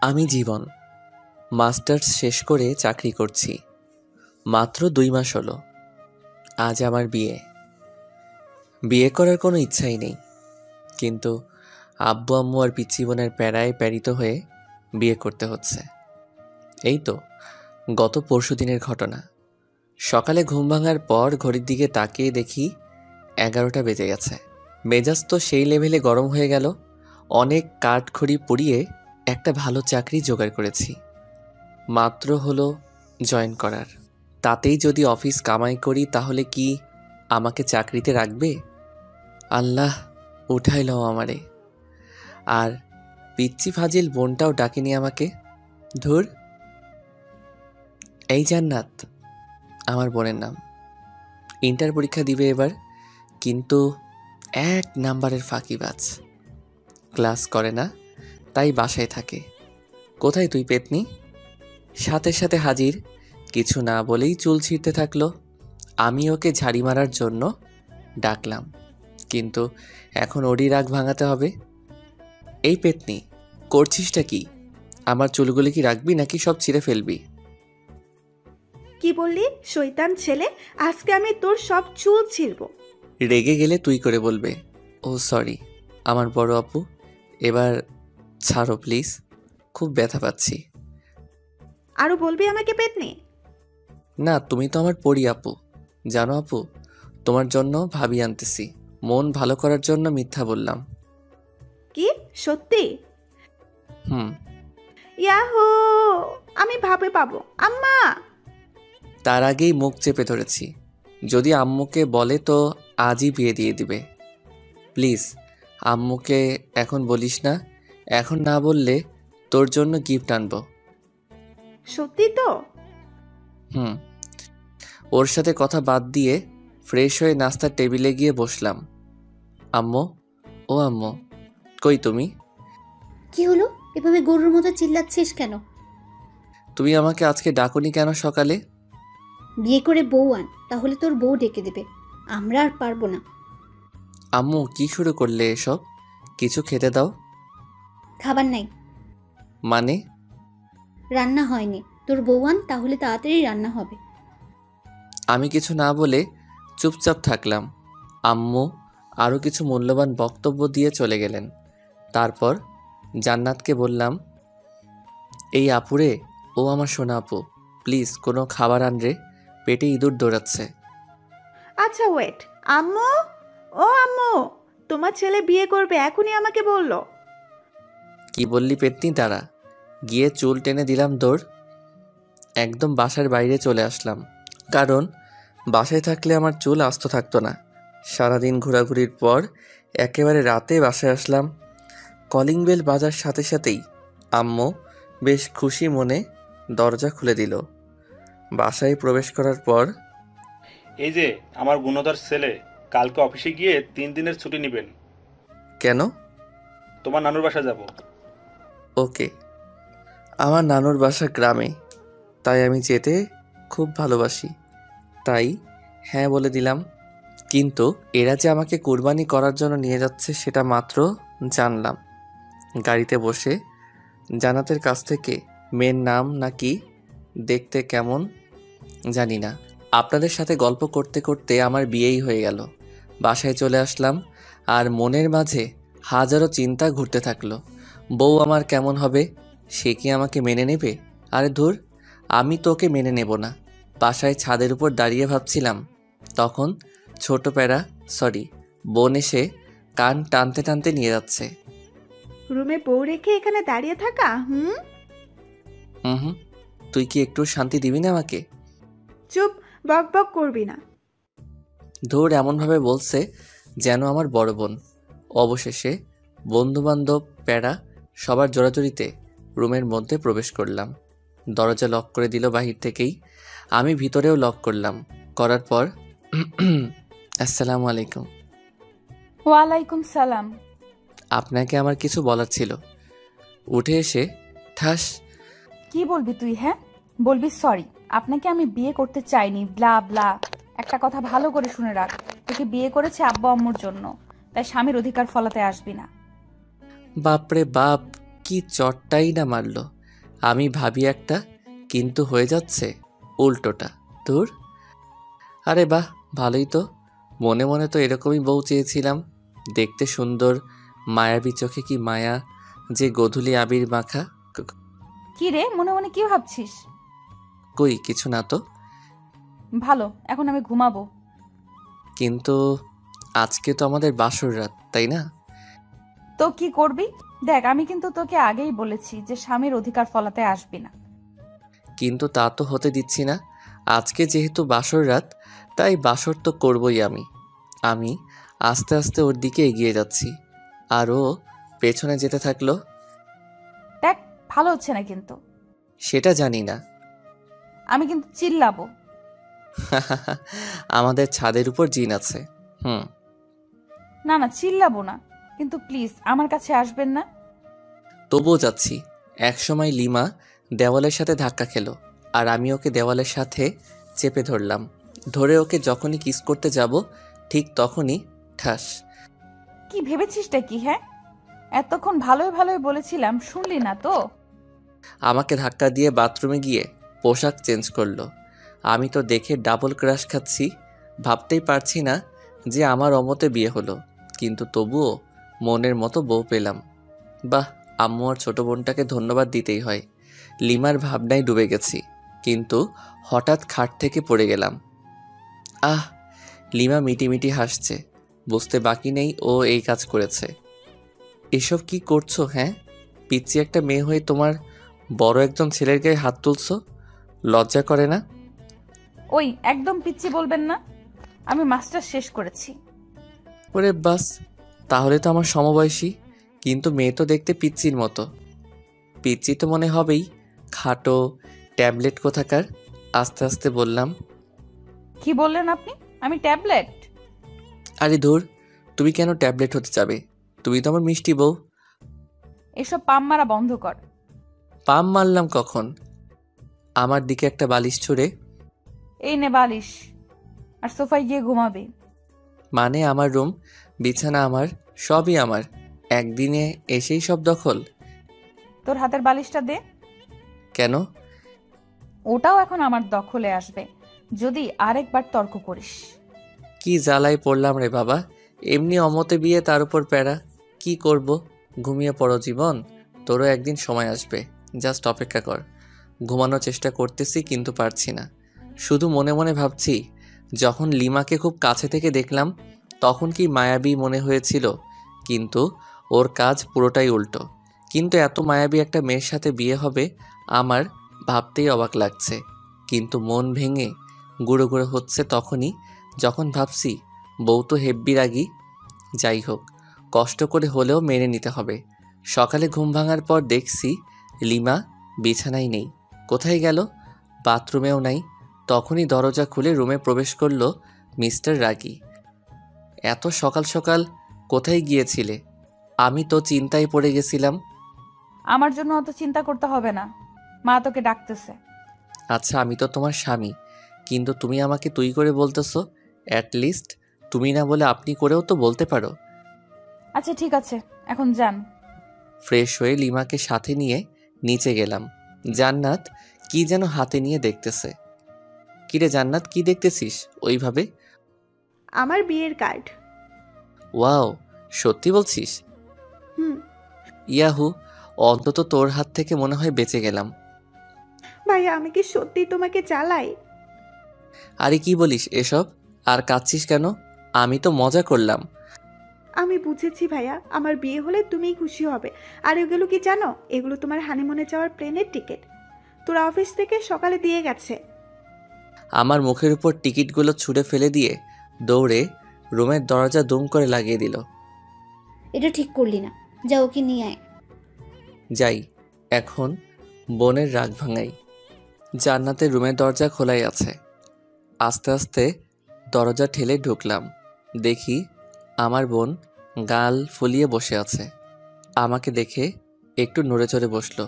আমি জীবন মাস্টার্স শেষ করে চাকরি করছি। মাত্র 2 মাস হলো। আজ আমার বিয়ে। বিয়ে করার কোনো ইচ্ছাই নেই, কিন্তু আব্বু আম্মু আর পিচ্চি বোনের প্যারায় প্যারিত হয়ে বিয়ে করতে হচ্ছে। এই তো গত পরশুদিনের ঘটনা। সকালে ঘুম ভাঙার পর ঘড়ির দিকে তাকিয়ে দেখি 11টা বেজে গেছে। মেজাজ তো সেই লেভেলে গরম হয়ে গেল। অনেক কাঠখড়ি পুড়িয়ে একটা ভালো চাকরি জোগাড় করেছি। মাত্র হলো জয়েন করার। তাতেই যদি অফিস কামাই করি তাহলে কি আমাকে চাকরিতে রাখবে? আল্লাহ উঠাইল আমারে। আর পিচ্চি ফাজিল বোনটাও ডাকেনি আমাকে। ধুর। এই জান্নাত আমার বোনের নাম। ইন্টার পরীক্ষা দিবে এবার, কিন্তু 1 নাম্বারের ফাঁকিবাজ। ক্লাস করে না, তাই বাসায় থাকে। কোথায় তুই পেতনি? সাথে সাথে হাজির। কিছু না বলেই চুল ছিঁড়তে থাকলো। আমি ওকে ঝাড়ি মারার জন্য ডাকলাম, কিন্তু এখন ওরই রাগ ভাঙাতে হবে। এই পেতনি, করছিসটা কি? আমার চুলগুলি কি রাখবি নাকি সব ছিঁড়ে ফেলবি? কি বললি শয়তান ছেলে? আজকে আমি তোর সব চুল ছিঁড়ব। রেগে গেলে তুই করে বলবে। ও সরি আমার বড় আপু, এবার ছাড়ো প্লিজ, খুব ব্যথা পাচ্ছি। আরো বলবি আমাকে পেতনি? না, তুমি তো আমার পরি আপু। জানো আপু, তোমার জন্য ভাবি আনতেছি। মন ভালো করার জন্য মিথ্যা বললাম। কি সত্যি? হুম। ইয়াহু, আমি ভাবে পাবো আম্মা। তার আগেই মুখ চেপে ধরেছি। যদি আম্মুকে বলে তো আজই বিয়ে দিয়ে দিবে। প্লিজ আম্মুকে এখন বলিস না। এখন না বললে তোর জন্য গিফট আনবো। সত্যি তো? হুম। ওর সাথে কথা বাদ দিয়ে ফ্রেশ হয়ে নাস্তার টেবিলে গিয়ে বসলাম। আম্মু, ও আম্মু, কই তুমি? কি হলো? এভাবে গরুর মতো চিল্লাচ্ছিস কেন? তুমি আমাকে আজকে ডাকুনি কেন সকালে? বিয়ে করে বউ আন, তাহলে তোর বউ ডেকে দেবে। আমরা আর পারবো না। আম্মু কি শুরু করলে এসব? কিছু খেতে দাও। খাবার নাই। মানে? রান্না হয়নি, তোর বউ আন, তাহলে তাড়াতাড়ি রান্না হবে। আমি কিছু না বলে চুপচাপ থাকলাম। আম্মু আরও কিছু মূল্যবান বক্তব্য দিয়ে চলে গেলেন। তারপর জান্নাতকে বললাম, এই আপুরে, ও আমার সোনা আপু, প্লিজ কোনো খাবার আন রে, পেটে ইঁদুর দৌড়াচ্ছে। আচ্ছা ওয়েট। আম্মু, ও আম্মু, তোমার ছেলে বিয়ে করবে এখনই আমাকে বললো। কি বললি পেতনি? তারা গিয়ে চুল টেনে দিলাম দৌড়। একদম বাসার বাইরে চলে আসলাম, কারণ বাসায় থাকলে আমার চুল আস্ত থাকতো না। সারাদিন ঘোরাঘুরির পর একেবারে রাতে বাসায় আসলাম। কলিং বেল বাজার সাথে সাথেই আম্মু বেশ খুশি মনে দরজা খুলে দিল। বাসায় প্রবেশ করার পর, এই যে আমার গুণধর ছেলে, কালকে অফিসে গিয়ে 3 দিনের ছুটি নেবেন। কেন? তোমার নানুর বাসা যাব। ওকে। আমার নানুর বাসা গ্রামে, তাই আমি যেতে খুব ভালোবাসি, তাই হ্যাঁ বলে দিলাম। কিন্তু এরা যে আমাকে কুরবানি করার জন্য নিয়ে যাচ্ছে সেটা মাত্র জানলাম গাড়িতে বসে জান্নাতের কাছ থেকে। মেয়ের নাম নাকি দেখতে কেমন জানি না। আপনাদের সাথে গল্প করতে করতে আমার বিয়েই হয়ে গেল। বাসায় চলে আসলাম, আর মনের মাঝে হাজারো চিন্তা ঘুরতে থাকলো। বউ আমার কেমন হবে? সে কি আমাকে মেনে নেবে? আরে ধুর, আমি তোকে মেনে নেব না। বাসায় ছাদের উপর দাঁড়িয়ে ভাবছিলাম, তখন ছোট প্যারা, সরি বোন এসে কান টানতে টানতে নিয়ে যাচ্ছে। রুমে বউ রেখে এখানে দাঁড়িয়ে থাকা? হুম। হুম, তুই কি একটু শান্তি দিবি না আমাকে? চুপ, বক বক করবি না। ধুর, এমনভাবে বলছে যেন আমার বড় বোন। অবশেষে বন্ধুবান্ধব প্যারা সবার জোরাজুরিতে রুমের মধ্যে প্রবেশ করলাম। দরজা লক করে দিল বাহির থেকেই। আমি ভিতরেও লক করলাম। করার পর আসসালামু আলাইকুম। ওয়ালাইকুম সালাম। আপনাকে আমার কিছু বলার ছিল। উঠে এসে ঠাস। কি বলবি তুই? হ্যাঁ বলবি সরি, আপনাকে আমি বিয়ে করতে চাইনি, ব্লা ব্লা। একটা কথা ভালো করে শুনে রাখ, তোকে বিয়ে করেছে আব্বা আম্মুর জন্য, তাই স্বামীর অধিকার ফলাতে আসবি না। বাপরে বাপ, কি চটটাই না মারলো। আমি ভাবি একটা, কিন্তু হয়ে যাচ্ছে উল্টোটা। তোর আরে বাহ, ভালোই তো। মনে মনে তো এরকমই বউ চেয়েছিলাম, দেখতে সুন্দর, মায়াবী, চোখে কি মায়া, যে গোধূলি আবির মাখা। কি রে, মনে মনে কি ভাবছিস? কই কিছু না তো। ভালো, এখন আমি ঘুমাবো। কিন্তু আজকে তো আমাদের বাসর রাত, তাই না? তো কি করবি? দেখ, আমি কিন্তু তোকে আগেই বলেছি যে স্বামীর অধিকার ফলাতে আসবি না। কিন্তু তা তো হতে দিচ্ছি না। আজকে যেহেতু বাসর রাত, তাই বাসর তো করবই আমি। আমি আস্তে আস্তে ওর দিকে এগিয়ে যাচ্ছি, আর ও পেছনে যেতে থাকলো। দেখ, ভালো হচ্ছে না কিন্তু। সেটা জানি না। আমি কিন্তু চিল্লাবো। আমাদের ছাদের উপর জিন আছে। না না, চিল্লাবো না, কিন্তু প্লিজ আমার কাছে আসবেন না। তবুও যাচ্ছি। একসময় লিমা দেওয়ালের সাথে ধাক্কা খেলো, আর আমি ওকে দেওয়ালের সাথে চেপে ধরলাম। ধরে ওকে যখনই কিস করতে যাব, ঠিক তখনই ঠাস। কি ভেবেছিসটা কি? হ্যাঁ, এতক্ষণ ভালোই ভালোই বলেছিলাম, শুনলি না তো? আমাকে ধাক্কা দিয়ে বাথরুমে গিয়ে পোশাক চেঞ্জ করলো। আমি তো দেখে ডাবল ক্রাশ খাচ্ছি। ভাবতেই পারছি না যে আমার অমতে বিয়ে হলো, কিন্তু তবুও মনের মতো বউ পেলাম। বাহ, আম্মু আর ছোট বোনটাকে ধন্যবাদ দিতেই হয়। লিমার ভাবনায় ডুবে গেছি, কিন্তু হঠাৎ খাট থেকে পড়ে গেলাম। আহ! লিমা মিটিমিটি হাসছে। বুঝতে বাকি নেই ও এই কাজ করেছে। এসব কি করছো? হ্যাঁ, পিচ্চি একটা মেয়ে হয়ে তোমার বড় একজন ছেলের গায়ে হাত তুলছো, লজ্জা করে না? ওই, একদম পিচ্চি বলবেন না। আমি মাস্টার শেষ করেছি। ওরে বাস, তাহলে তো আমার সমবয়সী, কিন্তু মেয়ে তো দেখতে পিচ্চির মতো। পিচ্চি তো মনে হবেই, খাটো ট্যাবলেট কোথাকার। আস্তে আস্তে বললাম। কি বললেন আপনি? আমি ট্যাবলেট? আরে ধুর, তুমি কেন ট্যাবলেট হতে যাবে? তুমি তো আমার মিষ্টি বউ। এসব পাম মারা বন্ধ কর। পাম মারলাম কখন? আমার দিকে একটা বালিশ ছুঁড়ে। এই নে বালিশ, আর সোফায় গিয়ে ঘুমাবি। মানে আমার রুম, বিছানা আমার, সবই আমার। একদিনে এসেই সব দখল? তোর হাতের বালিশটা দে। কেন? ওটাও এখন আমার দখলে আসবে যদি আরেকবার তর্ক করিস। কি জ্বালায় পড়লাম রে বাবা। এমনি অমতে বিয়ে, তার উপর প্যারা। কি করব? ঘুমিয়ে পড়ো জীবন, তোরও একদিন সময় আসবে। জাস্ট অপেক্ষা কর। ঘুমানোর চেষ্টা করতেছি, কিন্তু পারছি না। শুধু মনে মনে ভাবছি, যখন লিমাকে খুব কাছে থেকে দেখলাম তখন কি মায়াবী মনে হয়েছিল, কিন্তু ওর কাজ পুরোটাই উল্টো। কিন্তু এত মায়াবী একটা মেয়ের সাথে বিয়ে হবে আমার, ভাবতেই অবাক লাগছে। কিন্তু মন ভেঙে গুঁড়ো গুঁড়ো হচ্ছে তখনই, যখন ভাবছি বউ তো হেব্বি রাগী। যাই হোক, কষ্ট করে হলেও মেনে নিতে হবে। সকালে ঘুম ভাঙার পর দেখছি লিমা বিছানায় নেই। কোথায় গেল? বাথরুমেও নাই। তখনই দরজা খুলে রুমে প্রবেশ করলো মিস্টার রাগী। এত সকাল সকাল কোথায় গিয়েছিলে? আমি তো চিন্তায় পড়ে গেছিলাম। আমার জন্য অত চিন্তা করতে হবে না, মা তোকে ডাকতেছে। আচ্ছা, আমি তো তোমার স্বামী, কিন্তু তুমি আমাকে তুই করে বলতেছো। অ্যাটলিস্ট তুমি না বলে আপনি করেও তো বলতে পারো। আচ্ছা ঠিক আছে, এখন যান। ফ্রেশ হয়ে লিমাকে সাথে নিয়ে নিচে গেলাম। জান্নাত কি যেন হাতে নিয়ে দেখতেছে। কিরে জান্নাত, কি দেখতেছিস ওইভাবে? আমার বিয়ের কার্ড। ওয়াও, সত্যি বলছিস? হুম। ইয়াহু, অন্তত তোর হাত থেকে মনে হয় বেঁচে গেলাম। ভাইয়া, আমি কি সত্যি তোমাকে জ্বালাই? আরে কি বলিস এসব? আর কাঁদছিস কেন? আমি তো মজা করলাম। আমি বুঝেছি ভাইয়া, আমার বিয়ে হলে তুমিই খুশি হবে। আর এগুলো কি জানো? এগুলো তোমার হানিমুনে যাওয়ার প্লেনের টিকিট। তোর অফিস থেকে সকালে দিয়ে গেছে। আমার মুখের উপর টিকিটগুলো ছুঁড়ে ফেলে দিয়ে দৌড়ে রুমের দরজা দুম করে লাগিয়ে দিল। এটা ঠিক করলি না, যা ওকে নিয়ে আয়। যাই, এখন বোনের রাগ ভাঙাই। জান্নাতের রুমের দরজা খোলাই আছে। আস্তে আস্তে দরজা ঠেলে ঢুকলাম। দেখি আমার বোন গাল ফুলিয়ে বসে আছে। আমাকে দেখে একটু নড়ে চড়ে বসলো।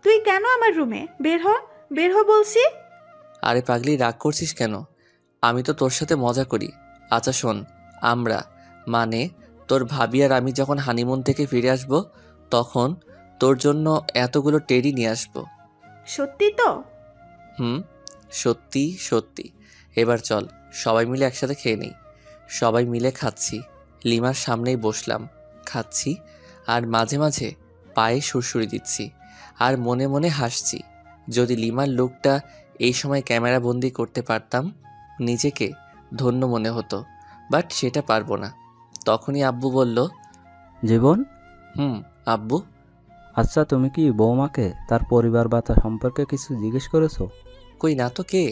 তুই কেন আমার রুমে? বের হ, বের হ বলছি। আরে পাগলি, রাগ করছিস কেন? আমি তো তোর সাথে মজা করি। আচ্ছা শোন, আমরা মানে তোর ভাবি আর আমি যখন হানিমুন থেকে ফিরে আসব, তখন তোর জন্য এতগুলো টেডি নিয়ে আসবো। সত্যি তো? হুম, সত্যি সত্যি। এবার চল সবাই মিলে একসাথে খেয়ে নেই। সবাই মিলে খাচ্ছি, লিমার সামনেই বসলাম, খাচ্ছি আর মাঝে মাঝে পায়ে সুরসুরি দিচ্ছি আর মনে মনে হাসছি। যদি লিমার লুকটা এই সময় ক্যামেরা বন্দি করতে পারতাম নিজেকে ধন্য মনে হতো, বাট সেটা পারবো না। তখনই আব্বু বলল, জীবন, আব্বু। আচ্ছা তুমি কি বৌমাকে তার পরিবার বা তার সম্পর্কে কিছু জিজ্ঞেস করেছো? কই না তো, কে?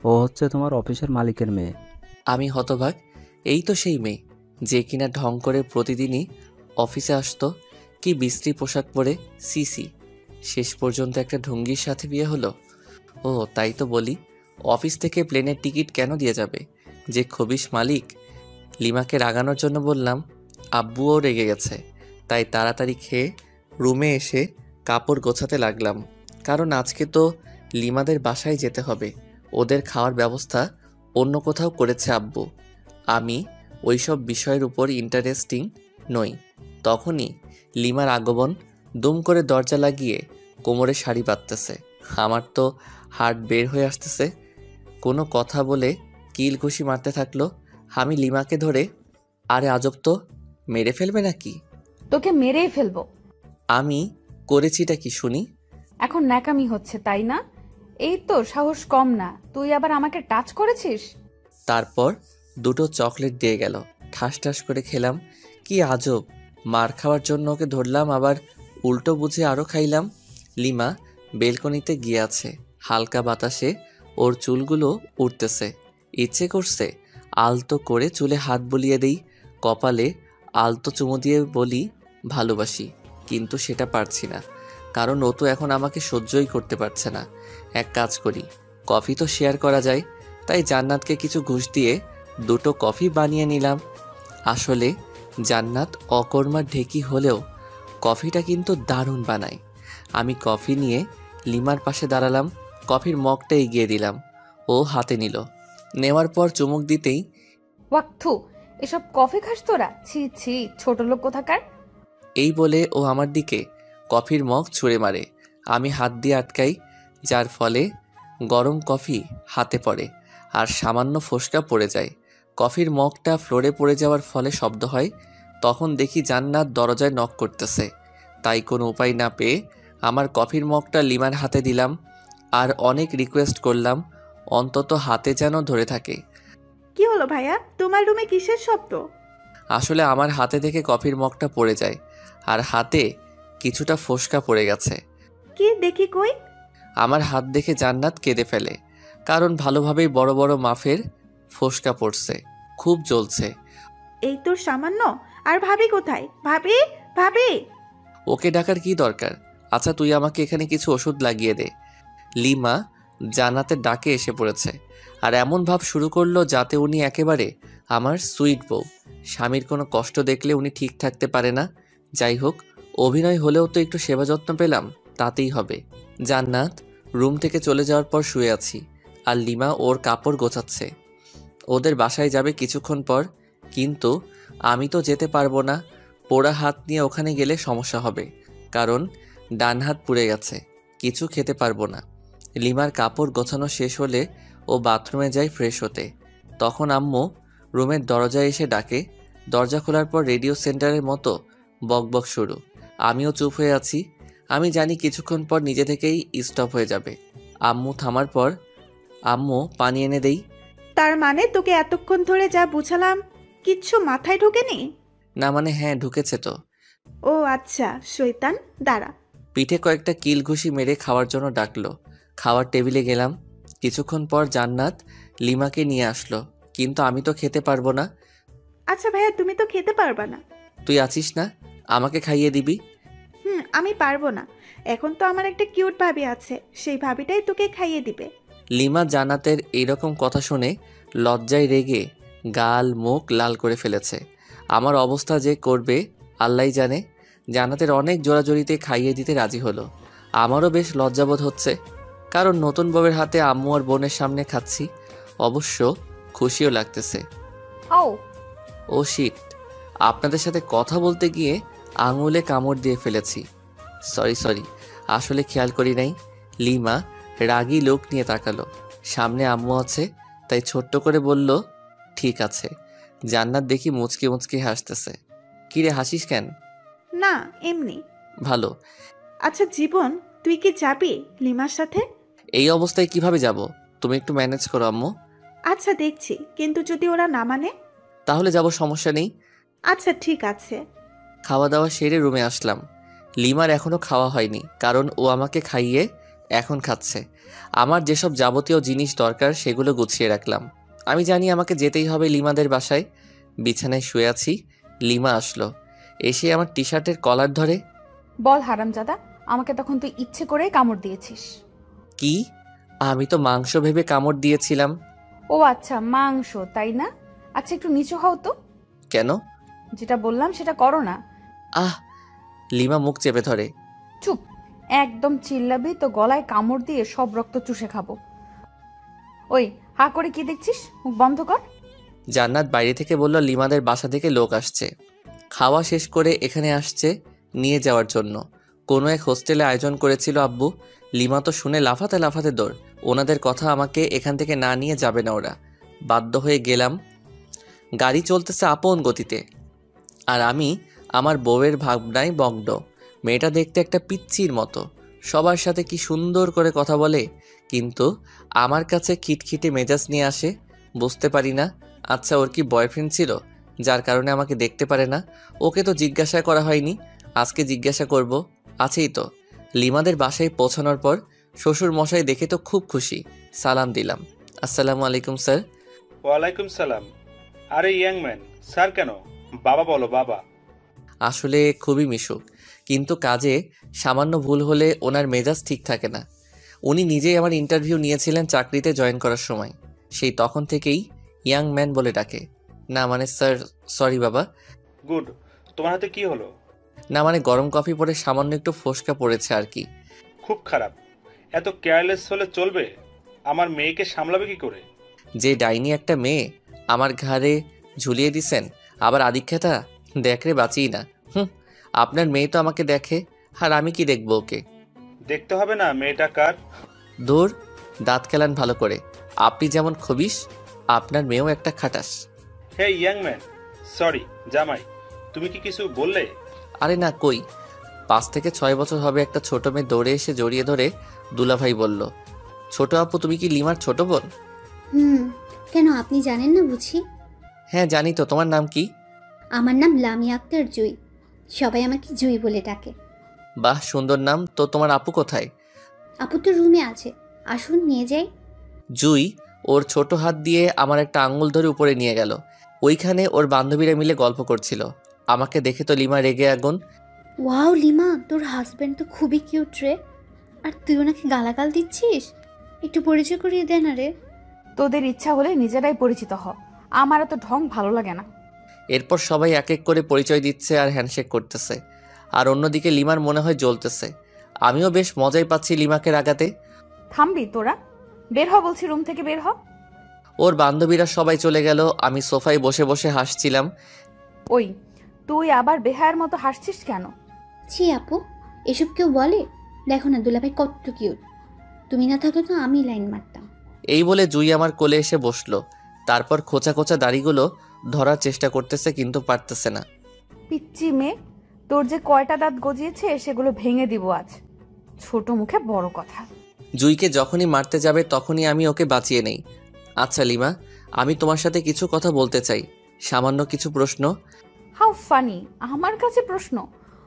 ও হচ্ছে তোমার অফিসের মালিকের মেয়ে। আমি হতবাক। এই তো সেই মেয়ে যে কিনা ঢং করে প্রতিদিনই অফিসে আসতো। কি বিশ্রী পোশাক পরে, সিসি। শেষ পর্যন্ত একটা ঢুঙ্গির সাথে বিয়ে হলো। ও তাই তো বলি, অফিস থেকে প্লেনের টিকিট কেন দিয়ে যাবে যে খবিশ মালিক। লিমাকে রাগানোর জন্য বললাম, আব্বুও রেগে গেছে। তাই তাড়াতাড়ি খেয়ে রুমে এসে কাপড় গোছাতে লাগলাম, কারণ আজকে তো লিমাদের বাসায় যেতে হবে। ওদের খাওয়ার ব্যবস্থা অন্য কোথাও করেছে আব্বু। আমি ওইসব বিষয়ের উপর ইন্টারেস্টিং নই। তখনই লিমার আগমন। দুম করে দরজা লাগিয়ে কোমরে শাড়ি বাঁধতেছে। আমার তো হার্ট বের হয়ে আসতেছে। কোনো কথা বলে কিল ঘুষি মারতে থাকলো। আমি লিমাকে ধরে, আরে আজব তো, মেরে ফেলবে নাকি? তোকে মেরেই ফেলবো। আমি করেছিটা কি শুনি? এখন ন্যাকামি হচ্ছে তাই না? এই তো সাহস কম না, তুই আবার আমাকে টাচ করেছিস। তারপর দুটো চকলেট দিয়ে গেল, ঠাস ঠাস করে খেলাম। কি আজব, মার খাওয়ার জন্য ওকে ধরলাম, আবার উল্টো বুঝে আরও খাইলাম। লিমা বেলকনিতে গিয়ে আছে, হালকা বাতাসে ওর চুলগুলো উঠতেছে। ইচ্ছে করছে আলতো করে চুলে হাত বুলিয়ে দেই, কপালে আলতো চুমু দিয়ে বলি ভালোবাসি, কিন্তু সেটা পারছি না, কারণ ও তো এখন আমাকে সহ্যই করতে পারছে না। এক কাজ করি, কফি তো শেয়ার করা যায়। তাই জান্নাতকে কিছু ঘুষ দিয়ে দুটো কফি বানিয়ে নিলাম। আসলে জান্নাত অকর্মার ঢেকি হলেও কফিটা কিন্তু দারুণ বানায়। আমি কফি নিয়ে লিমার পাশে দাঁড়ালাম, কফির মগটা এগিয়ে দিলাম। ও হাতে নিল, নেওয়ার পর চুমুক দিতেই, ওয়াক্থু, এসব কফি খাস তোরা? ছি ছি, ছোট লোক কোথাকার। এই বলে ও আমার দিকে কফির মগ ছুঁড়ে মারে। আমি হাত দিয়ে আটকাই, যার ফলে গরম কফি হাতে পড়ে আর সামান্য ফোসকা পড়ে যায়। কফির মগটা ফ্লোরে পড়ে যাওয়ার ফলে শব্দ হয়। তখন দেখি জান্নাত দরজায় নক করতেছে। তাই কোনো উপায় না পেয়ে আমার কফির মগটা লিমার হাতে দিলাম আর অনেক রিকোয়েস্ট করলাম অন্তত হাতে যেন ধরে থাকে। কি হলো ভাইয়া, তোমার রুমে কিসের শব্দ? আসলে আমার হাতে থেকে কফির মগটা পড়ে যায় আর হাতে কিছুটা ফোসকা পড়ে গেছে। কি দেখি কই? আমার হাত দেখে জান্নাত কেঁদে ফেলে, কারণ ভালোভাবেই বড় বড় মাফের ফোসকা পড়ছে, খুব জ্বলছে। এই তোর সামান্য, আর ভাবি কোথায়? ভাবি, ভাবি। ওকে ডাকার কি দরকার? আচ্ছা তুই আমাকে এখানে কিছু ওষুধ লাগিয়ে দে। লিমা জান্নাতের ডাকে এসে পড়েছে আর এমন ভাব শুরু করলো যাতে উনি একেবারে আমার সুইট বউ। স্বামীর কোনো কষ্ট দেখলে উনি ঠিক থাকতে পারে না। যাই হোক, অভিনয় হলেও তো একটু সেবা যত্ন পেলাম, তাতেই হবে। জান্নাত রুম থেকে চলে যাওয়ার পর শুয়ে আছি আর লিমা ওর কাপড় গোছাচ্ছে। ওদের বাসায় যাবে কিছুক্ষণ পর, কিন্তু আমি তো যেতে পারবো না। পোড়া হাত নিয়ে ওখানে গেলে সমস্যা হবে, কারণ ডান হাত পুড়ে গেছে, কিছু খেতে পারবো না। লিমার কাপড় গোছানো শেষ হলে ও বাথরুমে যায় ফ্রেশ হতে। তখন আম্মু রুমের দরজায় এসে ডাকে। দরজা খোলার পর রেডিও সেন্টারের মতো বকবক শুরু। আমিও চুপ হয়ে আছি। আমি জানি কিছুক্ষণ পর নিজে থেকেই স্টপ হয়ে যাবে। আম্মু থামার পর আম্মু পানি এনে দেই। তার মানে তোকে এতক্ষণ ধরে যা বুঝালাম কিচ্ছু মাথায় ঢোকেনি? না মানে হ্যাঁ, ঢুকেছে তো। ও আচ্ছা, শয়তান, দাঁড়া। পিঠে কয়েকটা কিল ঘুষি মেরে খাওয়ার জন্য ডাকলো। খাওয়ার টেবিলে গেলাম। কিছুক্ষণ পর জান্নাত লিমাকে নিয়ে আসলো, কিন্তু আমি তো খেতে পারবো না। আচ্ছা ভাইয়া, তুমি তো খেতে পারবা না। তুই আছিস না, আমাকে খাইয়ে দিবি। আমি পারবো না। এখন তো আমার একটা কিউট ভাবি আছে, সেই ভাবিটাই তোকে খাইয়ে দিবে। লিমা জান্নাতের এইরকম কথা শুনে লজ্জায় রেগে গাল মুখ লাল করে ফেলেছে। আমার অবস্থা যে করবে আল্লাহই জানে। জান্নাতের অনেক জোরাজোরিতে খাইয়ে দিতে রাজি হলো। আমারও বেশ লজ্জাবোধ হচ্ছে, কারণ নতুন বউয়ের হাতে আম্মু আর বোনের সামনে খাচ্ছি। অবশ্য খুশিও লাগতেছে। ও শিট, আপনাদের সাথে কথা বলতে গিয়ে আঙুলে কামড় দিয়ে ফেলেছি। সরি সরি, আসলে খেয়াল করি নাই। লিমা রাগী লোক নিয়ে তাকালো। সামনে আম্মু আছে, তাই ছোট্ট করে বলল, ঠিক আছে। জান্নাত দেখি মুচকি মুচকি হাসতেছে। কিরে হাসিস কেন? না, এমনি। ভালো। আচ্ছা জীবন, তুই কি যাবি লিমার সাথে? এই অবস্থায় কিভাবে যাব? তুমি একটু ম্যানেজ করো আম্মু। আচ্ছা দেখছি, কিন্তু যদি ওরা না মানে? তাহলে যাব, সমস্যা নেই। আচ্ছা ঠিক আছে। খাওয়া দাওয়া সেরে রুমে আসলাম। লিমার এখনও খাওয়া হয়নি, কারণ ও আমাকে খাইয়ে এখন খাচ্ছে। আমার যেসব যাবতীয় জিনিস দরকার সেগুলো গুছিয়ে রাখলাম। আমি জানি আমাকে যেতেই হবে লিমাদের বাসায়। বিছানায় শুয়ে আছি, লিমা আসলো। এসে আমার টি শার্টের কলার ধরে, বল হারামজাদা, আমাকে তখন তুই ইচ্ছে করেই কামড় দিয়েছিস। কি? আমি তো মাংস ভেবে কামড় দিয়েছিলাম। ও আচ্ছা, মাংস তাই না? আচ্ছা একটু নিচু হও তো। কেন? যেটা বললাম সেটা করো না। আহ! লিমা মুখ চেপে ধরে। চুপ, একদম চিল্লাবি তো গলায় কামড় দিয়ে সব রক্ত চুষে খাবো। ওই হা করে কি দেখছিস, মুখ বন্ধ কর। জান্নাত বাইরে থেকে বলল লিমাদের বাসা থেকে লোক আসছে, খাওয়া শেষ করে এখানে আসছে নিয়ে যাওয়ার জন্য। কোনো এক হোস্টেলে আয়োজন করেছিল আব্বু। লিমা তো শুনে লাফাতে লাফাতে দৌড়। ওনাদের কথা, আমাকে এখান থেকে না নিয়ে যাবে না ওরা। বাধ্য হয়ে গেলাম। গাড়ি চলতেছে আপন গতিতে, আর আমি আমার বউয়ের ভাবনায় মগ্ন। মেয়েটা দেখতে একটা পিচ্চির মতো, সবার সাথে কি সুন্দর করে কথা বলে, কিন্তু আমার কাছে খিটখিটে মেজাজ নিয়ে আসে। বুঝতে পারি না, আচ্ছা ওর কি বয়ফ্রেন্ড ছিল যার কারণে আমাকে দেখতে পারে না? ওকে তো জিজ্ঞাসা করা হয়নি, আজকে জিজ্ঞাসা করব। আছেই তো। লিমাদের বাসায় পৌঁছানোর পর শ্বশুর মশাই দেখে তো খুব খুশি। সালাম দিলাম, আসসালামু আলাইকুম স্যার। ওয়ালাইকুম সালাম। আরে ইয়াং ম্যান, স্যার কেন? বাবা বলো, বাবা। আসলে খুবই মিশুক, কিন্তু কাজে সামান্য ভুল হলে ওনার মেজাজ ঠিক থাকে না। উনি নিজেই আমার ইন্টারভিউ নিয়েছিলেন চাকরিতে জয়েন করার সময়। সেই তখন থেকেই ইয়াং ম্যান বলে ডাকে। না মানে স্যার, সরি বাবা। গুড। তোমার হাতে কি হলো? না মানে গরম কফি পরে সামান্য একটু ফোসকা পড়েছে আর কি। খুব খারাপ। এত কেয়ারলেস হলে চলবে? আমার মেয়েকে সামলাবে কি করে? যে ডাইনি একটা মেয়ে আমার ঘাড়ে ঝুলিয়ে দিছেন, আবার আদিক্ষেতা। দেখরে বাঁচিই না। আপনার মেয়ে তো আমাকে দেখে, আর আমি কি দেখবো ওকে? দেখতে হবে না মেয়েটা কার। দূর, দাঁত খেলান ভালো করে। আপনি যেমন খবিস, আপনার মেয়েও একটা খাটাস। হে ইয়াং ম্যান, সরি জামাই, তুমি কি কিছু বললে? আরে না, কই। 5 থেকে 6 বছর হবে একটা ছোট মেয়ে দৌড়ে এসে জড়িয়ে ধরে দুলাভাই বলল, ছোট আপু তুমি কি লিমার ছোট বোন? কেন আপনি জানেন না বুঝি? হ্যাঁ জানি তো, তোমার নাম কি? আমার নাম লামিয়া আক্তার জুই, সবাই আমাকে জুই বলে ডাকে। বাহ, সুন্দর নাম তো। তোমার আপু কোথায়? আপু তো রুমে আছে, আসুন নিয়ে যাই। জুই ওর ছোট হাত দিয়ে আমার একটা আঙ্গুল ধরে উপরে নিয়ে গেল। ওইখানে ওর বান্ধবীরা মিলে গল্প করছিল। আমাকে দেখে তো লিমা রেগে আগুন। ওয়াও লিমা, তোর হাজব্যান্ড তো খুবই কিউট রে, আর তুই ওনাকে গালাগাল দিচ্ছিস? একটু পরিচয় করিয়ে দে না রে। তোদের ইচ্ছা হলে নিজেরাই পরিচিত হ, আমার এত ঢং ভালো লাগে না। এরপর সবাই এক এক করে পরিচয় দিচ্ছে আর হ্যান্ডশেক করতেছে, আর অন্যদিকে লিমার মনে হয় জ্বলতেছে। আমিও বেশ মজাই পাচ্ছি লিমাকে রাগাতে। থামবি তোরা? বের হ বলছি, রুম থেকে বের হ। ওর বান্ধবীরা সবাই চলে গেল, আমি সোফায় বসে বসে হাসছিলাম। ওই তুই আবার বেহায়ের মতো হাসছিস কেন? ছি আপু, এসব কেউ বলে? দেখো না দুলাভাই কত কিউট, তুমি না থাকলে তো আমি লাইন মারতাম। এই বলে জুই আমার কোলে এসে বসলো। তারপর খোঁচা খোঁচা দাড়িগুলো ধরার চেষ্টা করতেছে, কিন্তু পারতেছে না। পিচ্চি মেয়ে, তোর যে কয়টা দাঁত গজিয়েছে সেগুলো ভেঙে দিব আজ। ছোট মুখে বড় কথা। জুইকে যখনই মারতে যাবে তখনই আমি ওকে বাঁচিয়ে নেই। আচ্ছা লিমা, আমি তোমার সাথে কিছু কথা বলতে চাই, সামান্য কিছু প্রশ্ন। হাউ ফানি, আমার কাছে প্রশ্ন?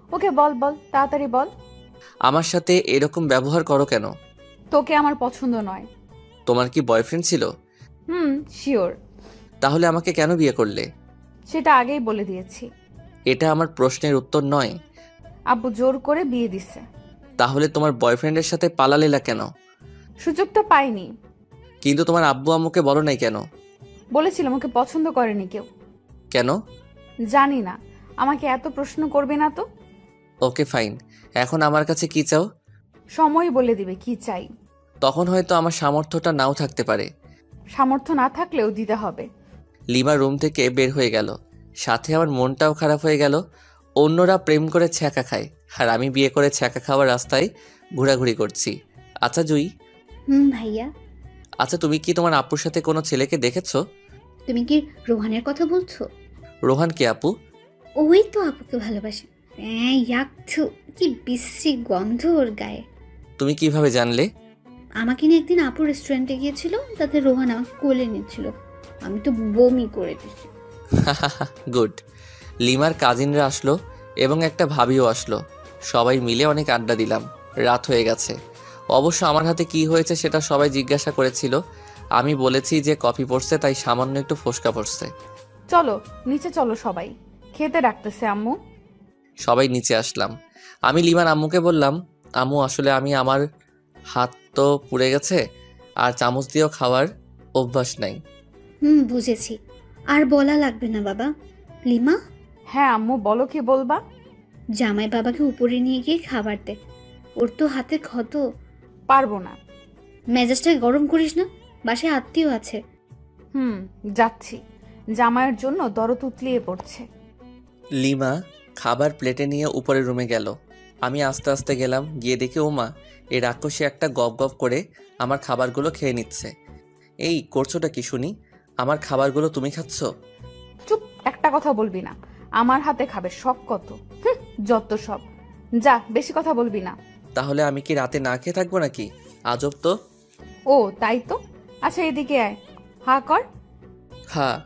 ওকে বল বল, তাড়াতাড়ি বল। আমার সাথে এরকম ব্যবহার করো কেন? তোকে আমার পছন্দ নয়। তোমার কি বয়ফ্রেন্ড ছিল? শিওর। তাহলে আমাকে কেন বিয়ে করলে? সেটা আগেই বলে দিয়েছি। এটা আমার প্রশ্নের উত্তর নয়। আব্বু জোর করে বিয়ে দিছে। তাহলে তোমার বয়ফ্রেন্ডের সাথে পালালেলা কেন? সুযোগটা পাইনি। কিন্তু তোমার আব্বু আম্মুকে বলো নাই কেন? বলেছিলাম ওকে পছন্দ করেনি কেউ। কেন? জানি না, আমাকে এত প্রশ্ন করবে না তো। ওকে ফাইন, এখন আমার কাছে কি চাও? সময় বলে দিবে কি চাই। তখন হয়তো আমার সামর্থ্যটা নাও থাকতে পারে। সামর্থ্য না থাকলেও দিতে হবে। লিমা রুম থেকে বের হয়ে গেল, সাথে আমার মনটাও খারাপ হয়ে গেল। অন্যরা প্রেম করে ছ্যাঁকা খায়, আর আমি বিয়ে করে ছ্যাঁকা খাওয়ার রাস্তায় ঘোরাঘুরি করছি। আচ্ছা জুই, ভাইয়া। আচ্ছা তুমি কি তোমার আপুর সাথে কোনো ছেলেকে দেখেছো? তুমি কি রোহানের কথা বলছো? রোহান কে আপু? ওই তো আপুকে ভালোবাসে। ইয়াকছু, কি বিশ্রী গন্ধ ওর গায়ে। তুমি কিভাবে জানলে? আমাকে নিয়ে একদিন আপু রেস্টুরেন্টে গিয়েছিল, তাতে রোহান আমাকে কোলে নিচ্ছিল, আমি তো বমি করে দিচ্ছি। গুড। লিমার কাজিনরা আসলো এবং একটা ভাবিও আসলো। সবাই মিলে অনেক আড্ডা দিলাম। রাত হয়ে গেছে। অবশ্য আমার হাতে কি হয়েছে সেটা সবাই জিজ্ঞাসা করেছিল। আমি বলেছি যে কফি পড়ছে, তাই সামান্য একটু ফোসকা পড়ছে। চলো নিচে চলো, সবাই খেতে ডাকতেছে আম্মু। সবাই নিচে আসলাম। আমি লিমার আম্মুকে বললাম, আম্মু আসলে আমার হাত তো পুড়ে গেছে, আর চামচ দিয়েও খাওয়ার অভ্যাস নাই। বুঝেছি, আর বলা লাগবে না বাবা। লিমা, হ্যাঁ আম্মু বলো, কি বলবা? জামাই বাবাকে উপরে নিয়ে গিয়ে খাবার দে, ওর তো হাতে ক্ষত। পারবো না। মেজাজটাকে গরম করিস না, বাসায় আত্মীয় আছে। যাচ্ছি। জামাইয়ের জন্য দরদ উতলিয়ে পড়ছে। লিমা খাবার প্লেটে নিয়ে উপরের রুমে গেল। আমি আস্তে আস্তে গেলাম, গিয়ে দেখি ওমা এই রাক্ষসী একটা গপ গপ করে আমার খাবারগুলো খেয়ে নিচ্ছে। এই করছোটা কি শুনি? আমার খাবারগুলো তুমি খাচ্ছ? চুপ, একটা কথা বলবি না। আমার হাতে খাবে, শখ কত। যত সব। যা, বেশি কথা বলবি না। তাহলে আমি কি রাতে না খেয়ে থাকবো নাকি? আজব তো। ও তাই তো। আচ্ছা এদিকে আয়, হা কর। হ্যাঁ।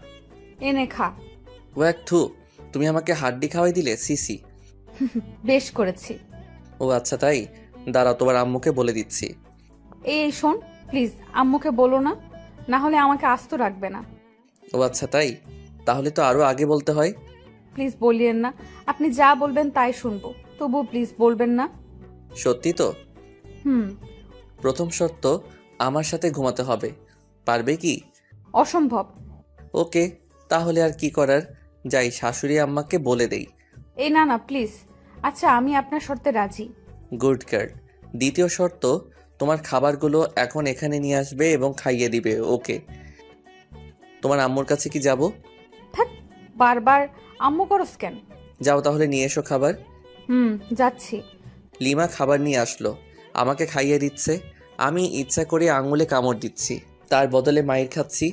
এনে খা। ও এক থু, তুমি আমাকে হাড্ডি খাওয়াই দিলে, সিসি। বেশ করেছি। ও আচ্ছা তাই, দাঁড়াও তোমার আম্মুকে বলে দিচ্ছি। এই শোন, প্লিজ আম্মুকে বলো না, না হলে আমাকে আস্ত রাখবে না। ও আচ্ছা তাই, তাহলে তো আরো আগে বলতে হয়। প্লিজ বলিয়েন না, আপনি যা বলবেন তাই শুনবো, তবু প্লিজ বলবেন না। সত্যি তো? হুম। প্রথম শর্ত, আমার সাথে ঘুমাতে হবে। পারবে কি? অসম্ভব। ওকে, তাহলে আর কি করার, যাই শাশুড়ি আম্মাকে বলে দেই। এই না না প্লিজ। আচ্ছা আমি আপনার শর্তে রাজি। Good girl. দ্বিতীয় শর্ত, তোমার খাবারগুলো এখন এখানে নিয়ে আসবে এবং খাইয়ে দিবে। ওকে। তোমার আম্মুর কাছে কি যাব? থাক, বারবার আম্মু করস কেন? যাও তাহলে নিয়ে এসো খাবার। যাচ্ছি। লিমা খাবার নিয়ে আসলো, আমাকে খাইয়ে দিচ্ছে। আমি ইচ্ছা করে আঙুলে কামড় দিচ্ছি, তার বদলে মায়ের খাচ্ছি।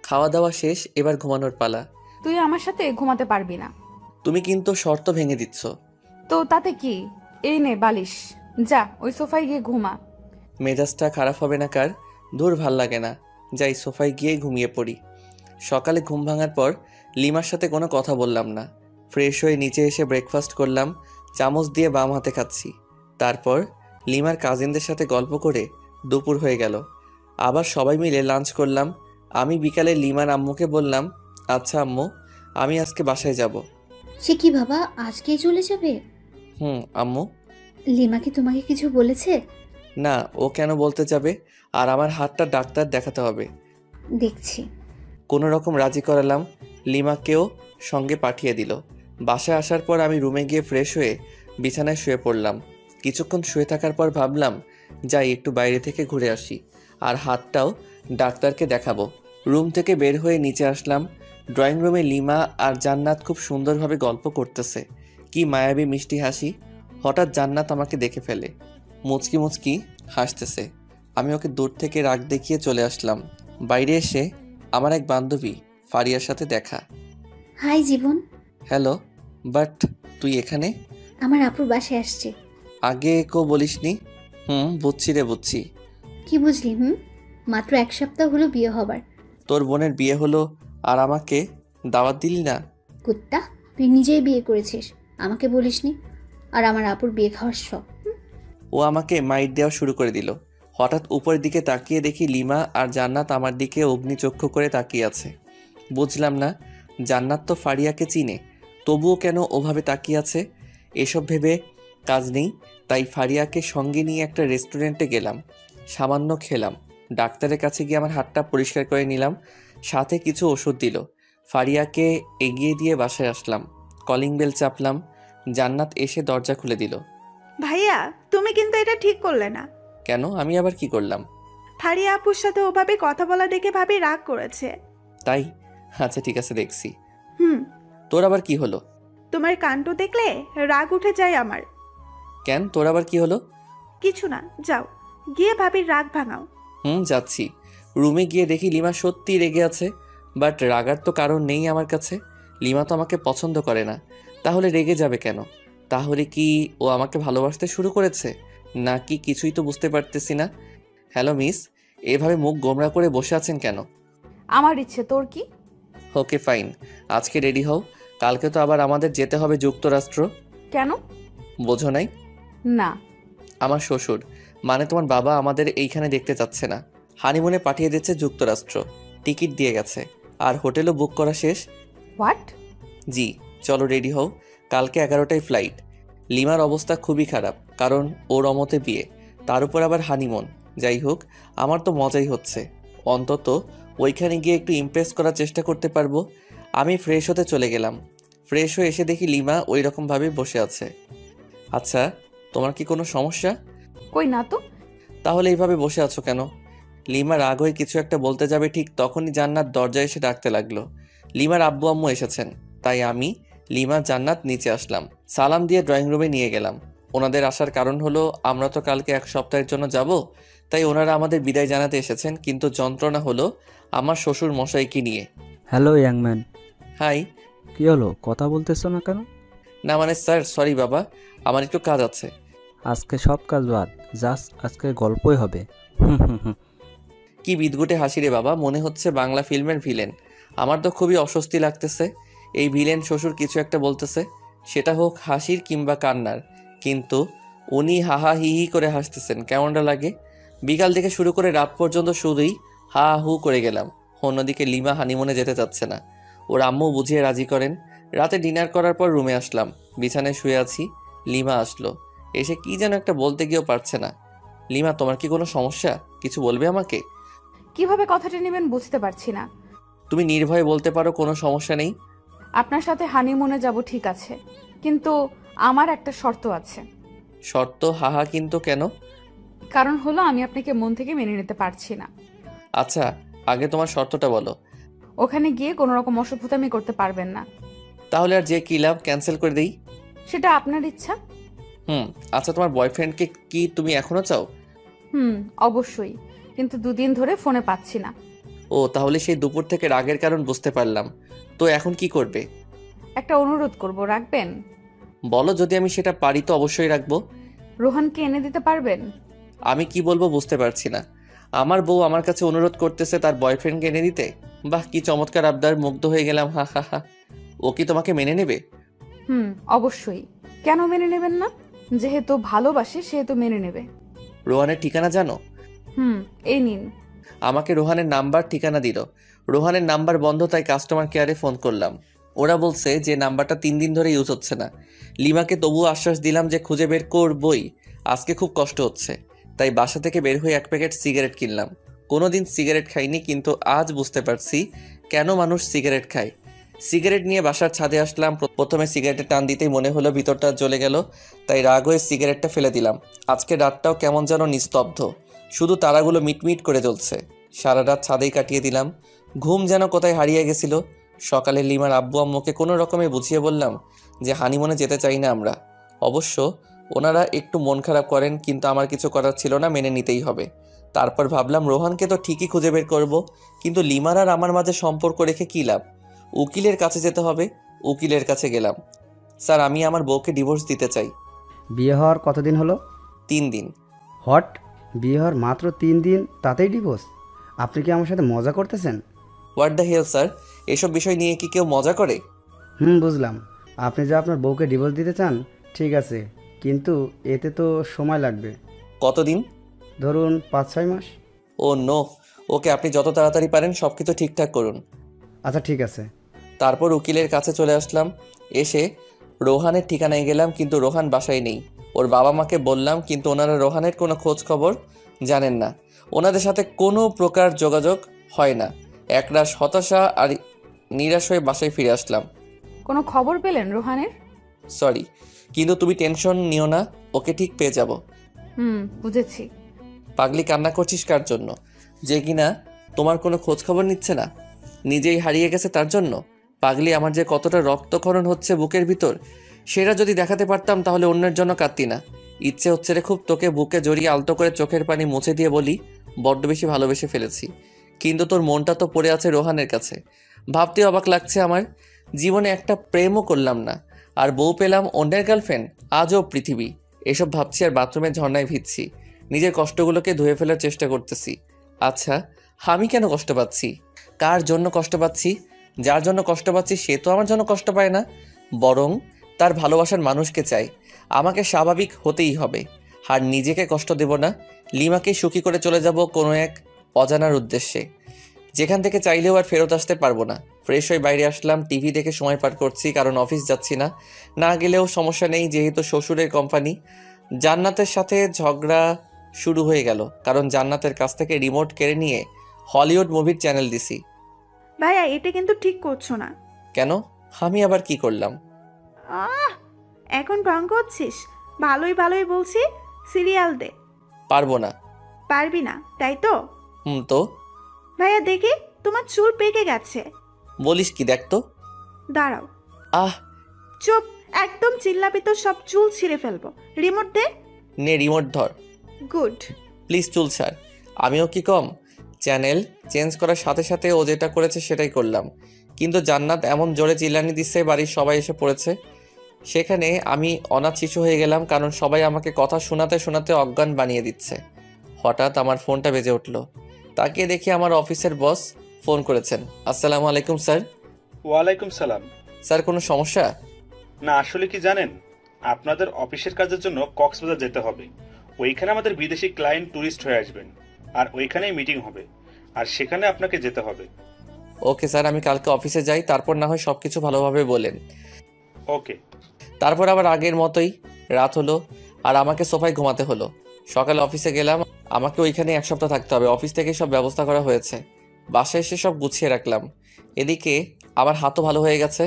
খাওয়া দাওয়া শেষ, এবার ঘুমানোর পালা। তুই আমার সাথে ঘুমাতে পারবি না। তুমি কিন্তু শর্ত ভেঙে দিচ্ছ। তো তাতে কি, এই নে বালিশ, যা ওই সোফায় গিয়ে ঘুমা। মেজাজটা খারাপ হবে না কার? দূর ভাল লাগে না, যাই সোফায় গিয়ে ঘুমিয়ে পড়ি। সকালে ঘুম ভাঙার পর লিমার সাথে কোনো কথা বললাম না। ফ্রেশ হয়ে নিচে এসে ব্রেকফাস্ট করলাম, চামচ দিয়ে বাম হাতে খাচ্ছি। তারপর লিমার কাজিনদের সাথে গল্প করে দুপুর হয়ে গেল। আবার সবাই মিলে লাঞ্চ করলাম। আমি বিকালে লিমার আম্মুকে বললাম, আচ্ছা আম্মু, আমি আজকে বাসায় যাব। সে কি বাবা, আজকেই চলে যাবে? আম্মু। লিমা কি তোমাকে কিছু বলেছে? না, ও কেন বলতে যাবে? আর আমার হাতটা ডাক্তার দেখাতে হবে। দেখছি। কোনো রকম রাজি করালাম, লিমাকেও সঙ্গে পাঠিয়ে দিল। বাসায় আসার পর আমি রুমে গিয়ে ফ্রেশ হয়ে বিছানায় শুয়ে পড়লাম। কিছুক্ষণ শুয়ে থাকার পর ভাবলাম, যাই একটু বাইরে থেকে ঘুরে আসি, আর হাতটাও ডাক্তারকে দেখাবো। রুম থেকে বের হয়ে নিচে আসলাম। ড্রয়িং রুমে লিমা আর জান্নাত খুব সুন্দরভাবে গল্প করতেছে। কি মায়াবী মিষ্টি হাসি। হঠাৎ জান্নাত আমাকে দেখে ফেলে, মুচকি মুচকি হাসতেছে। আমি ওকে দূর থেকে রাগ দেখিয়ে চলে আসলাম। বাইরে এসে আমার এক বান্ধবী ফারিয়ার সাথে দেখা। High Jibon. হ্যালো, বাট তুই এখানে? আমার আপুর বাসায় আসছে। আগে কেউ বলিসনি। বুঝছি রে, বুঝছি। কি বুঝলি? মাত্র 1 সপ্তাহ হলো বিয়ে হবার। তোর বোনের বিয়ে হলো আর আমাকে দাওয়াত দিলি না? কুত্তা, তুই নিজেই বিয়ে করেছিস, আমাকে বলিসনি। আর আমার আপুর বিয়ে খাওয়ার শখ। ও আমাকে মাইট দেওয়া শুরু করে দিল। হঠাৎ উপরের দিকে তাকিয়ে দেখি লিমা আর জান্নাত আমার দিকে অগ্নিচক্ষু করে তাকিয়ে আছে। বুঝলাম না, জান্নাত তো ফারিয়াকে চিনে, তবুও কেন ওভাবে তাকিয়ে আছে। এসব ভেবে কাজ নেই, তাই ফারিয়াকে সঙ্গে নিয়ে একটা রেস্টুরেন্টে গেলাম। সামান্য খেলাম। ডাক্তারের কাছে গিয়ে আমার হাতটা পরিষ্কার করে নিলাম, সাথে কিছু ওষুধ দিল। ফারিয়াকে এগিয়ে দিয়ে বাসায় আসলাম। Calling bell চাপলাম। জান্নাত এসে দরজা খুলে দিল। ভাইয়া, তুমি কিন্তু এটা ঠিক করলে না। কেন? আমি আবার কি করলাম? ফারিয়া আপুর সাথে ওভাবে কথা বলা দেখে ভাবি রাগ করেছে। তাই? আচ্ছা ঠিক আছে, দেখছি। হুম। তোর আবার কি হলো? তোমার কাণ্ড দেখলে রাগ উঠে যায় আমার। কেন, তোর আবার কি হলো? কিছু না, যাও গিয়ে ভাবির রাগ ভাঙাও। যাচ্ছি। রুমে গিয়ে দেখি লিমা সত্যি রেগে আছে, বাট রাগার তো কারণ নেই আমার কাছে। লিমা তো আমাকে পছন্দ করে না, তাহলে রেগে যাবে কেন? তাহলে কি ও আমাকে ভালোবাসতে শুরু করেছে, নাকি কিছুই তো বুঝতে পারতেছি না। হ্যালো মিস, এভাবে মুখ গোমরা করে বসে আছেন কেন? আমার ইচ্ছে, তোর কি? ওকে ফাইন, আজকে রেডি হও, কালকে তো আবার আমাদের যেতে হবে যুক্তরাষ্ট্র। কেন? বোঝো নাই? না। আমার শ্বশুর, মানে তোমার বাবা আমাদের এইখানে দেখতে চাচ্ছে না, হানিমুনে পাঠিয়ে দিচ্ছে যুক্তরাষ্ট্র। টিকিট দিয়ে গেছে, আর হোটেলও বুক করা শেষ। হোয়াট? জি, চলো রেডি হও, কালকে 11টায় ফ্লাইট। লিমার অবস্থা খুবই খারাপ, কারণ ওর অমতে বিয়ে, তার উপর আবার হানিমুন। যাই হোক, আমার তো মজাই হচ্ছে, অন্তত ওইখানে গিয়ে একটু ইমপ্রেস করার চেষ্টা করতে পারবো। আমি ফ্রেশ হতে চলে গেলাম। ফ্রেশ হয়ে এসে দেখি লিমা ওই রকমভাবে বসে আছে। আচ্ছা, তোমার কি কোনো সমস্যা? কই না তো। তাহলে এইভাবে বসে আছো কেন? লিমা রাগ হয়ে কিছু একটা বলতে যাবে, ঠিক তখনই জান্নাত দরজায় এসে ডাকতে লাগলো। লিমার আব্বু আম্মু এসেছেন, তাই আমি, লিমা, জান্নাত নিচে আসলাম। সালাম দিয়ে ড্রয়িং রুমে নিয়ে গেলাম। ওনাদের আসার কারণ হলো আমরা তো কালকে 1 সপ্তাহের জন্য যাব, তাই ওনারা আমাদের বিদায় জানাতে এসেছেন। কিন্তু যন্ত্রণা হলো আমার শ্বশুর মশাইকে নিয়ে। হ্যালো ইয়াংম্যান। হাই। কি হলো, কথা বলতেছো না কেন? না মানে স্যার, সরি বাবা, আমার একটু কাজ আছে। আজকে সব কাজ বাদ, জাস্ট আজকে গল্পই হবে। হুম হুম হুম। কি বিদঘুটে হাসি রে বাবা, মনে হচ্ছে বাংলা ফিল্মের ভিলেন। আমার তো খুবই অস্বস্তি লাগতেছে। এই ভিলেন শ্বশুর কিছু একটা বলতেছে, সেটা হোক হাসির কিংবা কান্নার, কিন্তু উনি হাহা হি হি করে হাসতেছেন, কেমনটা লাগে? বিকাল থেকে শুরু করে রাত পর্যন্ত শুধুই হা হু করে গেলাম। অন্যদিকে লিমা হানিমুনে যেতে চাচ্ছে না, ওর আম্মু বুঝিয়ে রাজি করেন। রাতে ডিনার করার পর রুমে আসলাম, বিছানায় শুয়ে আছি। লিমা আসলো, এসে কি যেন একটা বলতে গিয়েও পারছে না। লিমা, তোমার কি কোনো সমস্যা, কিছু বলবে আমাকে? কিভাবে কথাটা নেবেন বুঝতে পারছি না। তুমি নির্ভয়ে বলতে পারো, কোনো সমস্যা নেই। আপনার সাথে হানিমুনে যাব ঠিক আছে, কিন্তু আমার একটা শর্ত আছে। শর্ত? হাহা, কিন্তু কেন? কারণ হলো আমি আপনাকে মন থেকে মেনে নিতে পারছি না। আচ্ছা, আগে তোমার শর্তটা বলো। ওখানে গিয়ে কোনো রকম অসভ্যতামি করতে পারবেন না। তাহলে আর যে কি লাভ, ক্যান্সেল করে দেই? সেটা আপনার ইচ্ছা। আচ্ছা, তোমার বয়ফ্রেন্ডকে কি তুমি এখনো চাও? অবশ্যই, কিন্তু 2 দিন ধরে ফোনে পাচ্ছি না। ও, তাহলে সেই দুপুর থেকে রাগের কারণ বুঝতে পারলাম। তো এখন কি করবে? একটা অনুরোধ করব, রাখবেন? বলো, যদি আমি সেটা পারি তো অবশ্যই রাখবো। রোহানকে এনে দিতে পারবেন? আমি কি বলবো বুঝতে পারছি না। আমার বউ আমার কাছে অনুরোধ করতেছে তার বয়ফ্রেন্ডকে এনে দিতে। বাহ, কি চমৎকার আবদার, মুগ্ধ হয়ে গেলাম। হা হা হা। ও কি তোমাকে মেনে নেবে? অবশ্যই। কেন মেনে নেবেন না? যেহেতু ভালোবাসে সেহেতু মেনে নেবে। রোহানের ঠিকানা জানো? এই নিন। আমাকে রোহানের নাম্বার ঠিকানা দিল। রোহানের নাম্বার বন্ধ, তাই কাস্টমার কেয়ারে ফোন করলাম। ওরা বলছে যে নাম্বারটা 3 দিন ধরে ইউজ হচ্ছে না। লিমাকে তবুও আশ্বাস দিলাম যে খুঁজে বের করবই। আজকে খুব কষ্ট হচ্ছে, তাই বাসা থেকে বের হয়ে 1 প্যাকেট সিগারেট কিনলাম। কোনোদিন সিগারেট খাইনি, কিন্তু আজ বুঝতে পারছি কেন মানুষ সিগারেট খায়। সিগারেট নিয়ে বাসার ছাদে আসলাম। প্রথমে সিগারেটে টান দিতেই মনে হলো ভিতরটা জ্বলে গেল, তাই রাগ হয়ে সিগারেটটা ফেলে দিলাম। আজকে রাতটাও কেমন যেন নিস্তব্ধ, শুধু তারাগুলো মিটমিট করে জ্বলছে। সারা রাত ছাদেই কাটিয়ে দিলাম, ঘুম যেন কোথায় হারিয়ে গেছিল। সকালে লিমার আব্বু আম্মুকে কোনো রকমে বুঝিয়ে বললাম যে হানিমুনে যেতে চাই না আমরা। অবশ্য ওনারা একটু মন খারাপ করেন, কিন্তু আমার কিছু করার ছিল না, মেনে নিতেই হবে। তারপর ভাবলাম রোহানকে তো ঠিকই খুঁজে বের করব, কিন্তু লিমার আর আমার মাঝে সম্পর্ক রেখে কী লাভ? উকিলের কাছে যেতে হবে। উকিলের কাছে গেলাম। স্যার, আমি আমার বউকে ডিভোর্স দিতে চাই। বিয়ে হওয়ার কতদিন হলো? 3 দিন। হট, বিয়ে হওয়ার মাত্র 3 দিন তাতেই ডিভোর্স? আপনি কি আমার সাথে মজা করতেছেন? হোয়াট দ্য হেল স্যার, এসব বিষয় নিয়ে কি কেউ মজা করে? বুঝলাম। আপনি যে আপনার বউকে ডিভোর্স দিতে চান, ঠিক আছে, কিন্তু এতে তো সময় লাগবে। কতদিন? ধরুন 5-6 মাস। ও নো, ওকে, আপনি যত তাড়াতাড়ি পারেন সব কিছু ঠিকঠাক করুন। আচ্ছা ঠিক আছে। তারপর উকিলের কাছে চলে আসলাম। এসে রোহানের ঠিকানায় গেলাম, কিন্তু রোহান বাসায় নেই। ওর বাবা মাকে বললাম, কিন্তু ওনারা রোহানের কোনো খোঁজ খবর জানেন না। ওনাদের সাথে কোনো প্রকার যোগাযোগ হয় না। একরাশ হতাশা আর নিরাশ হয়ে বাসায় ফিরে আসলাম। কোনো খবর পেলেন রোহানের? সরি, কিন্তু তুমি টেনশন নিও না, ওকে ঠিক পেয়ে যাব। বুঝেছি। পাগলি, কান্না করছিস কার জন্য? যে কিনা তোমার কোনো খোঁজ খবর নিচ্ছে না, নিজেই হারিয়ে গেছে তার জন্য? পাগলি, আমার যে কতটা রক্তক্ষরণ হচ্ছে বুকের ভিতর, সেটা যদি দেখাতে পারতাম তাহলে অন্যের জন্য কাঁদতি না। ইচ্ছে হচ্ছে রে খুব তোকে বুকে জড়িয়ে আলতো করে চোখের পানি মুছে দিয়ে বলি, বড্ড বেশি ভালোবেসে ফেলেছি। কিন্তু তোর মনটা তো পড়ে আছে রোহানের কাছে। ভাবতে অবাক লাগছে আমার, জীবনে একটা প্রেমও করলাম না, আর বউ পেলাম অন্যের গার্লফ্রেন্ড। আজও পৃথিবী। এসব ভাবছি আর বাথরুমে ঝর্ণায় ভিজছি, নিজের কষ্টগুলোকে ধুয়ে ফেলার চেষ্টা করতেছি। আচ্ছা, আমি কেন কষ্ট পাচ্ছি? কার জন্য কষ্ট পাচ্ছি? যার জন্য কষ্ট পাচ্ছি সে তো আমার জন্য কষ্ট পায় না, বরং তার ভালোবাসার মানুষকে চাই। আমাকে স্বাভাবিক হতেই হবে, আর নিজেকে কষ্ট দেব না। লিমাকে সুখী করে চলে যাব কোনো এক অজানার উদ্দেশ্যে, যেখান থেকে চাইলেও আর ফেরত আসতে পারবো না। ফ্রেশ হয়ে বাইরে আসলাম, টিভি দেখে সময় পার করছি, কারণ অফিস যাচ্ছি না। না গেলেও সমস্যা নেই, যেহেতু শ্বশুরের কোম্পানি। জান্নাতের সাথে ঝগড়া শুরু হয়ে গেল, কারণ জান্নাতের কাছ থেকে রিমোট কেড়ে নিয়ে হলিউড মুভির চ্যানেল দিছি। ভাইয়া এটা কিন্তু ঠিক করছো না। কেন? আমি আবার কি করলাম? আহ এখন ঢং করছিস? ভালোই ভালোই বলছি, সিরিয়াল দে। পারবো না। পারবি না তাই তো? তো ভাইয়া দেখি, তোমার চুল পেকে গেছে। বলিস কি? দেখ তো। দাঁড়াও। আহ, চুপ, একদম চিল্লাবি তো সব চুল ছিঁড়ে ফেলবো। রিমোট দে। নে রিমোট ধর। গুড। প্লিজ চুল ছাড়। আমিও কি কম? চ্যানেল চেঞ্জ করার সাথে সাথে ও যেটা করেছে সেটাই করলাম, কিন্তু জান্নাত এমন জোরে চিল্লানি দিচ্ছে বাড়ির সবাই এসে পড়েছে। সেখানে আমি অনাথ শিশু হয়ে গেলাম, কারণ সবাই আমাকে কথা শোনাতে শোনাতে অজ্ঞান বানিয়ে দিচ্ছে। হঠাৎ আমার ফোনটা বেজে উঠল, তাকিয়ে দেখি আমার অফিসের বস ফোন করেছেন। আসসালামু আলাইকুম স্যার। ওয়ালাইকুম সালাম। স্যার কোনো সমস্যা? না, আসলে কি জানেন, আপনাদের অফিসের কাজের জন্য কক্সবাজার যেতে হবে। ওইখানে আমাদের বিদেশি ক্লায়েন্ট ট্যুরিস্ট হয়ে আসবেন, আর ওইখানেই মিটিং হবে, আর সেখানে আপনাকে যেতে হবে। ওকে স্যার, আমি কালকে অফিসে যাই, তারপর না হয় সব কিছু ভালোভাবে বলেন। ওকে। তারপর আবার আগের মতোই রাত হলো, আর আমাকে সোফায় ঘুমাতে হলো। সকালে অফিসে গেলাম, আমাকে ওইখানে 1 সপ্তাহ থাকতে হবে। অফিস থেকে সব ব্যবস্থা করা হয়েছে, বাসায় এসে সব গুছিয়ে রাখলাম। এদিকে আমার হাতও ভালো হয়ে গেছে।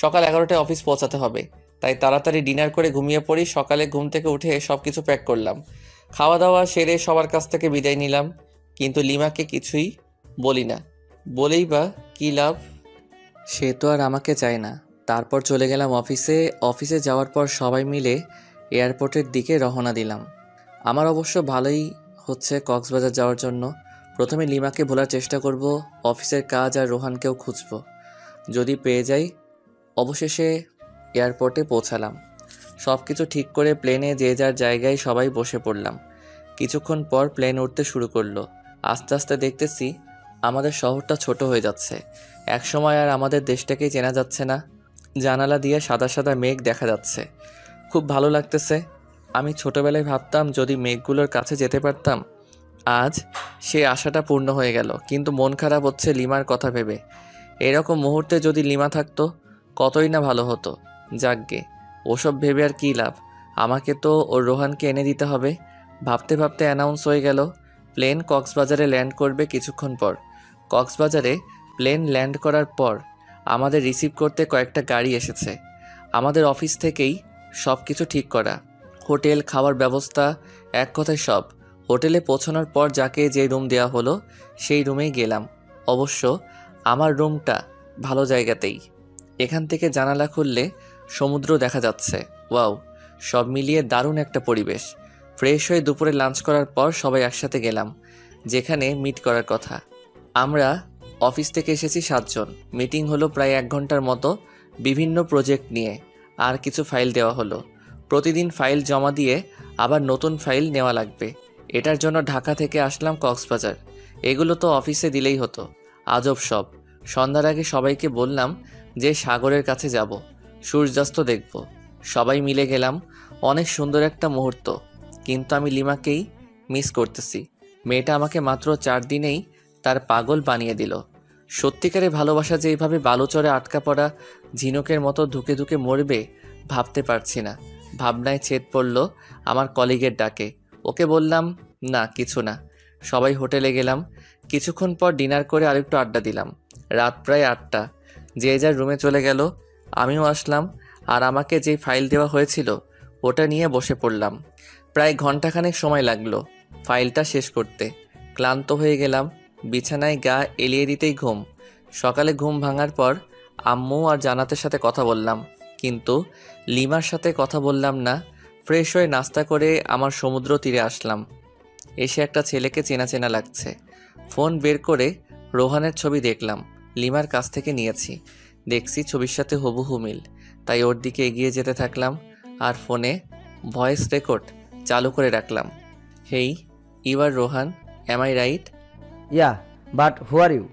সকাল 11টায় অফিস পৌঁছাতে হবে, তাই তাড়াতাড়ি ডিনার করে ঘুমিয়ে পড়ি। সকালে ঘুম থেকে উঠে সব কিছু প্যাক করলাম, খাওয়া দাওয়া সেরে সবার কাছ থেকে বিদায় নিলাম। কিন্তু লিমাকে কিছুই বলি না, বলেই বা কী লাভ? সে তো আর আমাকে চায় না। তারপর চলে গেলাম অফিসে। অফিসে যাওয়ার পর সবাই মিলে এয়ারপোর্টের দিকে রওনা দিলাম। আমার অবশ্য ভালোই হচ্ছে কক্সবাজার যাওয়ার জন্য। প্রথমে লিমাকে ভোলার চেষ্টা করব, অফিসের কাজ আর রোহানকেও খুঁজব, যদি পেয়ে যাই। অবশেষে এয়ারপোর্টে পৌঁছালাম। সব কিছু ঠিক করে প্লেনে যে যার জায়গায় সবাই বসে পড়লাম। কিছুক্ষণ পর প্লেন উঠতে শুরু করলো। আস্তে আস্তে দেখতেছি আমাদের শহরটা ছোট হয়ে যাচ্ছে। একসময় আর আমাদের দেশটাকেই চেনা যাচ্ছে না। জানালা দিয়ে সাদা সাদা মেঘ দেখা যাচ্ছে, খুব ভালো লাগতেছে। আমি ছোটবেলায় ভাবতাম যদি মেঘগুলোর কাছে যেতে পারতাম। আজ সে আশাটা পূর্ণ হয়ে গেল, কিন্তু মন খারাপ হচ্ছে লিমার কথা ভেবে। এরকম মুহূর্তে যদি লিমা থাকতো কতই না ভালো হতো। যাকগে, ওসব ভেবে আর কী লাভ, আমাকে তো ওর রোহানকে এনে দিতে হবে। ভাবতে ভাবতে অ্যানাউন্স হয়ে গেল প্লেন কক্সবাজারে ল্যান্ড করবে কিছুক্ষণ পর। কক্সবাজারে প্লেন ল্যান্ড করার পর আমাদের রিসিভ করতে কয়েকটা গাড়ি এসেছে। আমাদের অফিস থেকেই সব কিছু ঠিক করা, হোটেল, খাওয়ার ব্যবস্থা, এক কথায় সব। হোটেলে পৌঁছানোর পর যাকে যে রুম দেওয়া হলো সেই রুমেই গেলাম। অবশ্য আমার রুমটা ভালো জায়গাতেই, এখান থেকে জানালা খুললে সমুদ্র দেখা যাচ্ছে। ওয়াও, সব মিলিয়ে দারুণ একটা পরিবেশ। ফ্রেশ হয়ে দুপুরে লাঞ্চ করার পর সবাই একসাথে গেলাম যেখানে মিট করার কথা। আমরা অফিস থেকে এসেছি 7 জন। মিটিং হলো প্রায় 1 ঘন্টার মতো, বিভিন্ন প্রজেক্ট নিয়ে। আর কিছু ফাইল দেওয়া হলো, প্রতিদিন ফাইল জমা দিয়ে আবার নতুন ফাইল নেওয়া লাগবে। এটার জন্য ঢাকা থেকে আসলাম কক্সবাজার। এগুলো তো অফিসে দিলেই হতো, আজব সব। সন্ধ্যার আগে সবাইকে বললাম যে সাগরের কাছে যাব, সূর্যাস্ত দেখব। সবাই মিলে গেলাম, অনেক সুন্দর একটা মুহূর্ত। কিন্তু আমি লিমাকেই মিস করতেছি। মেয়েটা আমাকে মাত্র 4 দিনেই তার পাগল বানিয়ে দিল। সত্যিকারে ভালোবাসা যে এইভাবে বালুচরে আটকা পড়া ঝিনুকের মতো ধুকে ধুকে মরবে ভাবতে পারছি না। ভাবনায় ছেদ পড়ল আমার কলিগের ডাকে। ওকে বললাম না, কিছু না। সবাই হোটেলে গেলাম। কিছুক্ষণ পর ডিনার করে আরেকটু আড্ডা দিলাম। রাত প্রায় 8টা। যে যার রুমে চলে গেল, আমিও আসলাম। আর আমাকে যে ফাইল দেওয়া হয়েছিল ওটা নিয়ে বসে পড়লাম। প্রায় ঘন্টাখানেক সময় লাগলো ফাইলটা শেষ করতে। ক্লান্ত হয়ে গেলাম, বিছানায় গা এলিয়ে দিতেই ঘুম। সকালে ঘুম ভাঙার পর আম্মু আর জান্নাতের সাথে কথা বললাম, কিন্তু লিমার সাথে কথা বললাম না। ফ্রেশ হয়ে নাস্তা করে আমার সমুদ্র তীরে আসলাম। এসে একটা ছেলেকে চেনা চেনা লাগছে। ফোন বের করে রোহানের ছবি দেখলাম। লিমার কাছ থেকে নিয়েছি। দেখছি ছবির সাথে হুবহু মিল, তাই ওর দিকে এগিয়ে যেতে থাকলাম আর ফোনে ভয়েস রেকর্ড চালু করে রাখলাম। Hey, you are Rohan, am I right? Yeah, but who are you?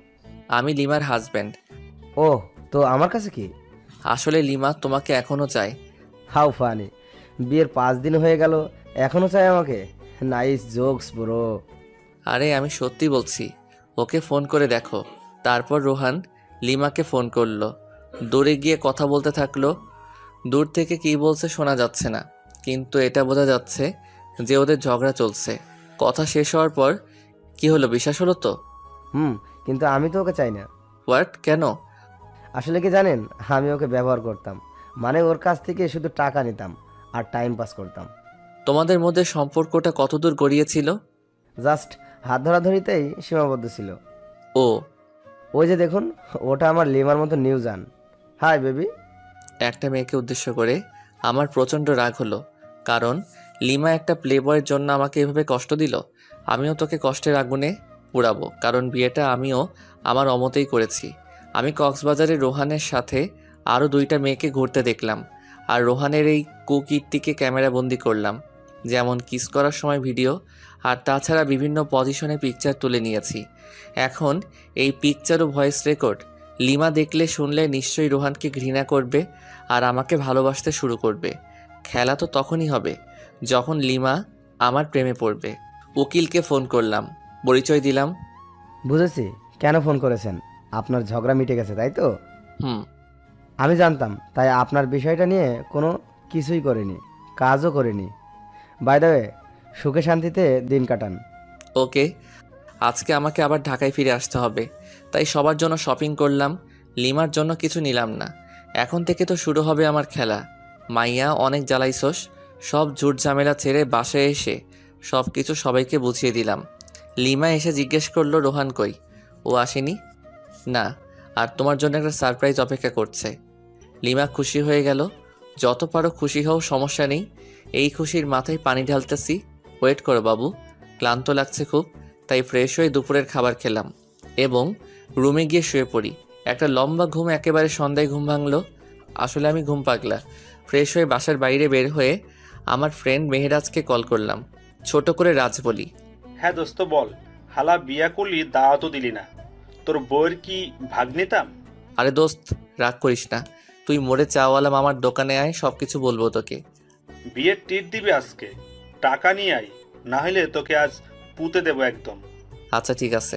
আমি লিমার হাজব্যান্ড। ও, তো আমার কাছে কি? আসলে লিমা তোমাকে এখনও চায়। হাউ ফানি, বিয়ের 5 দিন হয়ে গেল এখনো চাই আমাকে? Nice jokes bro. আরে আমি সত্যি বলছি, ওকে ফোন করে দেখো। তারপর রোহান লিমাকে ফোন করলো। দূরে গিয়ে কথা বলতে থাকলো। দূর থেকে কী বলছে শোনা যাচ্ছে না, কিন্তু এটা বোঝা যাচ্ছে যে ওদের ঝগড়া চলছে। কথা শেষ হওয়ার পর, কি হলো, বিশ্বাস হলো তো? কিন্তু আমি তো ওকে চাই না। হোয়াট, কেন? আসলে কি জানেন, আমি ওকে ব্যবহার করতাম, মানে ওর কাছ থেকে শুধু টাকা নিতাম আর টাইম পাস করতাম। তোমাদের মধ্যে সম্পর্কটা কতদূর গড়িয়েছিল? জাস্ট হাত ধরাধরিতেই সীমাবদ্ধ ছিল। ও, ওই যে দেখুন, ওটা আমার লিমার মতো নিউজান। Hi baby. একটা মেয়েকে উদ্দেশ্য করে আমার প্রচণ্ড রাগ হলো, কারণ লিমা একটা প্লেবয়ের জন্য আমাকে এভাবে কষ্ট দিল। আমিও তোকে কষ্টের আগুনে পুড়াবো, কারণ বিয়েটা আমিও আমার অমতেই করেছি। আমি কক্সবাজারে রোহানের সাথে আরও 2টা মেয়েকে ঘুরতে দেখলাম, আর রোহানের এই কুকীর্তিকে ক্যামেরা বন্দি করলাম, যেমন কিস করার সময় ভিডিও, আর তাছাড়া বিভিন্ন পজিশনে পিকচার তুলে নিয়েছি। এখন এই পিকচার ও ভয়েস রেকর্ড লিমা দেখলে শুনলে নিশ্চয়ই রোহানকে ঘৃণা করবে আর আমাকে ভালোবাসতে শুরু করবে। খেলা তো তখনই হবে যখন লিমা আমার প্রেমে পড়বে। উকিলকে ফোন করলাম, পরিচয় দিলাম। বুঝেছি কেন ফোন করেছেন, আপনার ঝগড়া মিটে গেছে তাই তো? হুম। আমি জানতাম, তাই আপনার বিষয়টা নিয়ে কোনো কিছুই করিনি, কাজও করিনি। বাই দ্য ওয়ে, সুখে শান্তিতে দিন কাটান। ওকে, আজকে আমাকে আবার ঢাকায় ফিরে আসতে হবে, তাই সবার জন্য শপিং করলাম, লিমার জন্য কিছু নিলাম না। এখন থেকে তো শুরু হবে আমার খেলা। মাইয়া, অনেক জ্বালাইছস, সব ঝুট ঝামেলা ছেড়ে বাসায় এসে সব কিছু সবাইকে বুঝিয়ে দিলাম। লিমা এসে জিজ্ঞেস করলো, রোহান কই? ও আসেনি? না, আর তোমার জন্য একটা সারপ্রাইজ অপেক্ষা করছে। লিমা খুশি হয়ে গেল। যত পারো খুশি হও, সমস্যা নেই। এই খুশির মাথায় পানি ঢালতেছি। ওয়েট করো বাবু, ক্লান্ত লাগছে খুব, তাই ফ্রেশ হয়ে দুপুরের খাবার খেলাম এবং রুমে গিয়ে শুয়ে পড়ি। একটা লম্বা ঘুম, একেবারে সন্ধ্যায় ঘুম ভাঙলো। আসলে আমি ঘুম পাগলা। ফ্রেশ হয়ে বাসার বাইরে বের হয়ে আমার ফ্রেন্ড মেহেরাজকে কল করলাম। ছোট করে রাজ বলি, হ্যাঁ দোস্ত বল, হালা বিয়া করলি দাওয়াতও দিলি না, তোর বউয়ের কি ভাগ নিতাম? আরে দোস্ত, রাগ করিস না, তুই মোড়ে চাওয়ালা মামার দোকানে আয়, সব কিছু বলবো তোকে। বিয়ের টিট দিবি আজকে, টাকা নিয়ে আয়, না হলে তোকে আজ পুঁতে দেবো একদম। আচ্ছা ঠিক আছে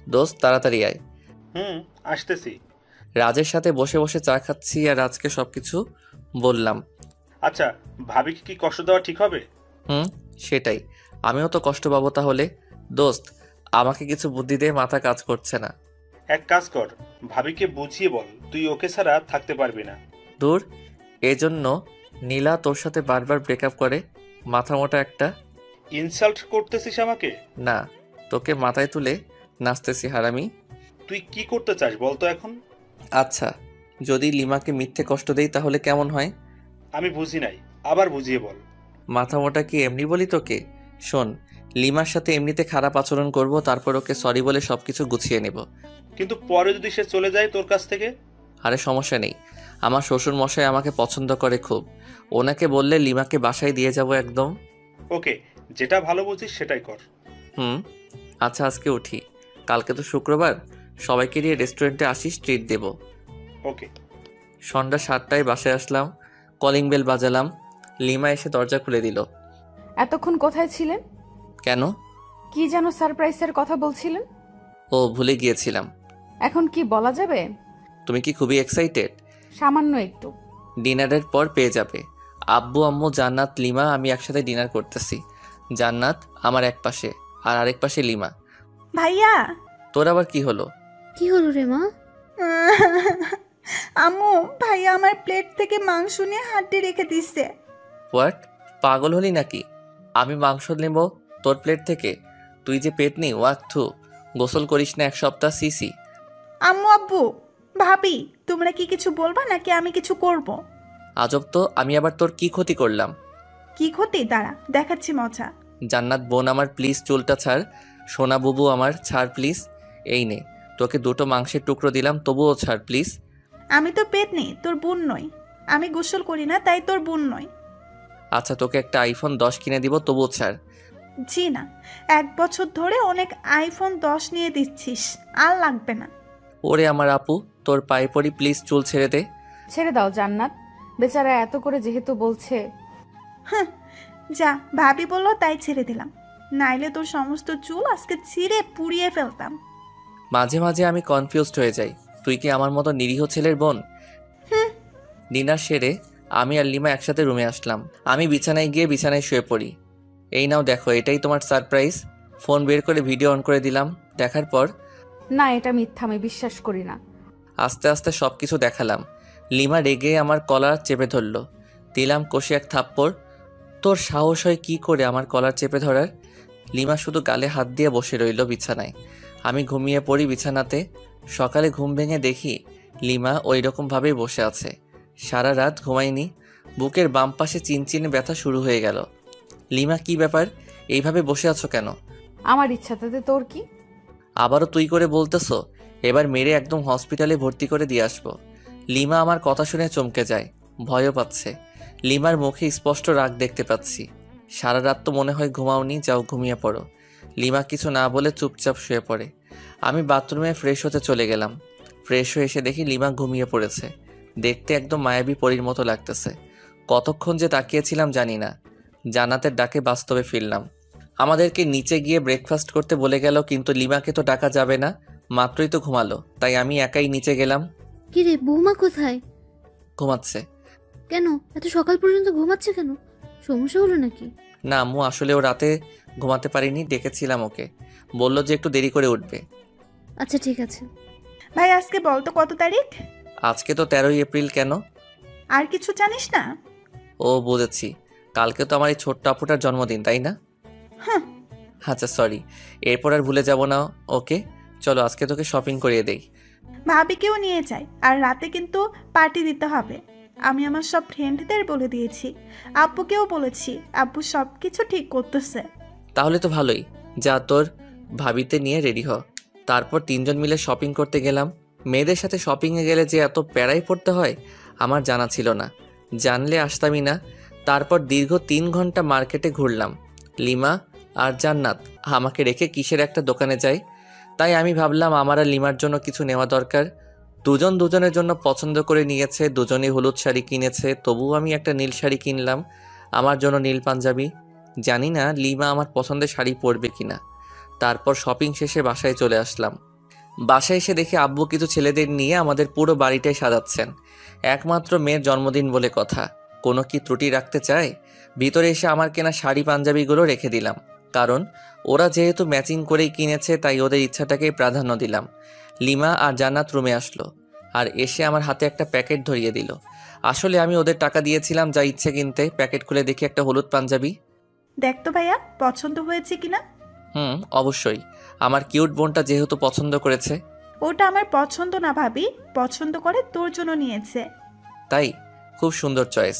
দোস্ত, তাড়াতাড়ি আয়। আসতেছি। রাজের সাথে বসে বসে চা খাচ্ছি আর রাজকে সবকিছু বললাম। আচ্ছা, ভাবিকে কি কষ্ট দেওয়া ঠিক হবে? সেটাই, আমিও তো কষ্ট পাবো তাহলে। দোস্ত, আমাকে কিছু বুদ্ধি দিয়ে মাথা কাজ করছে না। এক কাজ কর, ভাবিকে বুঝিয়ে বল তুই ওকে ছাড়া থাকতে পারবি না। দূর, এজন্য নীলা তোর সাথে বারবার ব্রেকআপ করে? মাথা মোটা একটা। ইনসাল্ট করতেছিস আমাকে? না, তোকে মাথায় তুলে নাচতেছি হারামি। তুই কি করতে চাস বলতো এখন? আচ্ছা, যদি লিমাকে মিথ্যে কষ্ট দেই তাহলে কেমন হয়? আমি বুঝি নাই, আবার বুঝিয়ে বল। মাথা মোটা কি এমনি বলি তোকে? শোন, লিমার সাথে এমনিতে খারাপ আচরণ করব, তারপর ওকে সরি বলে সবকিছু গুছিয়ে নেব। কিন্তু পরে যদি সে চলে যায় তোর কাছ থেকে? আরে সমস্যা নেই, আমার শ্বশুর মশাই আমাকে পছন্দ করে খুব, ওনাকে বললে লিমাকে বাসায় দিয়ে যাব একদম। ওকে, যেটা ভালো বুঝিস সেটাই কর। আচ্ছা আজকে উঠি, কালকে তো শুক্রবার, সবাইকে নিয়ে রেস্টুরেন্টে আসিস, ট্রিট দেব। ওকে। সন্ধ্যা 7টায় বাসায় আসলাম, কলিং বেল বাজালাম। লিমা এসে দরজা খুলে দিল। এতক্ষণ কোথায় ছিলেন? কেন? কি যেন সারপ্রাইজের কথা বলছিলেন? ও, ভুলে গিয়েছিলাম। এখন কি বলা যাবে? তুমি কি খুবই এক্সাইটেড? সামান্য একটু। ডিনারের পর পেয়ে যাবে। আব্বু, আম্মু, জান্নাত, লিমা, আমি একসাথে ডিনার করতেছি। জান্নাত আমার এক পাশে আর আরেক পাশে লিমা। ভাইয়া। তোর আবার কি হলো? কি হলো রে মা? আম্মু, ভাইয়া আমার প্লেট থেকে মাংস নিয়ে হাড্ডি রেখে দিচ্ছে। হোয়াট, পাগল হলি নাকি? আমি মাংস নেব তোর প্লেট থেকে? তুই যে পেট নি, ওয়াক থু, গোসল করিস না 1 সপ্তাহ, সিসি। আম্মু, আব্বু, ভাবি, তোমরা কি কিছু বলবা নাকি আমি কিছু করব? আজব তো, আমি আবার তোর কি ক্ষতি করলাম? কি ক্ষতি? দাঁড়া, দেখাচ্ছি মজা। জান্নাত বোন আমার, প্লিজ চুলটা ছাড়। সোনা বুবু আমার, ছাড় প্লিজ। এই নে, তোকে 2টো মাংসের টুকরো দিলাম, তবুও ছাড় প্লিজ। আমি তো পেতনি, তোর বোন নই। আমি গোসল করি না, তাই তোর বোন নই। আচ্ছা, তোকে একটা আইফোন 10 কিনে দিব, তবুও ছাড়। জি না, 1 বছর ধরে অনেক আইফোন 10 নিয়ে দিচ্ছিস, আর লাগবে না। ওরে আমার আপু, তোর পায়ে পড়ি, প্লিজ চুল ছেড়ে দে। ছেড়ে দাও জান্নাত, বেচারা এত করে যেহেতু বলছে। হ্যাঁ, যা, ভাবি বললো তাই ছেড়ে দিলাম, নাইলে তোর সমস্ত চুল আজকে ছিঁড়ে পুড়িয়ে ফেলতাম। মাঝে মাঝে আমি কনফিউজড হয়ে যাই, তুই কি আমার মতো নিরীহ ছেলের বোন? ডিনার সেরে আমি আর লিমা একসাথে রুমে আসলাম। আমি বিছানায় গিয়ে বিছানায় শুয়ে পড়ি। এই নাও দেখো, এটাই তোমার সারপ্রাইজ। ফোন বের করে ভিডিও অন করে দিলাম। দেখার পর না, এটা মিথ্যা, আমি বিশ্বাস করি না। আস্তে আস্তে সব কিছু দেখালাম। লিমা রেগে আমার কলার চেপে ধরলো। দিলাম কষে এক থাপ্পড়। তোর সাহস হয় কি করে আমার কলার চেপে ধরার? লিমা শুধু গালে হাত দিয়ে বসে রইল বিছানায়। আমি ঘুমিয়ে পড়ি বিছানাতে। সকালে ঘুম ভেঙে দেখি লিমা ওই রকমভাবেই বসে আছে। সারা রাত ঘুমাইনি। বুকের বাম পাশে চিনচিনে ব্যথা শুরু হয়ে গেল। লিমা, কি ব্যাপার? এইভাবে বসে আছো কেন? আমার ইচ্ছা, তাতে তোর কি? আবারও তুই করে বলতেছো? এবার মেরে একদম হসপিটালে ভর্তি করে দিয়ে আসবো। লিমা আমার কথা শুনে চমকে যায়, ভয়ও পাচ্ছে। লিমার মুখে স্পষ্ট রাগ দেখতে পাচ্ছি। সারা রাত তো মনে হয় ঘুমাওনি, যাও ঘুমিয়ে পড়ো। লিমা কিছু না বলে চুপচাপ শুয়ে পড়ে। আমি বাথরুমে ফ্রেশ হতে চলে গেলাম। ফ্রেশ হয়ে এসে দেখি লিমা ঘুমিয়ে পড়েছে। দেখতে একদম মায়াবী পরীর মতো লাগতেছে। কতক্ষণ যে তাকিয়েছিলাম জানি না। জান্নাতের ডাকে বাস্তবে ফিরলাম। আমাদেরকে নিচে গিয়ে ব্রেকফাস্ট করতে বলে গেল, কিন্তু লিমাকে তো ডাকা যাবে না, মাত্রই তো ঘুমালো। তাই আমি একাই নিচে গেলাম। কি রে, বৌমা কোথায়? ঘুমাচ্ছে। কেন এত সকাল পর্যন্ত ঘুমাচ্ছে কেন? সমস্যা হলো নাকি? না আম্মু, আসলে ও রাতে ঘুমাতে পারিনি, ডেকেছিলাম ওকে। বলল যে একটু দেরি করে উঠবে। আচ্ছা ঠিক আছে। ভাই আজকে বল তো কত তারিখ? আজকে তো 13ই এপ্রিল। কেন? আর কিছু জানিস না? ও বুঝেছি, কালকে তো আমার এই ছোট্ট আপুটার জন্মদিন, তাই না? হ্যাঁ। আচ্ছা সরি, এরপর আর ভুলে যাব না। ওকে চলো, আজকে তোকে শপিং করিয়ে দেই। ভাবিকেও নিয়ে যাই, আর রাতে কিন্তু পার্টি দিতে হবে। আমি আমার সব ফ্রেন্ডদের বলে দিয়েছি, আব্বুকেও বলেছি, আব্বু সব কিছু ঠিক করতেছে। তাহলে তো ভালোই। যা, তোর ভাবিতে নিয়ে রেডি হ। তারপর 3জন মিলে শপিং করতে গেলাম। মেয়েদের সাথে শপিংয়ে গেলে যে এত প্যারাই পড়তে হয় আমার জানা ছিল না, জানলে আসতামই না। তারপর দীর্ঘ 3 ঘন্টা মার্কেটে ঘুরলাম। লিমা আর জান্নাত আমাকে রেখে কিসের একটা দোকানে যায়। তাই আমি ভাবলাম আমার আর লিমার জন্য কিছু নেওয়া দরকার। দুজন দুজনের জন্য পছন্দ করে নিয়েছে, দুজনেই হলুদ শাড়ি কিনেছে, তবুও আমি একটা নীল শাড়ি কিনলাম, আমার জন্য নীল পাঞ্জাবি। জানি না লিমা আমার পছন্দের শাড়ি পরবে কিনা। তারপর শপিং শেষে বাসায় চলে আসলাম। বাসায় এসে দেখি আব্বু কিছু ছেলেদের নিয়ে আমাদের পুরো বাড়িটাই সাজাচ্ছেন। একমাত্র মেয়ের জন্মদিন বলে কথা, কোনো কি ত্রুটি রাখতে চায়? ভিতরে এসে আমার কেনা শাড়ি পাঞ্জাবিগুলো রেখে দিলাম, কারণ ওরা যেহেতু ম্যাচিং করেই কিনেছে তাই ওদের ইচ্ছাটাকেই প্রাধান্য দিলাম। লিমা আর জান্নাত রুমে আসলো, আর এসে আমার হাতে একটা প্যাকেট ধরিয়ে দিল। আসলে আমি ওদের টাকা দিয়েছিলাম যা ইচ্ছে কিনতে। প্যাকেট খুলে দেখি একটা হলুদ পাঞ্জাবি। দেখ তো ভাইয়া, পছন্দ হয়েছে কিনা? অবশ্যই, আমার কিউট বোনটা যেহেতু পছন্দ করেছে। ওটা আমার পছন্দ না ভাবি, পছন্দ করে তোর জন্য নিয়েছে। তাই? খুব সুন্দর চয়েস।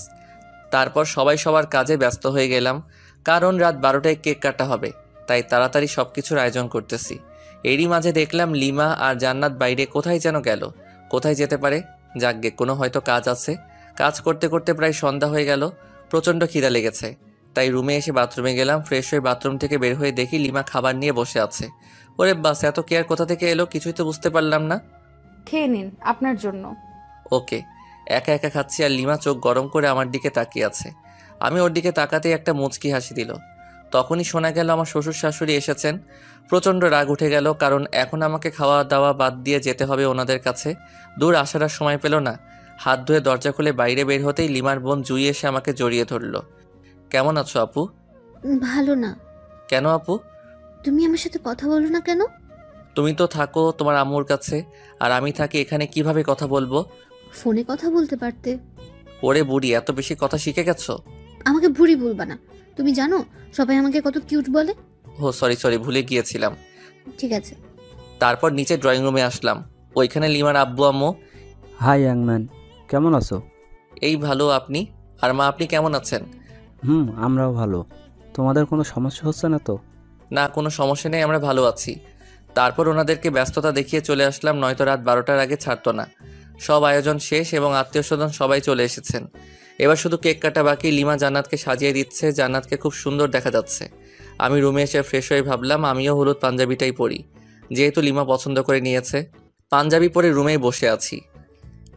তারপর সবাই সবার কাজে ব্যস্ত হয়ে গেলাম, কারণ রাত 12টায় কেক কাটা হবে, তাই তাড়াতাড়ি সব কিছুর আয়োজন করতেছি। এরই মাঝে দেখলাম লিমা আর জান্নাত বাইরে কোথায় যেন গেল। কোথায় যেতে পারে? যাকগে, কোনো হয়তো কাজ আছে। কাজ করতে করতে প্রায় সন্ধ্যা হয়ে গেল। প্রচণ্ড খিদা লেগেছে, তাই রুমে এসে বাথরুমে গেলাম। ফ্রেশ হয়ে বাথরুম থেকে বের হয়ে দেখি লিমা খাবার নিয়ে বসে আছে। ওরে বাস, এত কেয়ার কোথা থেকে এলো কিছুই তো বুঝতে পারলাম না। খেয়ে নিন, আপনার জন্য। ওকে। একা একা খাচ্ছি আর লিমা চোখ গরম করে আমার দিকে তাকিয়ে আছে। আমি ওর দিকে তাকাতেই একটা মুচকি হাসি দিল। তখনই শোনা গেল আমার শ্বশুর শাশুড়ি এসেছেন। প্রচণ্ড রাগ উঠে গেল, কারণ এখন আমাকে খাওয়া দাওয়া বাদ দিয়ে যেতে হবে ওনাদের কাছে। দূর আসার আর সময় পেল না। হাত ধুয়ে দরজা খুলে বাইরে বের হতেই লিমার বোন জুই এসে আমাকে জড়িয়ে ধরল। কেমন আছো আপু? ভালো না। কেন আপু? তুমি আমার সাথে কথা বলো না কেন? তুমি তো থাকো তোমার আম্মুর কাছে, আর আমি থাকি এখানে, কিভাবে কথা বলবো? ফোনে কথা বলতে পারতে। ওরে বুড়ি, এত বেশি কথা শিখে গেছো? আমাকে বুড়ি বলবা না। তুমি জানো সবাই আমাকে কত কিউট বলে? ও সরি, ভুলে গিয়েছিলাম। ঠিক আছে। তারপর নিচে ড্রয়িং রুমে আসলাম। ওইখানে লিমার আব্বু আম্মু। হাই ইয়াং ম্যান, কেমন আছো? এই ভালো, আপনি? আর মা, আপনি কেমন আছেন? আমরাও ভালো। তোমাদের কোনো সমস্যা হচ্ছে না তো? না, কোনো সমস্যা নেই, আমরা ভালো আছি। তারপর ওনাদেরকে ব্যস্ততা দেখিয়ে চলে আসলাম, নয়তো রাত 12টার আগে ছাড়তো না। সব আয়োজন শেষ এবং আত্মীয় স্বজন সবাই চলে এসেছেন। এবার শুধু কেক কাটা বাকি। লিমা জান্নাতকে সাজিয়ে দিচ্ছে, জান্নাতকে খুব সুন্দর দেখা যাচ্ছে। আমি রুমে এসে ফ্রেশ হয়ে ভাবলাম আমিও হলুদ পাঞ্জাবিটাই পরি, যেহেতু লিমা পছন্দ করে নিয়েছে। পাঞ্জাবি পরে রুমেই বসে আছি।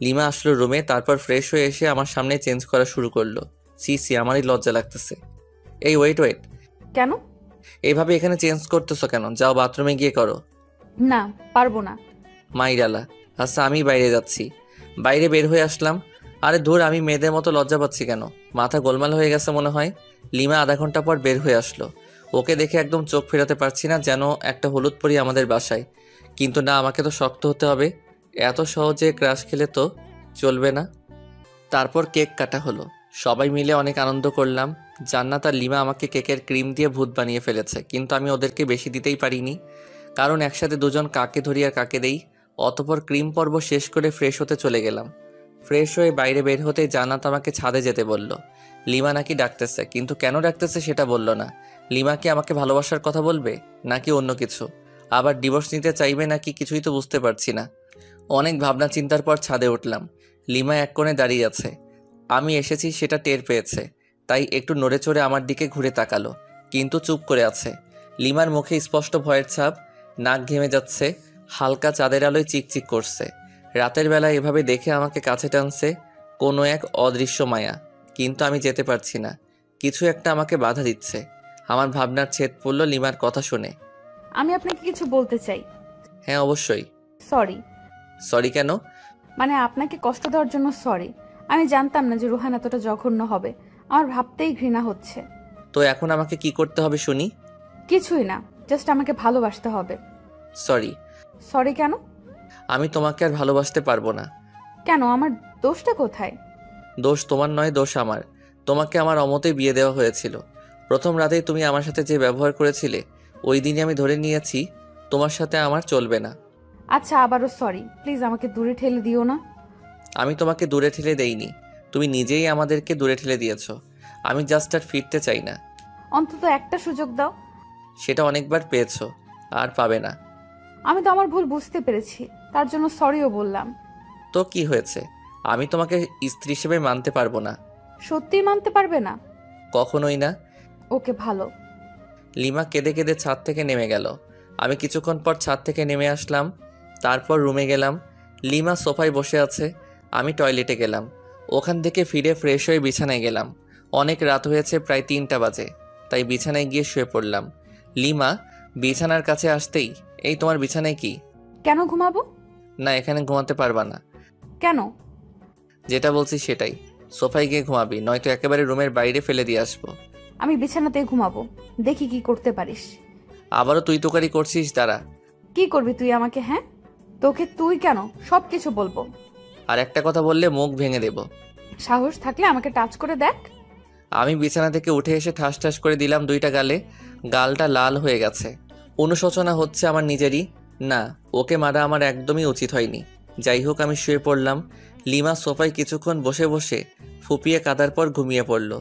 লিমা আসলো রুমে, তারপর ফ্রেশ হয়ে এসে আমার সামনে চেঞ্জ করা শুরু করলো। সি আমারই লজ্জা লাগতেছে। এই ওয়েট, কেন? এইভাবে এখানে চেঞ্জ করতেছো কেন? যাও বাথরুমে গিয়ে করো। না, পারবো না। মাইরালা, আচ্ছা আমি বাইরে যাচ্ছি। বাইরে বের হয়ে আসলাম। আরে ধুর, আমি মেয়েদের মতো লজ্জা পাচ্ছি কেন? মাথা গোলমাল হয়ে গেছে মনে হয়। লিমা আধা ঘন্টা পর বের হয়ে আসলো। ওকে দেখে একদম চোখ ফেরাতে পারছি না, যেন একটা হলুদ পরি আমাদের বাসায়। কিন্তু না, আমাকে তো শক্ত হতে হবে। এত সহজে ক্রাশ খেলে তো চলবে না। তারপর কেক কাটা হলো, সবাই মিলে অনেক আনন্দ করলাম। জান্নাত আর লিমা আমাকে কেকের ক্রিম দিয়ে ভূত বানিয়ে ফেলেছে, কিন্তু আমি ওদেরকে বেশি দিতেই পারিনি, কারণ একসাথে দুজন কাকে ধরি আর কাকে দেই। অতপর ক্রিম পর্ব শেষ করে ফ্রেশ হতে চলে গেলাম। ফ্রেশ হয়ে বাইরে বের হতেই জান্নাত আমাকে ছাদে যেতে বলল। লিমা নাকি ডাকতেছে, কিন্তু কেন ডাকতেছে সেটা বলল না। লিমা কি আমাকে ভালোবাসার কথা বলবে নাকি অন্য কিছু? আবার ডিভোর্স নিতে চাইবে নাকি কিছুই তো বুঝতে পারছি না। অনেক ভাবনা চিন্তার পর ছাদে উঠলাম। লিমা এক কোণে দাঁড়িয়ে আছে। আমি এসেছি সেটা টের পেয়েছে, তাই একটু নড়ে চড়ে আমার দিকে ঘুরে তাকালো, কিন্তু চুপ করে আছে। লিমার মুখে স্পষ্ট ভয়ের ছাপ, নাক ঘেমে যাচ্ছে, হালকা চাঁদের আলোয় চিকচিক করছে। রাতের বেলা এভাবে দেখে আমাকে কাছে টানছে কোনো এক অদৃশ্য মায়া, কিন্তু আমি যেতে পারছি না। কিছু একটা আমাকে বাধা দিচ্ছে। আমার ভাবনার ছেদ পড়ল লিমার কথা শুনে। আমি আপনাকে কিছু বলতে চাই। হ্যাঁ অবশ্যই। সরি। সরি কেন? মানে আপনাকে কষ্ট দেওয়ার জন্য সরি। আমি জানতাম না যে রুহান এতটা জঘন্য হবে। আমার ভাবতেই ঘৃণা হচ্ছে। তো এখন আমাকে কি করতে হবে শুনি? কিছুই না, জাস্ট আমাকে ভালোবাসতে হবে। সরি। সরি কেন? আমি তোমাকে আর ভালোবাসতে পারবো না। কেন? আমার দোষটা কোথায়? দোষ তোমার নয়, দোষ আমার। তোমাকে আমার অমতেই বিয়ে দেওয়া হয়েছিল। প্রথম রাতেই তুমি আমার সাথে যে ব্যবহার করেছিলে, ওই দিনই আমি ধরে নিয়েছি তোমার সাথে আমার চলবে না। আচ্ছা, আবারও সরি। প্লিজ আমাকে দূরে ঠেলে দিও না। আমি তোমাকে দূরে ঠেলে দেইনি, তুমি নিজেই আমাদেরকে দূরে ঠেলে দিয়েছো। আমি জাস্ট আর ফিরতে চাই না। অন্তত একটা সুযোগ দাও। সেটা অনেকবার পেয়েছো, আর পাবে না। আমি তো আমার ভুল বুঝতে পেরেছি, তার জন্য সরিও বললাম। তো কি হয়েছে? আমি তোমাকে স্ত্রী হিসেবে মানতে পারবো না। সত্যিই মানতে পারবে না? কখনোই না। ওকে, ভালো। লিমা কেঁদে কেঁদে ছাদ থেকে নেমে গেল। আমি কিছুক্ষণ পর ছাদ থেকে নেমে আসলাম। তারপর রুমে গেলাম। লিমা সোফায় বসে আছে, আমি টয়লেটে গেলাম। ওখান থেকে ফিরে ফ্রেশ হয়ে বিছানায় গেলাম। অনেক রাত হয়েছে, প্রায় 3টা বাজে, তাই বিছানায় গিয়ে শুয়ে পড়লাম। লিমা বিছানার কাছে আসতেই, এই তোমার বিছানায় কি? কেন ঘুমাবো? না, এখানে ঘুমাতে পারবা না। কেন? যেটা বলছি সেটাই, সোফায় গিয়ে ঘুমাবি, নয়তো একেবারে রুমের বাইরে ফেলে দিয়ে আসবো। আমি বিছানাতেই ঘুমাবো, দেখি কি করতে পারিস। আবারও তুই তোকারি করছিস? দাঁড়া। কি করবি তুই আমাকে? হ্যাঁ, তোকে তুই কেন, সবকিছু বলবো। আর একটা কথা বললে মুখ ভেঙে দেব। সাহস থাকলে আমাকে টাচ করে দেখ। আমি বিছানা থেকে উঠে এসে ঠাস ঠাস করে দিলাম 2টা গালে। গালটা লাল হয়ে গেছে। অনুশোচনা হচ্ছে আমার নিজেরই। না, ওকে মারা আমার একদমই উচিত হয়নি। যাই হোক, আমি শুয়ে পড়লাম। লিমা সোফায় কিছুক্ষণ বসে বসে ফুপিয়ে কাঁদার পর ঘুমিয়ে পড়ল।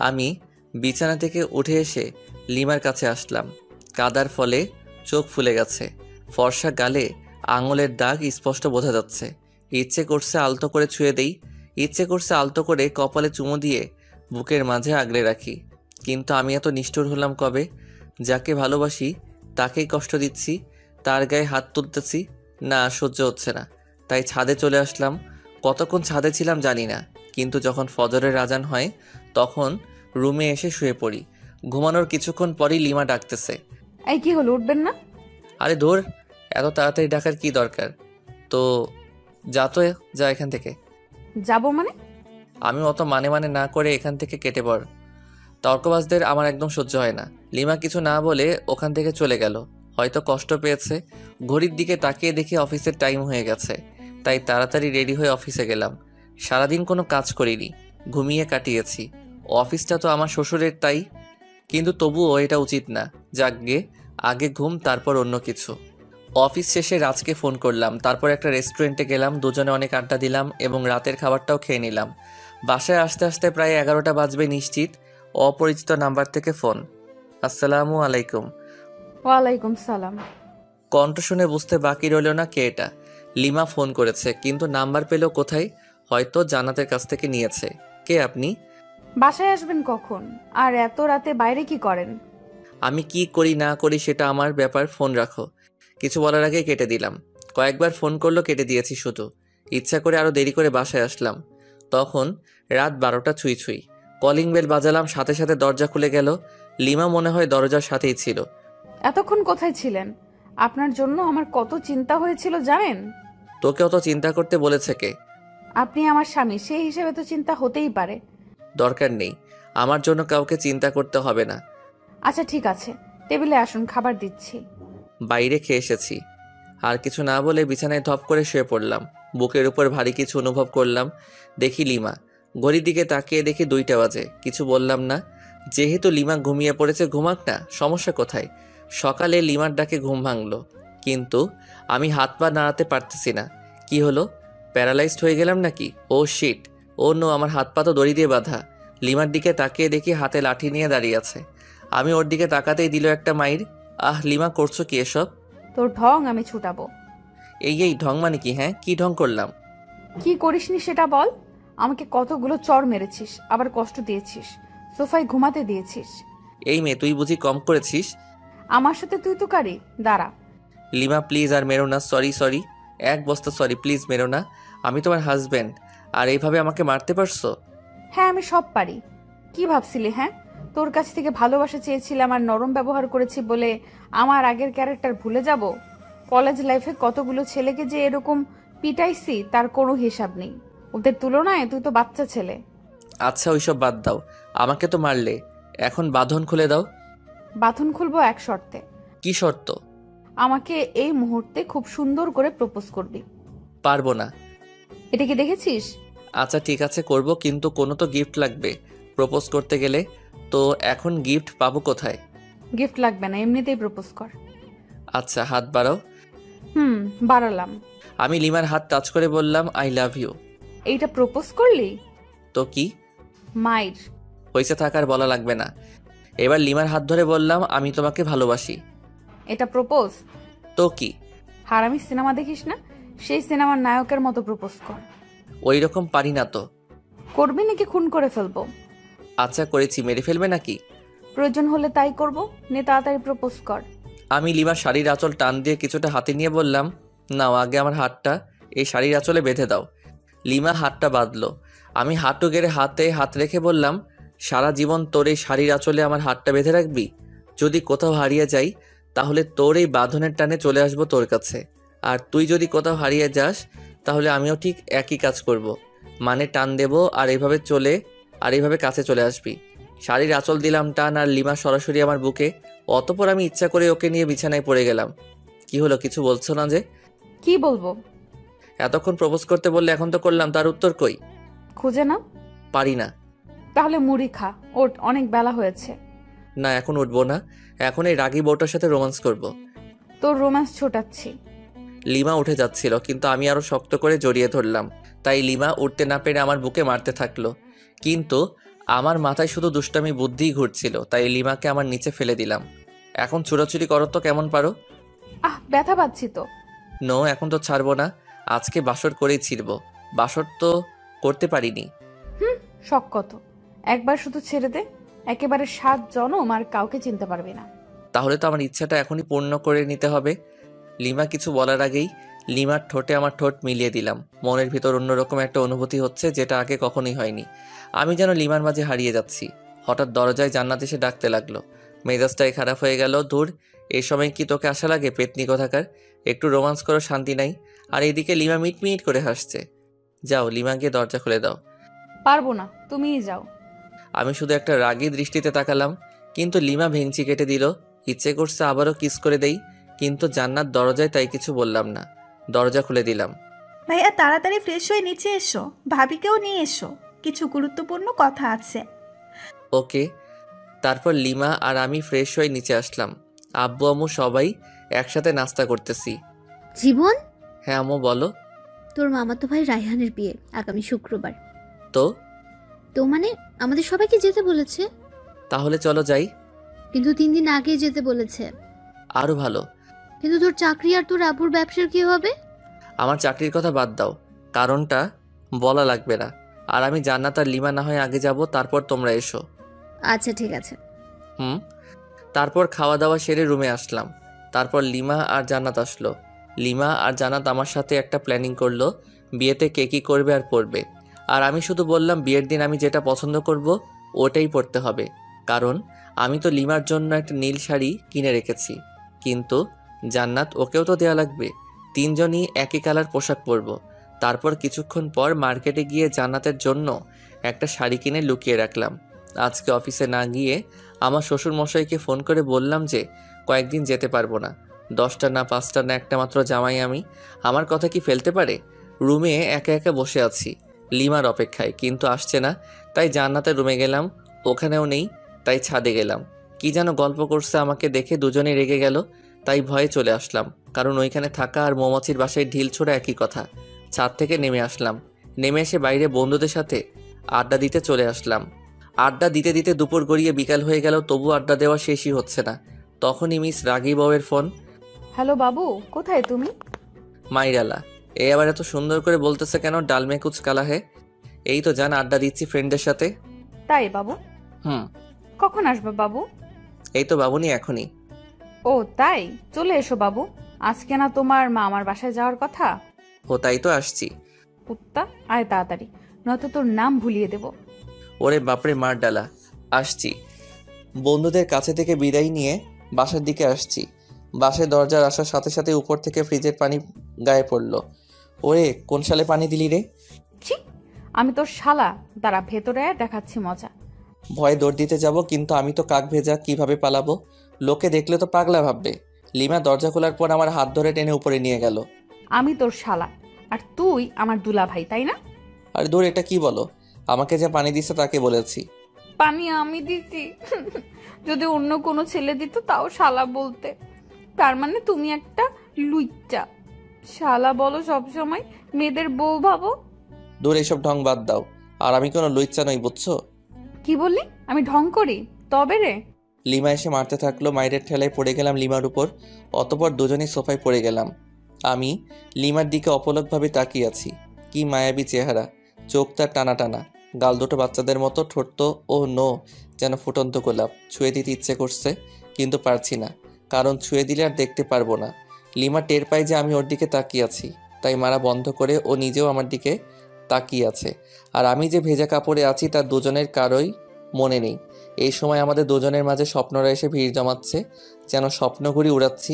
আমি বিছানা থেকে উঠে এসে লিমার কাছে আসলাম। কাদার ফলে চোখ ফুলে গেছে, ফর্সা গালে আঙুলের দাগ স্পষ্ট বোঝা যাচ্ছে। ইচ্ছে করছে আলতো করে ছুঁয়ে দেই, ইচ্ছে করছে আলতো করে কপালে চুমু দিয়ে বুকের মাঝে আগলে রাখি। কিন্তু আমি এত নিষ্ঠুর হলাম কবে? যাকে ভালোবাসি তাকেই কষ্ট দিচ্ছি, তার গায়ে হাত তুলতেছি। না, সহ্য হচ্ছে না, তাই ছাদে চলে আসলাম। কতক্ষণ ছাদে ছিলাম জানি না, কিন্তু যখন ফজরের আজান হয় তখন রুমে এসে শুয়ে পড়ি। ঘুমানোর কিছুক্ষণ পরই লিমা ডাকতেছে। এই কি হলো, উঠবেন না? আরে ধুর, এত তাড়াতাড়ি ডাকার কি দরকার? তো যা এখান থেকে। যাবো মানে? আমি অত মানে না করে এখান থেকে কেটে পড়। তর্কবাজদের আমার একদম সহ্য হয় না। লিমা কিছু না বলে ওখান থেকে চলে গেল। হয়তো কষ্ট পেয়েছে। ঘড়ির দিকে তাকিয়ে দেখি অফিসের টাইম হয়ে গেছে, তাই তাড়াতাড়ি রেডি হয়ে অফিসে গেলাম। সারাদিন কোনো কাজ করিনি, ঘুমিয়ে কাটিয়েছি। অফিসটা তো আমার শ্বশুরের, তাই কিন্তু তবুও এটা উচিত না। যাকগে, আগে ঘুম, তারপর অন্য কিছু। অফিস শেষে রাজকে ফোন করলাম, তারপর একটা রেস্টুরেন্টে গেলাম। দুজনে অনেক আড্ডা দিলাম এবং রাতের খাবারটাও খেয়ে নিলাম। বাসায় আসতে আসতে প্রায় 11টা বাজবে নিশ্চিত। অপরিচিত নাম্বার থেকে ফোন। আসসালামু আলাইকুম। ওয়ালাইকুম সালাম। কণ্ঠ শুনে বুঝতে বাকি রইল না কে এটা। লিমা ফোন করেছে, কিন্তু নাম্বার পেল কোথায়? হয়তো জান্নাতের কাছ থেকে নিয়েছে। কে আপনি? বাসায় আসবেন কখন? আর এত রাতে বাইরে কি করেন? আমি কি করি না করি সেটা আমার ব্যাপার, ফোন রাখো। কিছু বলার আগে কেটে দিলাম। কয়েকবার ফোন করলো, কেটে দিয়েছি শুধু। ইচ্ছা করে আরও দেরি করে বাসায় আসলাম। তখন রাত 12টা ছুঁই ছুঁই। কলিং বেল বাজালাম, সাথে সাথে দরজা খুলে গেল। লিমা মনে হয় দরজার সাথেই ছিল। এতক্ষণ কোথায় ছিলেন? আপনার জন্য আমার কত চিন্তা হয়েছিল জানেন? তোকে অত চিন্তা করতে বলেছে কে? আপনি আমার স্বামী, সেই হিসেবে তো চিন্তা হতেই পারে। দরকার নেই, আমার জন্য কাউকে চিন্তা করতে হবে না। আচ্ছা ঠিক আছে, টেবিলে আসুন, খাবার দিচ্ছি। বাইরে খেয়ে এসেছি। আর কিছু না বলে বিছানায় ধপ করে শুয়ে পড়লাম। বুকের উপর ভারী কিছু অনুভব করলাম। দেখি লিমা। ঘড়ির দিকে তাকিয়ে দেখি 2টা বাজে। কিছু বললাম না। যেহেতু লিমা ঘুমিয়ে পড়েছে, ঘুমাক না, সমস্যা কোথায়? সকালে লিমার ডাকে ঘুম ভাঙলো, কিন্তু আমি হাত পা নাড়াতে পারতেছি না। কি হলো? প্যারালাইজড হয়ে গেলাম নাকি? ও শিট, ও নো, আমার হাত পা তো দড়ি দিয়ে বাঁধা। লিমার দিকে তাকিয়ে দেখি হাতে লাঠি নিয়ে দাঁড়িয়ে আছে। আমি ওর দিকে তাকাতেই দিল একটা মাইর। আহ লিমা, করছো কি এসব? তোর ঢং আমি ছুটাবো। এই ঢং মানে কি? হ্যাঁ, কি ঢং করলাম? কি করিসনি সেটা বল। আমাকে কতগুলো চড় মেরেছিস, আবার কষ্ট দিয়েছিস, সোফায় ঘুমাতে দিয়েছিস। এই মেয়ে, তুই বুঝি কম করেছিস? আমার সাথে তুই তো কারি। দাঁড়া। লিমা প্লিজ আর মেরো না। সরি, এক বস্তা সরি, প্লিজ মেরো না। আমি তোমার হাজব্যান্ড, আর এইভাবে আমাকে মারতে পারছো? হ্যাঁ আমি সব পারি। কি ভাবছিলি? হ্যাঁ, তোর কাছ থেকে ভালোবাসা চেয়েছিলাম আর নরম ব্যবহার করেছি বলে আমার আগের ক্যারেক্টার ভুলে যাব? কলেজ লাইফে কতগুলো ছেলেকে যে এরকম পিটাইছি তার কোনো হিসাব নেই। ওদের তুলনায় তুই তো বাচ্চা ছেলে। আচ্ছা ওইসব বাদ দাও, আমাকে তো মারলে, এখন বাঁধন খুলে দাও। বাঁধন খুলবো এক শর্তে। কি শর্ত? আমাকে এই মুহূর্তে খুব সুন্দর করে প্রপোজ করবি। পারবো না। এটা কি দেখেছিস? আচ্ছা ঠিক আছে, করব, কিন্তু কোনো তো গিফট লাগবে প্রপোজ করতে গেলে। তো এখন গিফট পাবো কোথায়? গিফট লাগবে না, এমনিতেই প্রপোজ কর। আচ্ছা, হাত বাড়াও। বাড়ালাম। আমি লিমার হাত টাচ করে বললাম আই লাভ ইউ। এইটা প্রপোজ করলি? তো কি মাইর। হয়েছে, থাকার বলা লাগবে না। এবার লিমার হাত ধরে বললাম আমি তোমাকে ভালোবাসি। এটা প্রপোজ? তো কি? হারামি সিনেমা দেখিস না? সেই সিনেমার নায়কের মতো প্রপোজ কর। ওই রকম পারি না তো। করবি নাকি খুন করে ফেলবো? আচ্ছা করেছি, মেরে ফেলবে নাকি? প্রয়োজন হলে তাই করব। নে তাড়াতাড়ি প্রপোজ কর। আমি লিমার শাড়ির আঁচল টান দিয়ে কিছুটা হাতে নিয়ে বললাম নাও, আগে আমার হাতটা এই শাড়ির আঁচলে বেঁধে দাও। লিমা হাতটা বাঁধলো। আমি হাঁটু গেড়ে হাতে হাত রেখে বললাম সারা জীবন তোর এই শাড়ির আঁচলে আমার হাতটা বেঁধে রাখবি? যদি কোথাও হারিয়ে যাই তাহলে তোর এই বাঁধনের টানে চলে আসবো তোর কাছে, আর তুই যদি কোথাও হারিয়ে যাস তাহলে আমিও ঠিক একই কাজ করব। মানে টান দেব আর এইভাবে কাছে চলে আসবি। শাড়ির আঁচল দিলাম টান, আর লিমা সরাসরি আমার বুকে। অতপর আমি ইচ্ছা করে ওকে নিয়ে বিছানায় পড়ে গেলাম। কি হলো, কিছু বলছো না যে? কি বলবো? এতক্ষণ প্রপোজ করতে বললে, এখন তো করলাম, তার উত্তর কই? খুঁজে না? পারি না। তাহলে মুড়ি খা, ওঠ, অনেক বেলা হয়েছে। না, এখন উঠবো না, এখন এই রাগী বউটার সাথে রোম্যান্স করব। তোর রোম্যান্স ছোটাচ্ছি। লিমা উঠে যাচ্ছিল, কিন্তু আমি আরো শক্ত করে জড়িয়ে ধরলাম। তাই লিমা উঠতে না পেরে আমার বুকে মারতে থাকলো, কিন্তু আমার মাথায় শুধু দুষ্টামি বুদ্ধিই ঘুরছিল। তাই লিমাকে আমার নিচে ফেলে দিলাম। এখন ছুড়াছুড়ি করো তো কেমন পারো। ব্যথা পাচ্ছি তো। নো, এখন তো ছাড়বো না, আজকে বাসর করেই ছিড়ব। বাসর তো করতে পারিনি। শখ কত, একবার শুধু ছেড়ে দে, একেবারে 7 জনম আর কাউকে চিনতে পারবি না। তাহলে তো আমার ইচ্ছাটা এখনই পূর্ণ করে নিতে হবে। লিমা কিছু বলার আগেই লিমার ঠোঁটে আমার ঠোঁট মিলিয়ে দিলাম। মনের ভিতর অন্যরকম একটা অনুভূতি হচ্ছে, যেটা আগে কখনোই হয়নি। আমি যেন লিমার মাঝে হারিয়ে যাচ্ছি। হঠাৎ দরজায় জান্নাত এসে ডাকতে লাগলো। মেজাজটাই খারাপ হয়ে গেল। দূর, এই সময় কি তোকে আশা লাগে, পেতনি কোথাকার? একটু রোমান্স করো, শান্তি নাই। আর এইদিকে লিমা মিট করে হাসছে। যাও, লিমা গিয়ে দরজা খুলে দাও। পারবো না, তুমিই যাও। আমি শুধু একটা রাগী দৃষ্টিতে তাকালাম, কিন্তু লিমা ভেঙচি কেটে দিল। ইচ্ছে করছে আবারও কিস করে দেই, কিন্তু জান্নাত দরজায়, তাই কিছু বললাম না। দরজা খুলে দিলাম। ভাইয়া তাড়াতাড়ি ফ্রেশ হয়ে নিচে এসো, ভাবিকেও নিয়ে এসো, কিছু গুরুত্বপূর্ণ কথা আছে। ওকে। তারপর লিমা আর আমি ফ্রেশ হয়ে নিচে আসলাম। আব্বু আম্মু সবাই একসাথে নাস্তা করতেছি। জীবন, হ্যাঁ আম্মু বলো। তোর মামাতো ভাই রায়হানের বিয়ে আগামী শুক্রবার। তো তো মানে আমাদের সবাইকে যেতে বলেছে। তাহলে চলো যাই। কিন্তু 3 দিন আগে যেতে বলেছে। আরও ভালো। কিন্তু তোর চাকরি আর তোর আব্বুর ব্যবসার কি হবে? আমার চাকরির কথা বাদ দাও, কারণটা বলা লাগবে না। আর আমি জান্নাত আর লিমা না হয় আগে যাব, তারপর তোমরা এসো। আচ্ছা ঠিক আছে। তারপর খাওয়া দাওয়া সেরে রুমে আসলাম। তারপর লিমা আর জান্নাত আসলো। লিমা আর জান্নাত আমার সাথে একটা প্ল্যানিং করলো, বিয়েতে কে কী করবে আর পরবে। আর আমি শুধু বললাম বিয়ের দিন আমি যেটা পছন্দ করব ওটাই পরতে হবে, কারণ আমি তো লিমার জন্য একটা নীল শাড়ি কিনে রেখেছি। কিন্তু জান্নাত, ওকেও তো দেয়া লাগবে। 3 জনই একই কালার পোশাক পরব। তারপর কিছুক্ষণ পর মার্কেটে গিয়ে জান্নাতের জন্য একটা শাড়ি কিনে লুকিয়ে রাখলাম। আজকে অফিসে না গিয়ে আমার শ্বশুর মশাইকে ফোন করে বললাম যে কয়েকদিন যেতে পারবো না। 10টা না 5টা না একটা মাত্র জামাই আমি, আমার কথা কি ফেলতে পারে? রুমে একা একা বসে আছি লিমার অপেক্ষায়, কিন্তু আসছে না। তাই জান্নাতের রুমে গেলাম, ওখানেও নেই। তাই ছাদে গেলাম, কি যেন গল্প করছে। আমাকে দেখে দুজনেই রেগে গেল, তাই ভয়ে চলে আসলাম, কারণ ওইখানে থাকা আর মৌমাছির বাসায় ঢিল ছোড়া একই কথা। ছাদ থেকে নেমে আসলাম, নেমে এসে বাইরে বন্ধুদের সাথে আড্ডা দিতে চলে আসলাম। আড্ডা দিতে দিতে দুপুর গড়িয়ে বিকাল হয়ে গেল, তবু আড্ডা দেওয়া শেষই হচ্ছে না। তখনই মিস রাগী বউয়ের ফোন। হ্যালো বাবু, কোথায় তুমি? মাইরালা, এ আবার এত সুন্দর করে বলতেছে কেন? ডালমে কুচ কালা হে। এই তো জান, আড্ডা দিচ্ছি ফ্রেন্ডদের সাথে। তাই বাবু? হুম। কখন আসবে বাবু? এই তো বাবুনি, এখনই। ও তাই, চলে এসো বাবু। আজকে না তোমার মা আমার বাসায় যাওয়ার কথা? ও তাই তো আসছি। কুত্তা, আয় তাড়াতাড়ি, নয়তো তোর নাম ভুলিয়ে দেব। ওরে বাপরে, মার ডালা। আসছি। বন্ধুদের কাছে থেকে বিদায় নিয়ে বাসার দিকে আসছি। বাসায় দরজার আসার সাথে সাথে উপর থেকে ফ্রিজের পানি গায়ে পড়লো। ওরে, কোন সালে পানি দিলি রে? ছি, আমি তোর শালা, দাঁড়া ভেতরে আয়, দেখাচ্ছি মজা। ভয়ে দৌড় দিতে যাব, কিন্তু আমি তো কাক ভেজা, কিভাবে পালাবো? লোকে দেখলে তো পাগলা ভাববে। লিমা দরজা খোলার পর আমার হাত ধরে টেনে উপরে নিয়ে গেল। আমি তোর শালা আর তুই আমার দুলা ভাই, তাই না? আরে দূর, এটা কি বলো? আমাকে যে পানি দিচ্ছে তাকে বলেছি। পানি আমি দিছি? যদি অন্য কোনো ছেলে দিত তাও শালা বলতে। তার মানে তুমি একটা লুইচ্চা। শালা বলো সবসময়, মেয়েদের বউ ভাবো। দূর, এইসব ঢং বাদ দাও। আর আমি কোনো লুচ্চা নই, বুঝছো? কি বললি? আমি ঢং করি? তবে রে। লিমা এসে মারতে থাকলো, মায়ের ঠেলায় পড়ে গেলাম লিমার উপর। অতপর দুজনেই সোফায় পড়ে গেলাম। আমি লিমার দিকে অপলকভাবে তাকিয়ে আছি। কি মায়াবী চেহারা, চোখ তার টানা টানা, গাল দুটো বাচ্চাদের মতো, ঠোঁট তো ও নো, যেন ফুটন্ত গোলাপ। ছুঁয়ে দিতে ইচ্ছে করছে, কিন্তু পারছি না, কারণ ছুঁয়ে দিলে আর দেখতে পারবো না। লিমা টের পায় যে আমি ওর দিকে তাকিয়ে আছি, তাই মারা বন্ধ করে ও নিজেও আমার দিকে তাকিয়ে আছে। আর আমি যে ভেজা কাপড়ে আছি তার দুজনের কারোই মনে নেই। এই সময় আমাদের দুজনের মাঝে স্বপ্নরা এসে ভিড় জমাচ্ছে, যেন স্বপ্নঘুড়ি উড়াচ্ছি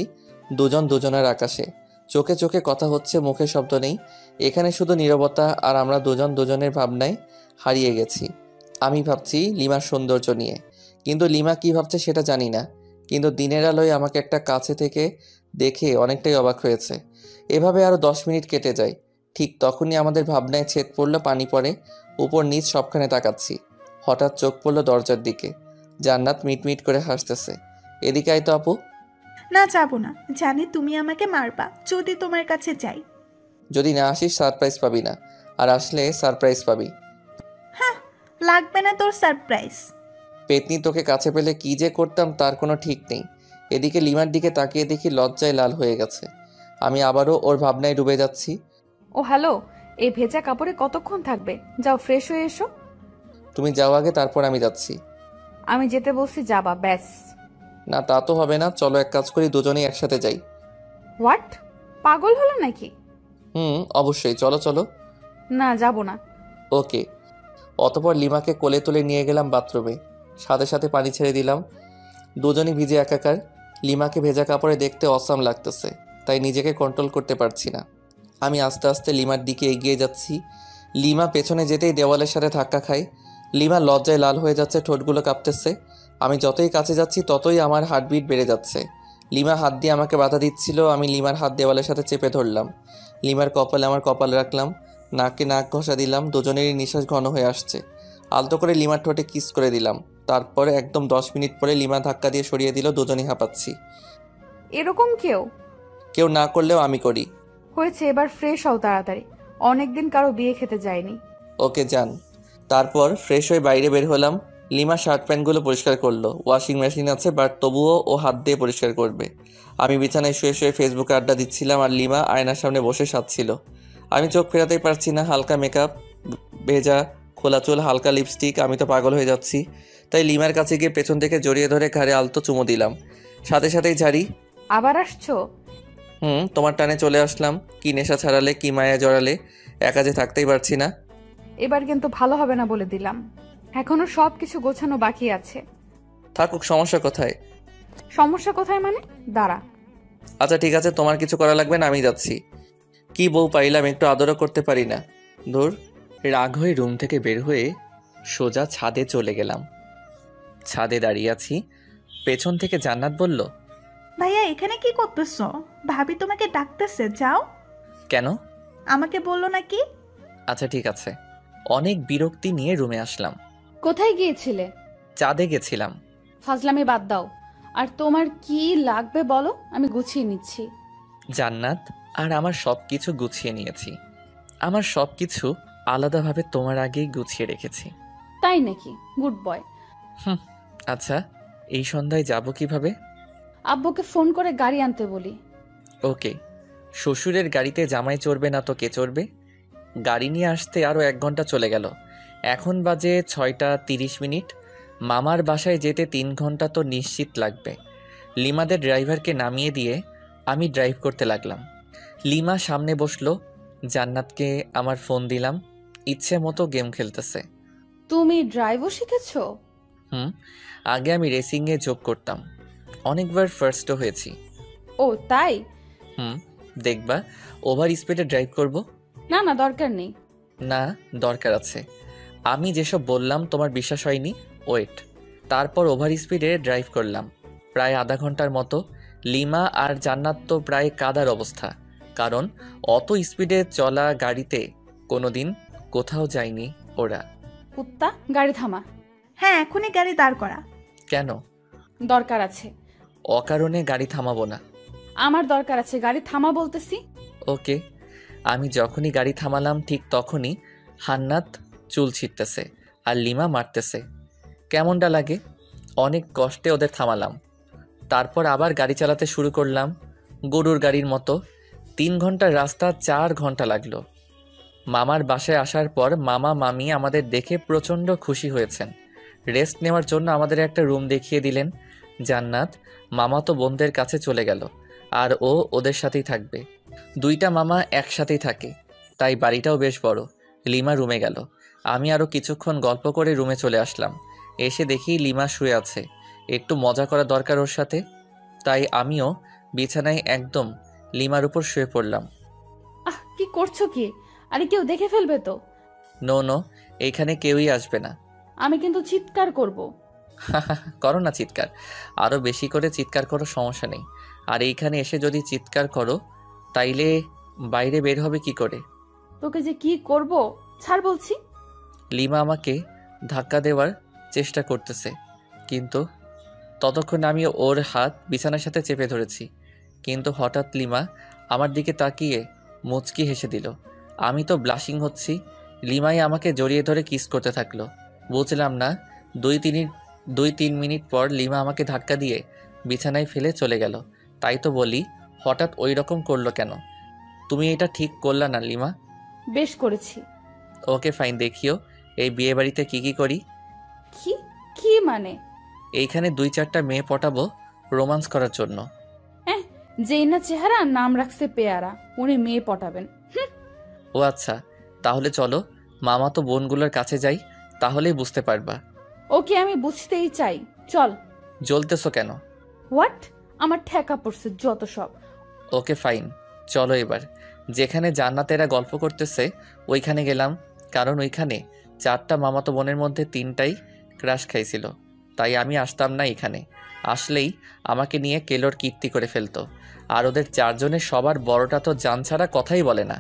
দুজন দুজনের আকাশে। চোখে চোখে কথা হচ্ছে, মুখে শব্দ নেই। এখানে শুধু নীরবতা, আর আমরা দুজন দুজনের ভাবনায় হারিয়ে গেছি। আমি ভাবছি লিমার সৌন্দর্য নিয়ে, কিন্তু লিমা কি ভাবছে সেটা জানি না। কিন্তু দিনের আলোয় আমাকে একটা কাছে থেকে দেখে অনেকটাই অবাক হয়েছে। এভাবে আরও 10 মিনিট কেটে যায়। ঠিক তখনই আমাদের ভাবনায় ছেদ পড়লো, পানি পড়ে, উপর নিচ সবখানে তাকাচ্ছি। হঠাৎ চোখ পড়লো দরজার দিকে। জান্নাত মিটমিট করে হাসতেছে। এদিকে আয় তো আপু। না, যাবো না, জানি তুমি আমাকে মারবা যদি তোমার কাছে যাই। যদি না আসিস সারপ্রাইজ পাবি না, আর আসলে সারপ্রাইজ পাবি। হ্যাঁ, লাগবে না তোর সারপ্রাইজ। পেতনি, তোকে কাছে পেলে কি যে করতাম তার কোনো ঠিক নেই। এদিকে লিমার দিকে তাকিয়ে দেখি লজ্জায় লাল হয়ে গেছে। আমি আবারও ওর ভাবনায় ডুবে যাচ্ছি। ও হ্যালো, এই ভেজা কাপড়ে কতক্ষণ থাকবে? যাও ফ্রেশ হয়ে এসো। তুমি যাও আগে, তারপর আমি যাচ্ছি। আমি যেতে বলছি যাবা, ব্যাস। না, তা তো হবে না। চলো এক কাজ করি, দুজনেই একসাথে যাই। হোয়াট? পাগল হলো নাকি? অবশ্যই, চলো চলো। না, যাব না। ওকে। অতপর লিমাকে কোলে তুলে নিয়ে গেলাম বাথরুমে, সাথে সাথে পানি ছেড়ে দিলাম। দুজনই ভিজে একাকার। লিমাকে ভেজা কাপড়ে দেখতে অসাম লাগতেছে, তাই নিজেকে কন্ট্রোল করতে পারছি না। আমি আস্তে আস্তে লিমার দিকে এগিয়ে যাচ্ছি। লিমা পেছনে যেতেই দেওয়ালের সাথে ধাক্কা খায়। লিমা লজ্জায় লাল হয়ে যাচ্ছে, ঠোঁটগুলো কাঁপতেছে। আমি যতই কাছে যাচ্ছি ততই আমার হার্টবিট বেড়ে যাচ্ছে। লিমা হাত দিয়ে আমাকে বাধা দিচ্ছিল, আমি লিমার হাত দেওয়ালের সাথে চেপে ধরলাম। লিমার কপালে আমার কপাল রাখলাম, নাকে নাক ঘষা দিলাম। দুজনেরই নিঃশ্বাস ঘন হয়ে আসছে। আলতো করে লিমার ঠোঁটে কিস করে দিলাম। তারপরে একদম 10 মিনিট পরে লিমা ধাক্কা দিয়ে সরিয়ে দিল। দুজনেই হাঁপাচ্ছি। এরকম কেউ না করলেও আমি করি। হয়েছে, এবার ফ্রেশ হও তাড়াতাড়ি। অনেকদিন কারো বিয়ে খেতে যায়নি। ওকে যান। তারপর ফ্রেশ হয়ে বাইরে বের হলাম। লিমা শার্ট প্যান্টগুলো পরিষ্কার করলো। ওয়াশিং মেশিন আছে, বাট তবুও ও হাত দিয়ে পরিষ্কার করবে। আমি বিছানায় শুয়ে শুয়ে ফেসবুকে আড্ডা দিচ্ছিলাম, আর লিমা আয়নার সামনে বসে সাজছিল। আমি চোখ ফেরাতেই পারছি না। হালকা মেকআপ, ভেজা খোলা চুল, হালকা লিপস্টিক, আমি তো পাগল হয়ে যাচ্ছি। তাই লিমার কাছে গিয়ে পেছন থেকে জড়িয়ে ধরে ঘাড়ে আলতো চুমু দিলাম, সাথে সাথেই ঝাড়ি। আবার আসছো? তোমার টানে চলে আসলাম। কি নেশা ছাড়ালে, কি মায়া জড়ালে, একা যে থাকতেই পারছি না। এবার কিন্তু ভালো হবে না বলে দিলাম। এখনো সব কিছু গোছানো বাকি আছে। থাকুক, সমস্যা কোথায়? সমস্যা কোথায় মানে? দাঁড়া। আচ্ছা ঠিক আছে, তোমার কিছু করা লাগবে না, আমি যাচ্ছি। কি বউ পাইলাম, একটু আদরও করতে পারি না। ধুর। রাগ হয়ে রুম থেকে বের হয়ে সোজা ছাদে চলে গেলাম। ছাদে দাঁড়িয়ে আছি, পেছন থেকে জান্নাত বলল, ভাইয়া এখানে কি করতেছো? ভাবি তোমাকে ডাকতেছে, যাও। কেন? আমাকে বললো না কি? আচ্ছা ঠিক আছে। অনেক বিরক্তি নিয়ে রুমে আসলাম। কোথায় গিয়েছিলে? চাঁদে গেছিলাম। ফাজলামি বাদ দাও। আর তোমার কি লাগবে বলো, আমি গুছিয়ে নিচ্ছি। জান্নাত, আর আমার সব কিছু গুছিয়ে নিয়েছি। আমার সব কিছু আলাদাভাবে তোমার আগেই গুছিয়ে রেখেছি। তাই নাকি? Good boy. আচ্ছা, এই সন্ধ্যায় যাব কিভাবে? আব্বুকে ফোন করে গাড়ি আনতে বলি। ওকে। শ্বশুরের গাড়িতে জামাই চড়বে না তো কে চড়বে? গাড়ি নিয়ে আসতে আরও 1 ঘন্টা চলে গেল। এখন বাজে 6টা 30 মিনিট। মামার বাসায় যেতে 3 ঘন্টা তো নিশ্চিত লাগবে। লিমাদের ড্রাইভারকে নামিয়ে দিয়ে আমি ড্রাইভ করতে লাগলাম। লিমা সামনে বসলো, জান্নাতকে আমার ফোন দিলাম। ইচ্ছে মতো গেম খেলতেছে। তুমি ড্রাইভও শিখেছো? আগে আমি রেসিংয়ে যোগ করতাম, অনেকবার ফার্স্টও হয়েছি। ও তাই? দেখবা ওভার স্পিডে ড্রাইভ করব? না না, দরকার নেই। না, দরকার আছে। আমি যেসব বললাম তোমার বিশ্বাস হয়নি, ওয়েট। তারপর ওভার স্পিডে ড্রাইভ করলাম প্রায় আধা ঘন্টার মতো। লিমা আর জান্নাত তো প্রায় কাদার অবস্থা, কারণ অত স্পিডে চলা গাড়িতে কোনোদিন কোথাও যায়নি ওরা। কুত্তা, গাড়ি থামা। হ্যাঁ, এখনই গাড়ি দাঁড় করা। কেন? দরকার আছে। অকারণে গাড়ি থামাবো না। আমার দরকার আছে, গাড়ি থামা বলতেছি। ওকে। আমি যখনই গাড়ি থামালাম ঠিক তখনই হান্নাত চুল ছিটতেছে আর লিমা মারতেছে। কেমনটা লাগে? অনেক কষ্টে ওদের থামালাম। তারপর আবার গাড়ি চালাতে শুরু করলাম গরুর গাড়ির মতো। 3 ঘন্টার রাস্তা 4 ঘন্টা লাগলো। মামার বাসায় আসার পর মামা মামি আমাদের দেখে প্রচণ্ড খুশি হয়েছেন। রেস্ট নেওয়ার জন্য আমাদের একটা রুম দেখিয়ে দিলেন। জান্নাত মামাতো বোনদের কাছে চলে গেল, আর ও ওদের সাথেই থাকবে। 2টা মামা একসাথেই থাকে, তাই বাড়িটাও বেশ বড়। লিমা রুমে গেল। আমি আরও কিছুক্ষণ গল্প করে রুমে চলে আসলাম। এসে দেখি লিমা শুয়ে আছে। একটু মজা করা দরকার ওর সাথে, তাই আমিও বিছানায় একদম লিমার উপর শুয়ে পড়লাম। কি করছো কি? আরে কেউ দেখে ফেলবে তো। নো, এইখানে কেউই আসবে না। আমি কিন্তু চিৎকার করব। করো না চিৎকার, আরও বেশি করে চিৎকার করো, সমস্যা নেই। আর এইখানে এসে যদি চিৎকার করো তাইলে বাইরে বের হবে কি করে? তোকে যে কি করব, ছাড় বলছি। লিমা আমাকে ধাক্কা দেওয়ার চেষ্টা করতেছে, কিন্তু ততক্ষণ আমি ওর হাত বিছানার সাথে চেপে ধরেছি। কিন্তু হঠাৎ লিমা আমার দিকে তাকিয়ে মুচকি হেসে দিল। আমি তো ব্লাশিং হচ্ছি। লিমাই আমাকে জড়িয়ে ধরে কিস করতে থাকলো। বুঝলাম না, 2-3 মিনিট পর লিমা আমাকে ধাক্কা দিয়ে বিছানায় ফেলে চলে গেল। তাই তো বলি, হঠাৎ ওই রকম করলো কেন? তুমি এটা ঠিক করলা না লিমা। বেশ করেছি। ওকে ফাইন, দেখিও এই বিয়ে বাড়িতে কি করি। কি কি মানে? এইখানে 2-4টা মেয়ে পটাবো রোমান্স করার জন্য। যেই না চেহারা, নাম রাখছে পেয়ারা, উনি মেয়ে পটাবেন। ও আচ্ছা, তাহলে চলো মামা তো বোনগুলোর কাছে যাই, তাহলেই বুঝতে পারবা। ওকে, আমি বুঝতেই চাই, চল। জ্বলতেছো কেন? হোয়াট? আমার ঠেকা পড়ছে যত সব। ওকে ফাইন, চলো এবার যেখানে জান্নাতেরা গল্প করতেছে ওইখানে গেলাম, কারণ ওইখানে 4টা মামাতো বোনের মধ্যে 3টাই ক্রাশ খাইছিল। তাই আমি আসতাম না এখানে। আসলেই আমাকে নিয়ে কেলোর কীর্তি করে ফেলতো। আর ওদের 4 জনের সবার বড়টা তো জান ছাড়া কথাই বলে না।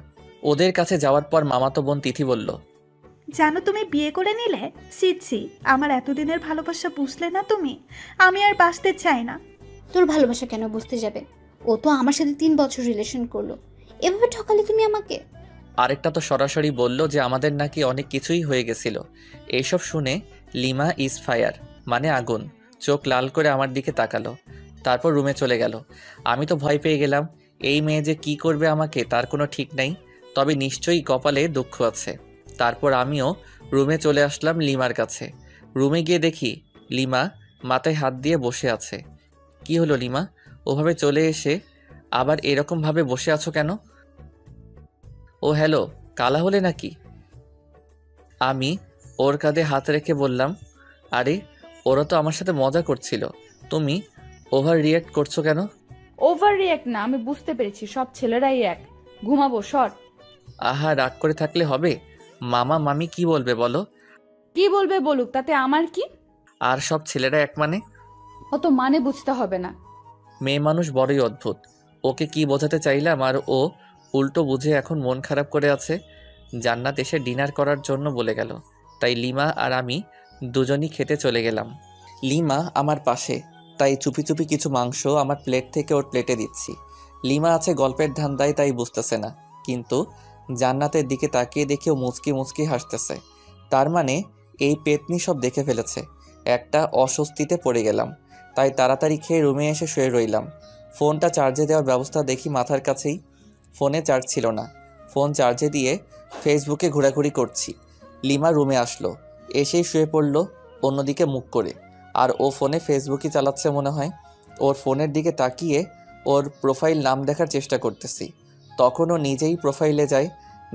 ওদের কাছে যাওয়ার পর মামাতো বোন তিথি বলল, জানো তুমি বিয়ে করে নিলে? ছি, আমার এতদিনের ভালোবাসা বুঝলে না তুমি? আমি আর বাঁচতে চাই না। তোর ভালোবাসা কেন বুঝতে যাবে? ও তো আমার সাথে 3 বছর রিলেশন করলো। এভাবে ঠকালে তুমি আমাকে? আরেকটা তো সরাসরি বলল যে আমাদের নাকি অনেক কিছুই হয়ে গেছিল। এইসব শুনে লিমা ইজ ফায়ার, মানে আগুন। চোখ লাল করে আমার দিকে তাকালো, তারপর রুমে চলে গেল। আমি তো ভয় পেয়ে গেলাম। এই মেয়ে যে কি করবে আমাকে তার কোনো ঠিক নাই, তবে নিশ্চয়ই কপালে দুঃখ আছে। তারপর আমিও রুমে চলে আসলাম লিমার কাছে। রুমে গিয়ে দেখি লিমা মাথায় হাত দিয়ে বসে আছে। কি হলো লিমা, ওভাবে চলে এসে আবার এরকমভাবে বসে আছো কেন? ও হ্যালো, কালা হলে নাকি? আমি ওর কাঁধে হাত রেখে বললাম, আরে ওরা তো আমার সাথে মজা করছিল, তুমি ওভার রিয়্যাক্ট করছো কেন? ওভার রিয়াক্ট না, আমি বুঝতে পেরেছি সব ছেলেরাই এক। ঘুমাবো, সর। আহা, রাগ করে থাকলে হবে? মামা মামি কি বলবে বলো? কি বলবে বলুক, তাতে আমার কি? আর সব ছেলেরা এক মানে? অত মানে বুঝতে হবে না। মেয়ে মানুষ বড়ই অদ্ভুত। ওকে কি বোঝাতে চাইলাম আর ও উল্টো বুঝে এখন মন খারাপ করে আছে। জান্নাত এসে ডিনার করার জন্য বলে গেল, তাই লিমা আর আমি দুজনই খেতে চলে গেলাম। লিমা আমার পাশে, তাই চুপি চুপি কিছু মাংস আমার প্লেট থেকে ওর প্লেটে দিচ্ছি। লিমা আছে গল্পের ধান্দায়, তাই বুঝতেছে না, কিন্তু জান্নাতের দিকে তাকিয়ে দেখেও মুচকি মুচকি হাসতেছে। তার মানে এই পেতনি সব দেখে ফেলেছে। একটা অস্বস্তিতে পড়ে গেলাম, তাই তাড়াতাড়ি খেয়ে রুমে এসে শুয়ে রইলাম। ফোনটা চার্জে দেওয়ার ব্যবস্থা দেখি মাথার কাছেই, ফোনে চার্জ ছিল না। ফোন চার্জে দিয়ে ফেসবুকে ঘোরাঘুরি করছি। লিমা রুমে আসলো, এসেই শুয়ে পড়লো অন্যদিকে মুখ করে, আর ও ফোনে ফেসবুকই চালাচ্ছে মনে হয়। ওর ফোনের দিকে তাকিয়ে ওর প্রোফাইল নাম দেখার চেষ্টা করতেছি। তখন ও নিজেই প্রোফাইলে যায়,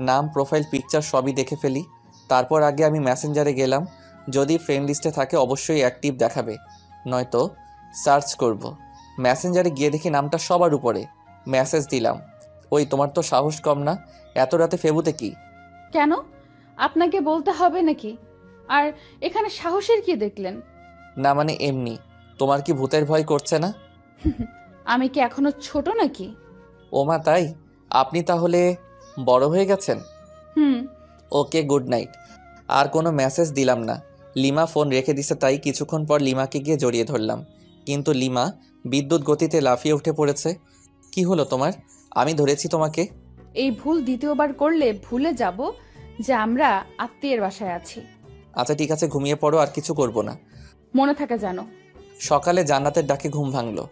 নাম প্রোফাইল পিকচার সবই দেখে ফেলি। তারপর আগে আমি মেসেঞ্জারে গেলাম, যদি ফ্রেন্ড লিস্টে থাকে অবশ্যই অ্যাক্টিভ দেখাবে, নয়তো সার্চ করব। মেসেঞ্জারে গিয়ে দেখি নামটা সবার উপরে। মেসেজ দিলাম, ওই তোমার তো সাহস কম না, এত রাতে ফেবুতে কি? কেন আপনাকে বলতে হবে নাকি? আর এখানে সাহসের কি দেখলেন? না মানে এমনি, তোমার কি ভূতের ভয় করছে না? আমি কি এখনো ছোট নাকি? ওমা তাই? আপনি তাহলে বড় হয়ে গেছেন? হুম। ওকে, গুড নাইট। আর কোনো মেসেজ দিলাম না। লিমা ফোন রেখে দিছে, তাই কিছুক্ষণ পর লিমাকে গিয়ে জড়িয়ে ধরলাম, কিন্তু লিমা বিদ্যুৎ গতিতে লাফিয়ে উঠে পড়েছে। কি হলো তোমার? আমি ধরেছি তোমাকে। এই ভুল দ্বিতীয়বার করলে ভুলে যাব যে আমরা আত্মীয়ের বাসায় আছি। আচ্ছা ঠিক আছে, ঘুমিয়ে পড়ো, আর কিছু করব না। মনে থাকে জানো। সকালে জান্নাতের ডাকে ঘুম ভাঙলো।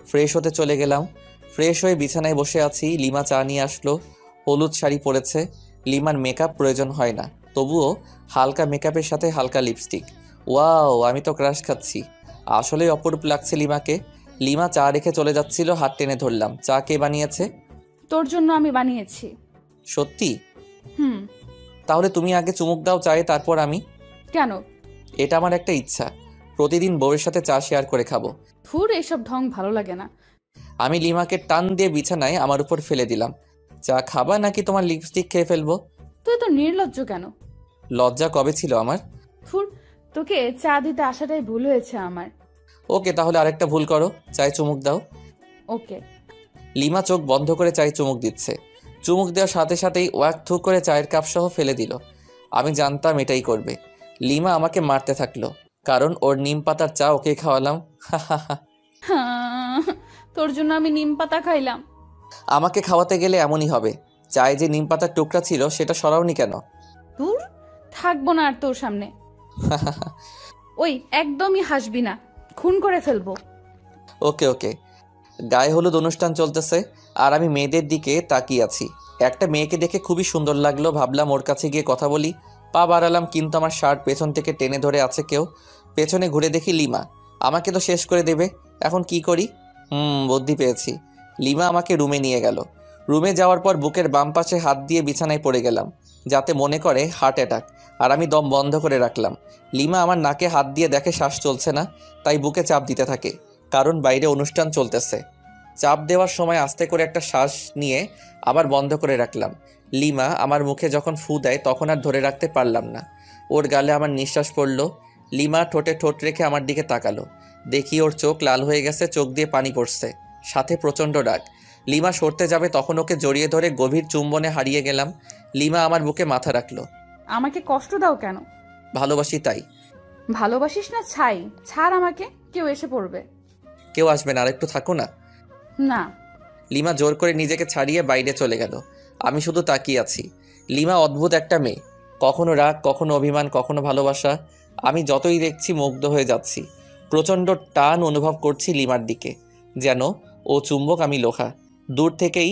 ফ্রেশ হতে চলে গেলাম। ফ্রেশ হয়ে বিছানায় বসে আছি, লিমা চা নিয়ে আসলো। হলুদ শাড়ি পরেছে। লিমার মেকআপ প্রয়োজন হয় না, তবুও হালকা মেকআপের সাথে হালকা লিপস্টিক। ওয়াও, আমি তো ক্রাশ খাচ্ছি। আসলেই অপরূপ লাগছে লিমাকে। লিমা চা রেখে চলে যাচ্ছিল, হাত টেনে ধরলাম। চা কে বানিয়েছে? তোর জন্য আমি বানিয়েছি। সত্যি? হুম। তাহলে তুমি আগে চুমুক দাও চায়ে, তারপর আমি। কেন? এটা আমার একটা ইচ্ছা, প্রতিদিন বউয়ের সাথে চা শেয়ার করে খাবো। ধুর, এসব ঢং ভালো লাগে না। আমি লিমাকে টান দিয়ে বিছানায় আমার উপর ফেলে দিলাম। চা খাবা নাকি তোমার লিপস্টিক খেয়ে ফেলবো? তুই তো নির্লজ্জ কেন? লজ্জা কবে ছিল আমার? ধুর, তোকে চা দিতে আসাটাই ভুল হয়েছে আমার। ওকে, তাহলে আরেকটা ভুল করো, চায়ে চুমুক দাও। ওকে। লিমা চোখ বন্ধ করে চায়ে চুমুক দিচ্ছে। চুমুক দেওয়ার সাথে সাথেই ওয়াক থু করে চায়ের কাপ সহ ফেলে দিল। আমি জানতাম এটাই করবে। লিমা আমাকে মারতে থাকলো, কারণ ওর নিম পাতার চা ওকে খাওয়ালাম। হ্যাঁ, তোর জন্য আমি নিম পাতা খাইলাম। আমাকে খাওয়াতে গেলে এমনই হবে। চায়ে যে নিম পাতার টুকরা ছিল সেটা সরাওনি কেন? দূর, থাকবো না আর তোর সামনে। ওই একদমই হাসবি না, খুন করে ফেলবো। ওকে ওকে। গায়ে হলুদ অনুষ্ঠান চলতেছে, আর আমি মেয়েদের দিকে তাকিয়ে আছি। একটা মেয়েকে দেখে খুবই সুন্দর লাগলো, ভাবলাম ওর কাছে গিয়ে কথা বলি। পা বাড়ালাম, কিন্তু আমার শার্ট পেছন থেকে টেনে ধরে আছে কেউ। পেছনে ঘুরে দেখি লিমা। আমাকে তো শেষ করে দেবে, এখন কি করি? বুদ্ধি পেয়েছি। লিমা আমাকে রুমে নিয়ে গেল। রুমে যাওয়ার পর বুকের বাম পাশে হাত দিয়ে বিছানায় পড়ে গেলাম, যাতে মনে করে হার্ট অ্যাটাক, আর আমি দম বন্ধ করে রাখলাম। লিমা আমার নাকে হাত দিয়ে দেখে শ্বাস চলছে না, তাই বুকে চাপ দিতে থাকে, কারণ বাইরে অনুষ্ঠান চলতেছে। চাপ দেওয়ার সময় আস্তে করে একটা শ্বাস নিয়ে আবার বন্ধ করে রাখলাম। লিমা আমার মুখে যখন ফু দেয় তখন আর ধরে রাখতে পারলাম না, ওর গালে আমার নিঃশ্বাস পড়ল। লিমা ঠোঁটে ঠোঁট রেখে আমার দিকে তাকালো। দেখি ওর চোখ লাল হয়ে গেছে, চোখ দিয়ে পানি পড়ছে, সাথে প্রচণ্ড রাগ। লিমা সরতে যাবে, তখন ওকে জড়িয়ে ধরে গভীর চুম্বনে হারিয়ে গেলাম। লিমা আমার বুকে মাথা রাখলো। আমাকে কষ্ট দাও কেন? ভালোবাসি তাই। ভালোবাসিস না ছাই, ছাড় আমাকে, কেউ এসে পড়বে। কেউ আসবে না, আরেকটু থাকো না। না। লিমা জোর করে নিজেকে ছাড়িয়ে বাইরে চলে গেল। আমি শুধু তাকিয়ে আছি। লিমা অদ্ভুত একটা মেয়ে, কখনো রাগ, কখনো অভিমান, কখনো ভালোবাসা। আমি যতই দেখছি মুগ্ধ হয়ে যাচ্ছি। প্রচণ্ড টান অনুভব করছি লিমার দিকে, যেন ও চুম্বক আমি লোহা। দূর থেকেই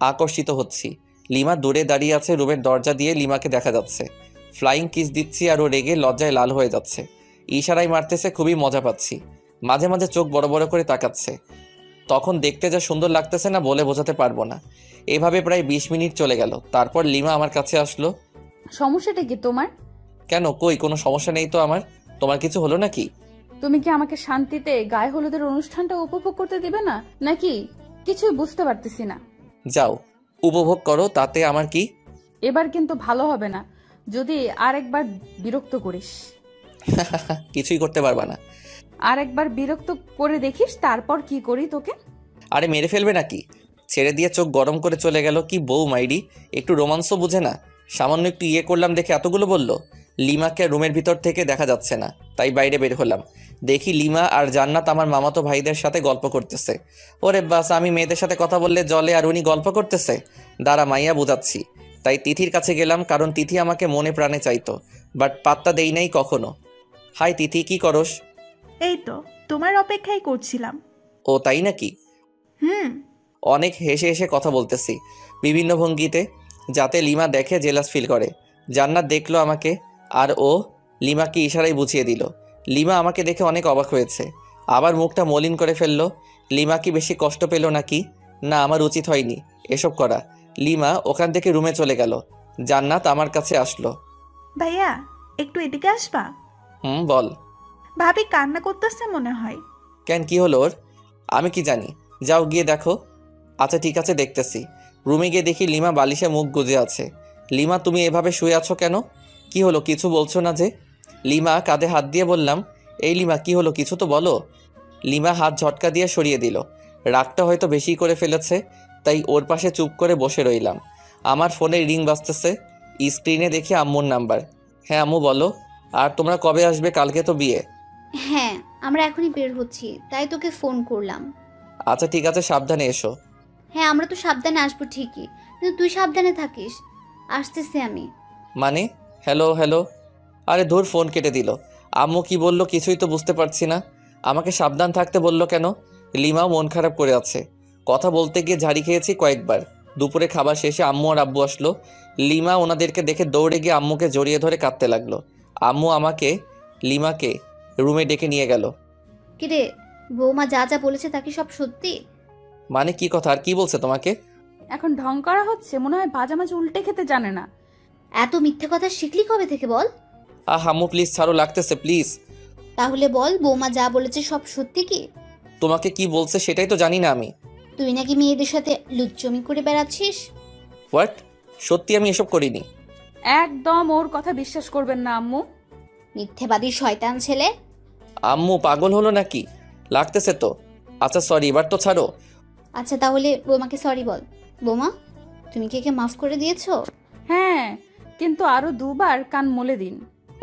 আকর্ষিত হচ্ছি। লিমা দূরে দাঁড়িয়ে আছে, রুমের দরজা দিয়ে লিমাকে দেখা যাচ্ছে। ফ্লাইং কিস দিচ্ছি আর ও রেগে লজ্জায় লাল হয়ে যাচ্ছে। ইশারায় মারতেছে, খুবই মজা পাচ্ছি। মাঝে মাঝে চোখ বড় বড় করে তাকাচ্ছে। তখন দেখতে যা সুন্দর লাগতেছে না, বলে বোঝাতে পারবো না। এভাবে প্রায় 20 মিনিট চলে গেল। তারপর লিমা আমার কাছে আসলো। সমস্যাটা কি তোমার? কেন, কই কোনো সমস্যা নেই তো আমার। তোমার কিছু হলো নাকি? তুমি কি আমাকে শান্তিতে গায়ে হলুদের অনুষ্ঠানটা উপভোগ করতে দিবে না, নাকি? কিছুই বুঝতে পারতেছি না। যাও, উপভোগ করো, তাতে আমার কি। এবার কিন্তু ভালো হবে না যদি আরেকবার বিরক্ত করিস। কিছুই করতে পারবা না। আরেকবার বিরক্ত করে দেখিস, তারপর কি করি তোকে। আরে মেরে ফেলবে নাকি? ছেড়ে দিয়ে চোখ গরম করে চলে গেল। কি বউ মাইরি, একটু রোমান্সও বুঝে না। সামান্য একটু ইয়ে করলাম দেখে এতগুলো বলল। লিমাকে রুমের ভিতর থেকে দেখা যাচ্ছে না, তাই বাইরে বের হলাম। দেখি লিমা আর জান্নাত আমার মামাতো ভাইদের সাথে গল্প করতেছে। ওরে বাস, আমি মেয়েদের সাথে কথা বললে জলে, আর উনি গল্প করতেছে। দাঁড়া, মাইয়া বোঝাচ্ছি। তাই তিথির কাছে গেলাম, কারণ তিথি আমাকে মনে প্রাণে চাইতো, বাট পাত্তা দেই নাই কখনো। হাই তিথি, কি করস? এই তো তোমার অপেক্ষাই করছিলাম। ও তাই নাকি? হুম। অনেক হেসে হেসে কথা বলতেছি বিভিন্ন ভঙ্গিতে, যাতে লিমা দেখে জেলাস ফিল করে। জান্নাত দেখলো আমাকে, আর ও লিমাকে ইশারায় বুঝিয়ে দিল। লিমা আমাকে দেখে অনেক অবাক হয়েছে, আবার মুখটা মলিন করে ফেললো। লিমা কি বেশি কষ্ট পেল নাকি? না, আমার উচিত হয়নি এসব করা। লিমা ওখান থেকে রুমে চলে গেল। জান্নাত আমার কাছে আসলো। ভাইয়া, একটু এদিকে আসবা? বল। ভাবি কান্না করতেছে মনে হয়। কেন, কি হলো ওর? আমি কি জানি, যাও গিয়ে দেখো। আচ্ছা ঠিক আছে, দেখতেছি। রুমে গিয়ে দেখি লিমা বালিশে মুখ গুজে আছে। লিমা, তুমি এভাবে শুয়ে আছো কেন? কি হলো, কিছু বলছো না যে? লিমা কাঁধে হাত দিয়ে বললাম, এই লিমা কি হলো, কিছু তো বলো। লিমা হাত ঝটকা দিয়ে সরিয়ে দিল। রাগটা হয়তো বেশি করে ফেলেছে, তাই ওর পাশে চুপ করে বসে রইলাম। আমার ফোনে রিং বাজতেছে। স্ক্রিনে দেখি আম্মুর নাম্বার। হ্যাঁ আম্মু বলো। আর তোমরা কবে আসবে? কালকে তো বিয়ে। হ্যাঁ, আমরা এখনই বের হচ্ছি, তাই তোকে ফোন করলাম। আচ্ছা ঠিক আছে, সাবধানে এসো। হ্যাঁ, আমরা তো সাবধানে আসবো ঠিকই, কিন্তু তুই সাবধানে থাকিস। আসতেছি আমি। মানে? Hello hello. আরে ধুর, ফোন কেটে দিল। আম্মু কি বললো কিছুই তো বুঝতে পারছি না। আমাকে সাবধান থাকতে বললো কেন? লিমাও মন খারাপ করে আছে। কথা বলতে গিয়ে ঝাড়ি খেয়েছি কয়েকবার। দুপুরে খাবার শেষে আম্মু আর আব্বু আসলো। লিমা ওনাদেরকে দেখে দৌড়ে গিয়ে আম্মুকে জড়িয়ে ধরে কাঁদতে লাগলো। আম্মু আমাকে লিমাকে রুমে ডেকে নিয়ে গেল। কিরে, বৌমা যা যা বলেছে তা কি সব সত্যি? মানে কি কথা, আর কি বলছে তোমাকে? এখন ঢং করা হচ্ছে, মনে হয় ভাজামাজি উল্টে খেতে জানে না। এত মিথ্যে কথা শিখলি কবে থেকে বল? আম্মু প্লিজ ছাড়ো, লাগতেছে প্লিজ। তাহলে বল, বৌমা যা বলেছে সব সত্যি কি? তোমাকে কি বলছে সেটাই তো জানি না আমি। তুই নাকি মেয়েদের সাথে লুচ্চমি করে বেড়াচ্ছিস? হোয়াট? সত্যি আমি এসব করিনি। একদম ওর কথা বিশ্বাস করবেন না আম্মু। মিথ্যেবাদী শয়তান ছেলে। আম্মু পাগল হলো নাকি? লাগতেছে তো। আচ্ছা সরি, এবার তো ছাড়ো। আচ্ছা তাহলে বৌমাকে সরি বল। বৌমা, তুমি কি একে মাফ করে দিয়েছো? হ্যাঁ, কিন্তু আরো 2বার কান মলে দিন।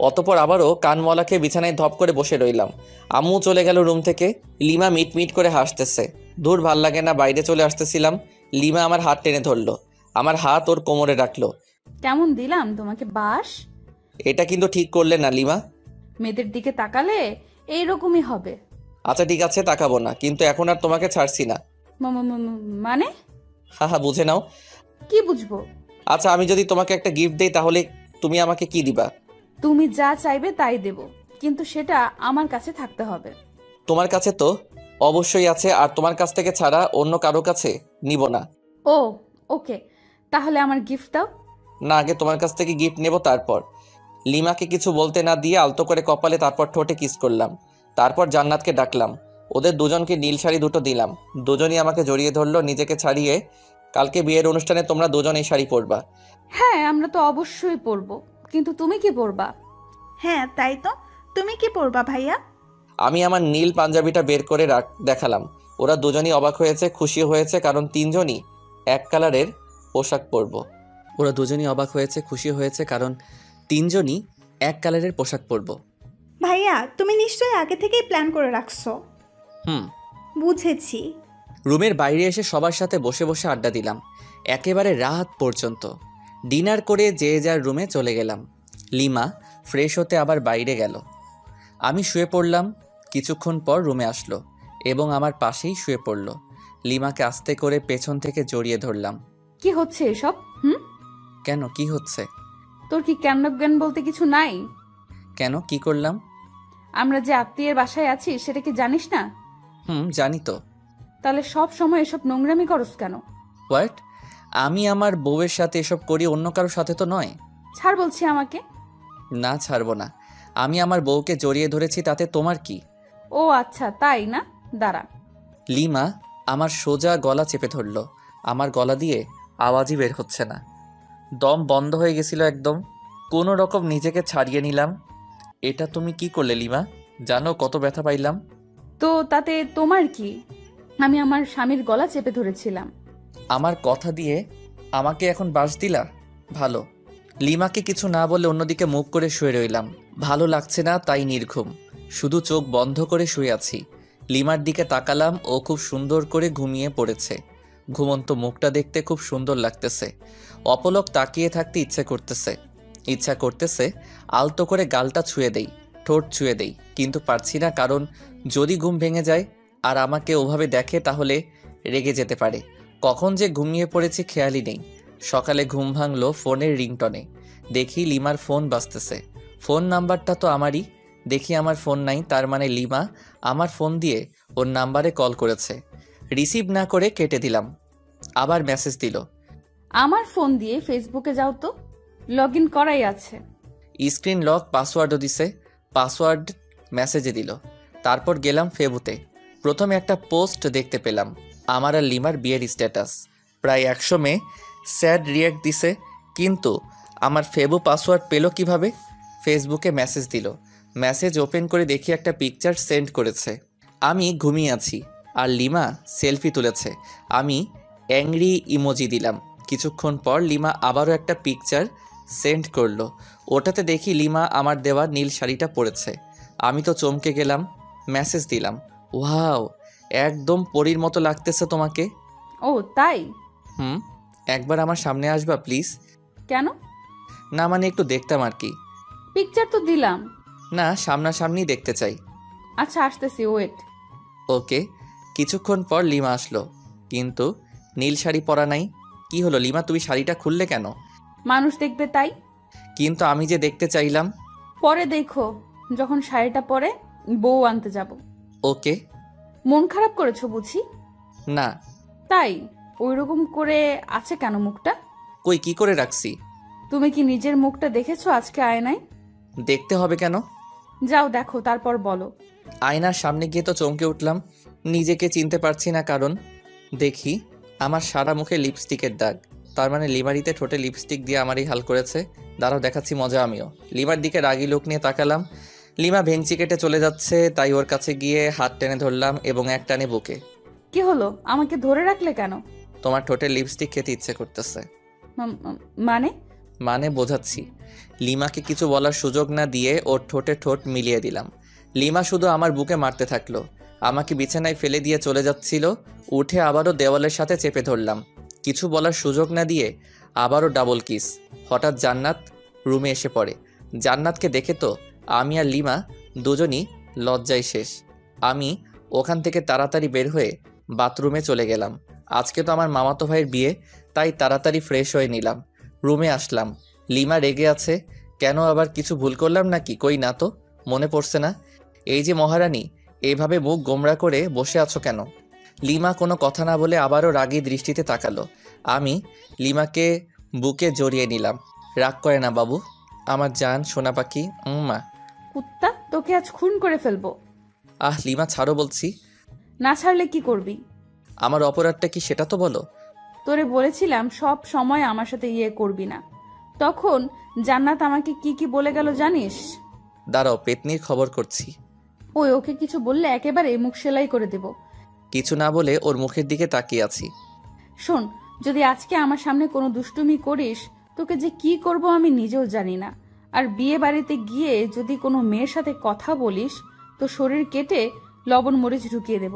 অতপর আবারও কানমলা খেয়ে বিছানায় ধপ করে বসে রইলাম। আম্মু চলে গেল রুম থেকে। লিমা মিট মিট করে হাসতেছে। দূর, ভাল লাগে না, বাইরে চলে আসতেছিলাম। লিমা আমার হাত টেনে ধরলো, আমার হাত ওর কোমরে রাখলো। কেমন দিলাম তোমাকে বাস? এটা কিন্তু ঠিক করলে না লিমা। মেয়েদের দিকে তাকালে এইরকমই হবে। আচ্ছা ঠিক আছে, তাকাবো না, কিন্তু এখন আর তোমাকে ছাড়ছি না। মানে? হ্যাঁ বুঝে নাও। কি বুঝবো? আচ্ছা, আমি যদি তোমাকে একটা গিফট দেই তাহলে তুমি আমাকে কি দিবা? তুমি যা চাইবে তাই দেব, কিন্তু সেটা আমার কাছে থাকতে হবে। তোমার কাছে তো অবশ্যই আছে, আর তোমার কাছ থেকে ছাড়া অন্য কারো কাছে নিব না। ও ওকে, তাহলে আমার গিফট দাও। না, আগে তোমার কাছ থেকে গিফট নেব তারপর। লিমাকে কিছু বলতে না দিয়ে আলতো করে কপালে, তারপর ঠোঁটে কিস করলাম। তারপর জান্নাতকে ডাকলাম। ওদের দুজনকে নীল শাড়ি দুটো দিলাম। দুজনই আমাকে জড়িয়ে ধরলো নিজেকে ছাড়িয়ে। কালকে বিয়ের অনুষ্ঠানে তোমরা দুজন এই শাড়ি পরবা। হ্যাঁ, আমরা তো অবশ্যই পরবো, কিন্তু তুমি কি পরবা? হ্যাঁ তাই তো, তুমি কি পরবা ভাইয়া? আমি আমার নীল পাঞ্জাবিটা বের করে দেখালাম। ওরা দুজনই অবাক হয়েছে, খুশি হয়েছে, কারণ তিনজনই এক কালারের পোশাক পরবো। ওরা দুজনই অবাক হয়েছে, খুশি হয়েছে, কারণ তিনজনই এক কালারের পোশাক পরবো। ভাইয়া, তুমি নিশ্চয়ই আগে থেকেই প্ল্যান করে রাখছো। বুঝেছি। রুমের বাইরে এসে সবার সাথে বসে বসে আড্ডা দিলাম একেবারে রাত পর্যন্ত। ডিনার করে যে যার রুমে চলে গেলাম। লিমা ফ্রেশ হতে আবার বাইরে গেল। আমি শুয়ে পড়লাম। কিছুক্ষণ পর রুমে আসলো এবং আমার পাশেই শুয়ে পড়ল। লিমাকে আস্তে করে পেছন থেকে জড়িয়ে ধরলাম। কি হচ্ছে এসব? কেন, কি হচ্ছে? তোর কি জ্ঞান বলতে কিছু নাই? কেন, কি করলাম? আমরা যে আত্মীয়ের বাসায় আছি সেটা কি জানিস না? জানি তো। তাহলে সব সময় এসব নোংরামি করস কেন? হোয়াট? আমি আমার বউয়ের সাথে এসব করি, অন্য কারোর সাথে তো নয়। ছাড় বলছি আমাকে। না, ছাড়বো না। আমি আমার বউকে জড়িয়ে ধরেছি, তাতে তোমার কি? ও আচ্ছা, তাই না? দাঁড়া। লিমা আমার সোজা গলা চেপে ধরল। আমার গলা দিয়ে আওয়াজই বের হচ্ছে না, দম বন্ধ হয়ে গেছিল একদম। কোনো রকম নিজেকে ছাড়িয়ে নিলাম। এটা তুমি কি করলে লিমা? জানো কত ব্যথা পাইলাম? তো তাতে তোমার কি? আমি আমার স্বামীর গলা চেপে ধরেছিলাম। আমার কথা দিয়ে আমাকে এখন বাস দিলা? ভালো। লিমাকে কিছু না বলে অন্যদিকে মুখ করে শুয়ে রইলাম। ভালো লাগছে না তাই নির্ঘুম, শুধু চোখ বন্ধ করে শুয়ে আছি। লিমার দিকে তাকালাম, ও খুব সুন্দর করে ঘুমিয়ে পড়েছে। ঘুমন্ত মুখটা দেখতে খুব সুন্দর লাগতেছে। অপলক তাকিয়ে থাকতে ইচ্ছা করতেছে আলতো করে গালটা ছুঁয়ে দেই, ঠোঁট ছুঁয়ে দেই, কিন্তু পারছি না, কারণ যদি ঘুম ভেঙে যায় আর আমাকে ওভাবে দেখে তাহলে রেগে যেতে পারে। কখন যে ঘুমিয়ে পড়েছি খেয়ালই নেই। সকালে ঘুম ভাঙলো ফোনের রিংটনে। দেখি লিমার ফোন বাজতেছে। ফোন নাম্বারটা তো আমারই। দেখি আমার ফোন নাই, তার মানে লিমা আমার ফোন দিয়ে ওর নাম্বারে কল করেছে। রিসিভ না করে কেটে দিলাম। আবার মেসেজ দিল, আমার ফোন দিয়ে ফেসবুকে যাও তো, লগ ইন করাই আছে। স্ক্রিন লক, পাসওয়ার্ডও দিছে। পাসওয়ার্ড মেসেজে দিল। তারপর গেলাম ফেবুতে। প্রথমে একটা পোস্ট দেখতে পেলাম, আমার আর লিমার বিয়ের স্ট্যাটাস। প্রায় 100 মেয়ে স্যাড রিয়াক্ট দিছে, কিন্তু আমার ফেবু পাসওয়ার্ড পেল কিভাবে? ফেসবুকে মেসেজ দিল। মেসেজ ওপেন করে দেখি একটা পিকচার সেন্ড করেছে। আমি ঘুমিয়ে আছি আর লিমা সেলফি তুলেছে। আমি অ্যাংরি ইমোজি দিলাম। কিছুক্ষণ পর লিমা আবারও একটা পিকচার সেন্ড করলো। ওটাতে দেখি লিমা আমার দেওয়া নীল শাড়িটা পরেছে। আমি তো চমকে গেলাম। মেসেজ দিলাম, ওয়াও, একদম পরীর মতো লাগতেছে তোমাকে। ও তাই? একবার আমার সামনে আসবা প্লিজ? কেন? না মানে একটু দেখতাম আর কি। পিকচার তো দিলাম। না, সামনাসামনি দেখতে চাই। আচ্ছা আসতেছি, ওয়েট। ওকে। কিছুক্ষণ পর লিমা আসলো, কিন্তু নীল শাড়ি পরা নাই। কি হলো লিমা, তুমি শাড়িটা খুললে কেন? মানুষ দেখবে তাই। কিন্তু আমি যে দেখতে চাইলাম। পরে দেখো, যখন শাড়িটা পরে বউ আনতে যাব। ওকে। মন খারাপ করেছো বুঝি? না। তাই ওইরকম করে আছে কেন মুখটা? কই, কি করে রাখছি? তুমি কি নিজের মুখটা দেখেছো আজকে আয়নায়? দেখতে হবে কেন? যাও দেখো, তারপর বলো। আয়নার সামনে গিয়ে তো চমকে উঠলাম। নিজেকে চিনতে পারছি না, কারণ দেখি আমার সারা মুখে লিপস্টিকের দাগ। তার মানে লিমারিতে ঠোঁটে লিপস্টিক দিয়ে আমারই হাল করেছে। দাঁড়াও, দেখাচ্ছি মজা আমিও। লিমার দিকে রাগি লোক নিয়ে তাকালাম। লিমা ভেঙচি কেটে চলে যাচ্ছে, তাই ওর কাছে গিয়ে হাত টেনে ধরলাম এবং এক টানে বুকে। কি হলো, আমাকে ধরে রাখলে কেন? তোমার ঠোঁটের লিপস্টিক খেতে ইচ্ছে করতেছে। মানে? মানে বোঝাচ্ছি। লিমাকে কিছু বলার সুযোগ না দিয়ে ওর ঠোঁটে ঠোঁট মিলিয়ে দিলাম। লিমা শুধু আমার বুকে মারতে থাকলো। আমাকে বিছানায় ফেলে দিয়ে চলে যাচ্ছিল। উঠে আবারও দেওয়ালের সাথে চেপে ধরলাম। কিছু বলার সুযোগ না দিয়ে আবারও ডাবল কিস। হঠাৎ জান্নাত রুমে এসে পড়ে। জান্নাতকে দেখে তো আমি আর লিমা দুজনই লজ্জায় শেষ। আমি ওখান থেকে তাড়াতাড়ি বের হয়ে বাথরুমে চলে গেলাম। আজকে তো আমার মামাতো ভাইয়ের বিয়ে, তাই তাড়াতাড়ি ফ্রেশ হয়ে নিলাম। রুমে আসলাম। লিমা রেগে আছে। কেন, আবার কিছু ভুল করলাম নাকি? কই না তো, মনে পড়ছে না। এই যে মহারানী, এইভাবে মুখ গোমড়া করে বসে আছো কেন? লিমা কোনো কথা না বলে আবারও রাগী দৃষ্টিতে তাকালো। আমি লিমাকে বুকে জড়িয়ে নিলাম। রাগ করে না বাবু, আমার জান সোনা পাখি। মা, কুত্তা, তোকে আজ খুন করে ফেলবো। লিমা ছাড়ো বলছি। না ছাড়লে কি করবি? আমার অপরাধটা কি সেটা তো বলো। তোরে বলেছিলাম সব সময় আমার সাথে করবি না। তখন জান্নাত আমাকে কি কি বলে গেল জানিস? দাঁড়াও, পেতনির খবর করছি। ওকে কিছু বললে একেবারে মুখ সেলাই করে দেব। কিছু না বলে ওর মুখের দিকে তাকিয়ে আছি। শোন, যদি আজকে আমার সামনে কোনো দুষ্টুমি করিস, তোকে যে কি করব আমি নিজেও জানি না। আর বিয়ে বাড়িতে গিয়ে যদি কোনো মেয়ের সাথে কথা বলিস, তো শরীর কেটে লবণ মরিচ ঢুকিয়ে দেব।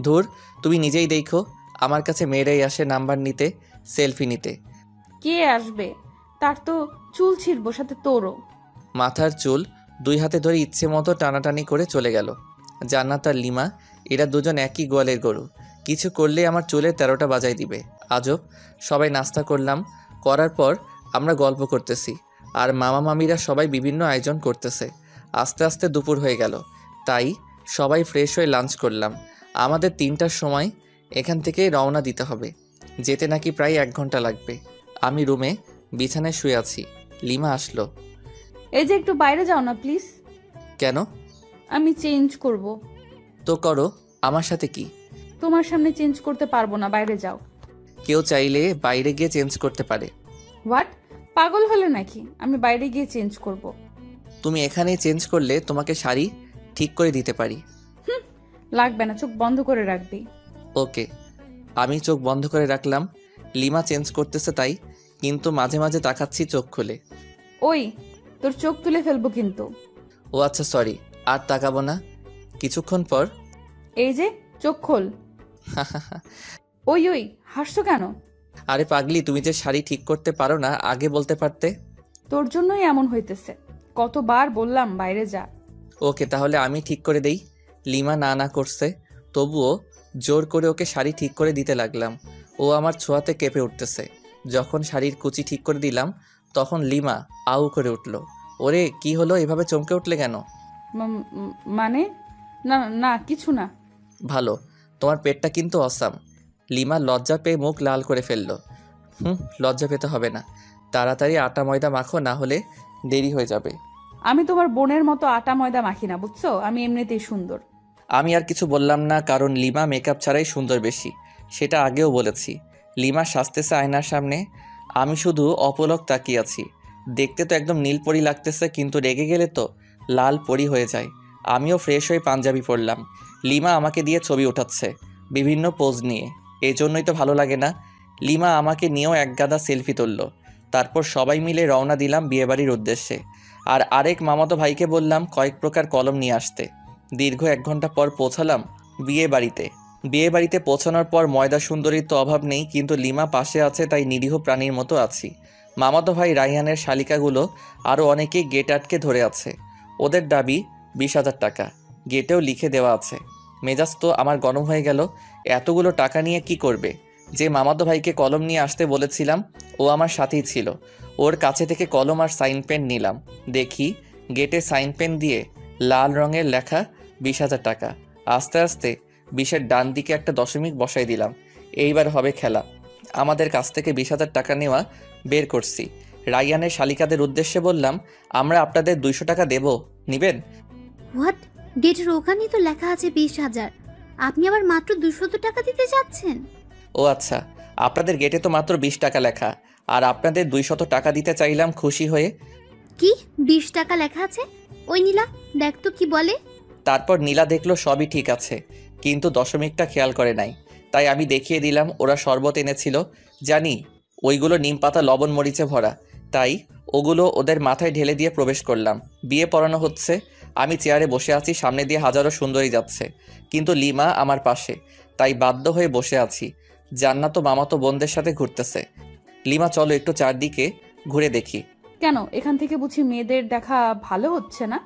ধুর, তুমি নিজেই দেখো, আমার কাছে মেয়েরাই আসে নাম্বার নিতে, সেলফি নিতে। কে আসবে? তার তো চুল ছিঁড়বো, সাথে তোরও। মাথার চুল দুই হাতে ধরে ইচ্ছে মতো টানাটানি করে চলে গেল। জান্নাত আর লিমা এরা দুজন একই গোয়ালের গরু, কিছু করলে আমার চুলে 13টা বাজাই দিবে। আজব। সবাই নাস্তা করলাম, করার পর আমরা গল্প করতেছি আর মামা মামিরা সবাই বিভিন্ন আয়োজন করতেছে। আস্তে আস্তে দুপুর হয়ে গেল, তাই সবাই ফ্রেশ হয়ে লাঞ্চ করলাম। আমাদের 3টার সময় এখান থেকে রওনা দিতে হবে, যেতে নাকি প্রায় 1 ঘন্টা লাগবে। আমি রুমে বিছানায় শুয়ে আছি, লিমা আসলো। এই যে একটু বাইরে যাও না প্লিজ। কেন? আমি চেঞ্জ করব। তো করো, আমার সাথে কি? তোমার সামনে চেঞ্জ করতে পারবো না, বাইরে যাও। কেউ চাইলে বাইরে গিয়ে চেঞ্জ করতে পারে। হোয়াট? পাগল হলে নাকি? আমি বাইরে গিয়ে চেঞ্জ করব। তুমি এখানেই চেঞ্জ করলে তোমাকে শাড়ি ঠিক করে দিতে পারি। লাগবে না, চোখ বন্ধ করে রাখবি। ওকে। আমি চোখ বন্ধ করে রাখলাম। লিমা চেঞ্জ করতেছে তাই, কিন্তু মাঝে মাঝে তাকাচ্ছি চোখ খুলে। ওই, তোর চোখ তুলে ফেলবো কিন্তু। ও আচ্ছা, সরি, আর তাকাবো না। কিছুক্ষণ পর এই যে চোখ খোল। ওই ওই, হাসছো কেন? আরে পাগলি, তুমি যে শাড়ি ঠিক করতে পারো না আগে বলতে পারতে। তোর জন্যই এমন হইতেছে। কতবার বললাম বাইরে যা। ওকে, তাহলে আমি ঠিক করে দেই। লিমা না না করছে, তবুও জোর করে ওকে শাড়ি ঠিক করে দিতে লাগলাম। ও আমার ছোঁয়াতে কেঁপে উঠতেছে। যখন শাড়ির কুচি ঠিক করে দিলাম তখন লিমা আউ করে উঠল। ওরে কি হলো, এভাবে চমকে উঠলে কেন? মানে না না, কিছু না। ভালো, তোমার পেটটা কিন্তু অসাম। লিমা লজ্জা পেয়ে মুখ লাল করে ফেলল। লজ্জা পেতে হবে না, তাড়াতাড়ি আটা ময়দা মাখো, না হলে দেরি হয়ে যাবে। আমি তোমার বোনের মতো আটা ময়দা মাখি না, বুঝছো? আমি এমনিতেই সুন্দর। আমি আর কিছু বললাম না, কারণ লিমা মেকআপ ছাড়াই সুন্দর বেশি, সেটা আগেও বলেছি। লিমা সাজতেছে আয়নার সামনে, আমি শুধু অপলক তাকিয়ে আছি। দেখতে তো একদম নীলপরি লাগতেছে, কিন্তু রেগে গেলে তো লাল পরি হয়ে যায়। আমিও ফ্রেশ হয়ে পাঞ্জাবি পরলাম। লিমা আমাকে দিয়ে ছবি ওঠাচ্ছে বিভিন্ন পোজ নিয়ে, এজন্যই তো ভালো লাগে না। লিমা আমাকে নিয়েও একগাদা সেলফি তুলল। তারপর সবাই মিলে রওনা দিলাম বিয়েবাড়ির উদ্দেশ্যে। আর আরেক মামাতো ভাইকে বললাম কয়েক প্রকার কলম নিয়ে আসতে। দীর্ঘ 1 ঘন্টা পর পৌঁছালাম বিয়ে বাড়িতে পৌঁছানোর পর ময়দা সুন্দরীর তো অভাব নেই, কিন্তু লিমা পাশে আছে তাই নিরীহ প্রাণীর মতো আছি। মামাতো ভাই রাইহানের শালিকাগুলো আরও অনেকেই গেট আটকে ধরে আছে। ওদের দাবি 20,000 টাকা, গেটেও লিখে দেওয়া আছে। মেজাজ তো আমার গরম হয়ে গেল। এতগুলো টাকা নিয়ে কি করবে? যে মামাতো ভাইকে কলম নিয়ে আসতে বলেছিলাম ও আমার সাথেই ছিল। ওর কাছে থেকে কলম আর সাইন পেন নিলাম। দেখি গেটে সাইন পেন দিয়ে লাল রঙের লেখা 20,000 টাকা। আস্তে আস্তে 20-এর ডান দিকে একটা দশমিক বসাই দিলাম। এইবার হবে খেলা। আমাদের কাছ থেকে 20,000 টাকা নেওয়া বের করছি। রাইয়ানের শালিকাদের উদ্দেশ্যে বললাম, আমরা আপনাদের 200 টাকা দেব, নিবেন? হোয়াট? গেটের ওখানেই তো লেখা আছে 20,000, আপনি আবার মাত্র 200 টাকা দিতে যাচ্ছেন? ও আচ্ছা, আপনাদের গেটে তো মাত্র 20 টাকা লেখা, আর আপনাদের 200 টাকা দিতে চাইলাম খুশি হয়ে। কি 20 টাকা লেখা আছে? ওই নীলা, দেখ তো কি বলে। তারপর নীলা দেখলো সবই ঠিক আছে, কিন্তু দশমিকটা খেয়াল করে নাই। তাই আমি দেখিয়ে দিলাম ওরা শরবত এনেছিল। জানি ওইগুলো নিম পাতা লবণ মরিচে ভরা, তাই ওগুলো ওদের মাথায় ঢেলে দিয়ে প্রবেশ করলাম। বিয়ে পড়ানো হচ্ছে। আমি চেয়ারে বসে আছি, সামনে দিয়ে হাজারো সুন্দরী যাচ্ছে, কিন্তু লিমা আমার পাশে, তাই বাধ্য হয়ে বসে আছি। জান্নাত তো মামাতো বোনদের সাথে ঘুরতেছে। লিমা চলো একটু চারদিকে ঘুরে দেখি। কেন, এখান থেকে বুঝি মেয়েদের দেখা ভালো হচ্ছে না?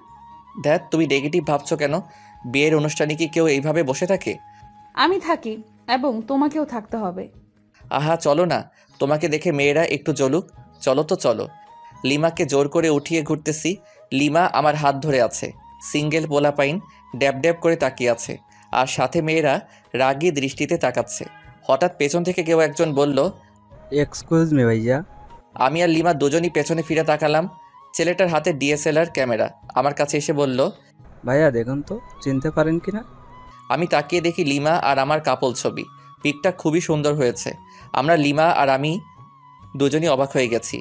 দেখ, তুমি নেগেটিভ ভাবছো কেন? বিয়ের অনুষ্ঠানে কি কেউ এইভাবে বসে থাকে? আমি থাকি, এবং তোমাকেও থাকতে হবে। আহা চলো না, তোমাকে দেখে মেয়েরা একটু জ্বলুক। চলো তো চলো। লিমাকে জোর করে উঠিয়ে ঘুরতেছি। লিমা আমার হাত ধরে আছে। সিঙ্গেল পোলাপাইন ড্যাব ড্যাব করে তাকিয়ে আছে, আর সাথে মেয়েরা রাগী দৃষ্টিতে তাকাচ্ছে। হঠাৎ পেছন থেকে কেউ একজন বলল, এক্সকিউজ মি ভাইয়া। আমি আর লিমা দুজনই পেছনে ফিরে তাকালাম। ছেলেটার হাতে ডিএসএলআর ক্যামেরা। আমার কাছে এসে বলল, ভাইয়া দেখুন তো চিনতে পারেন কিনা। আমি তাকিয়ে দেখি লিমা আর আমার কাপল ছবি। পিকটা খুবই সুন্দর হয়েছে। আমরা লিমা আর আমি দুজনই অবাক হয়ে গেছি।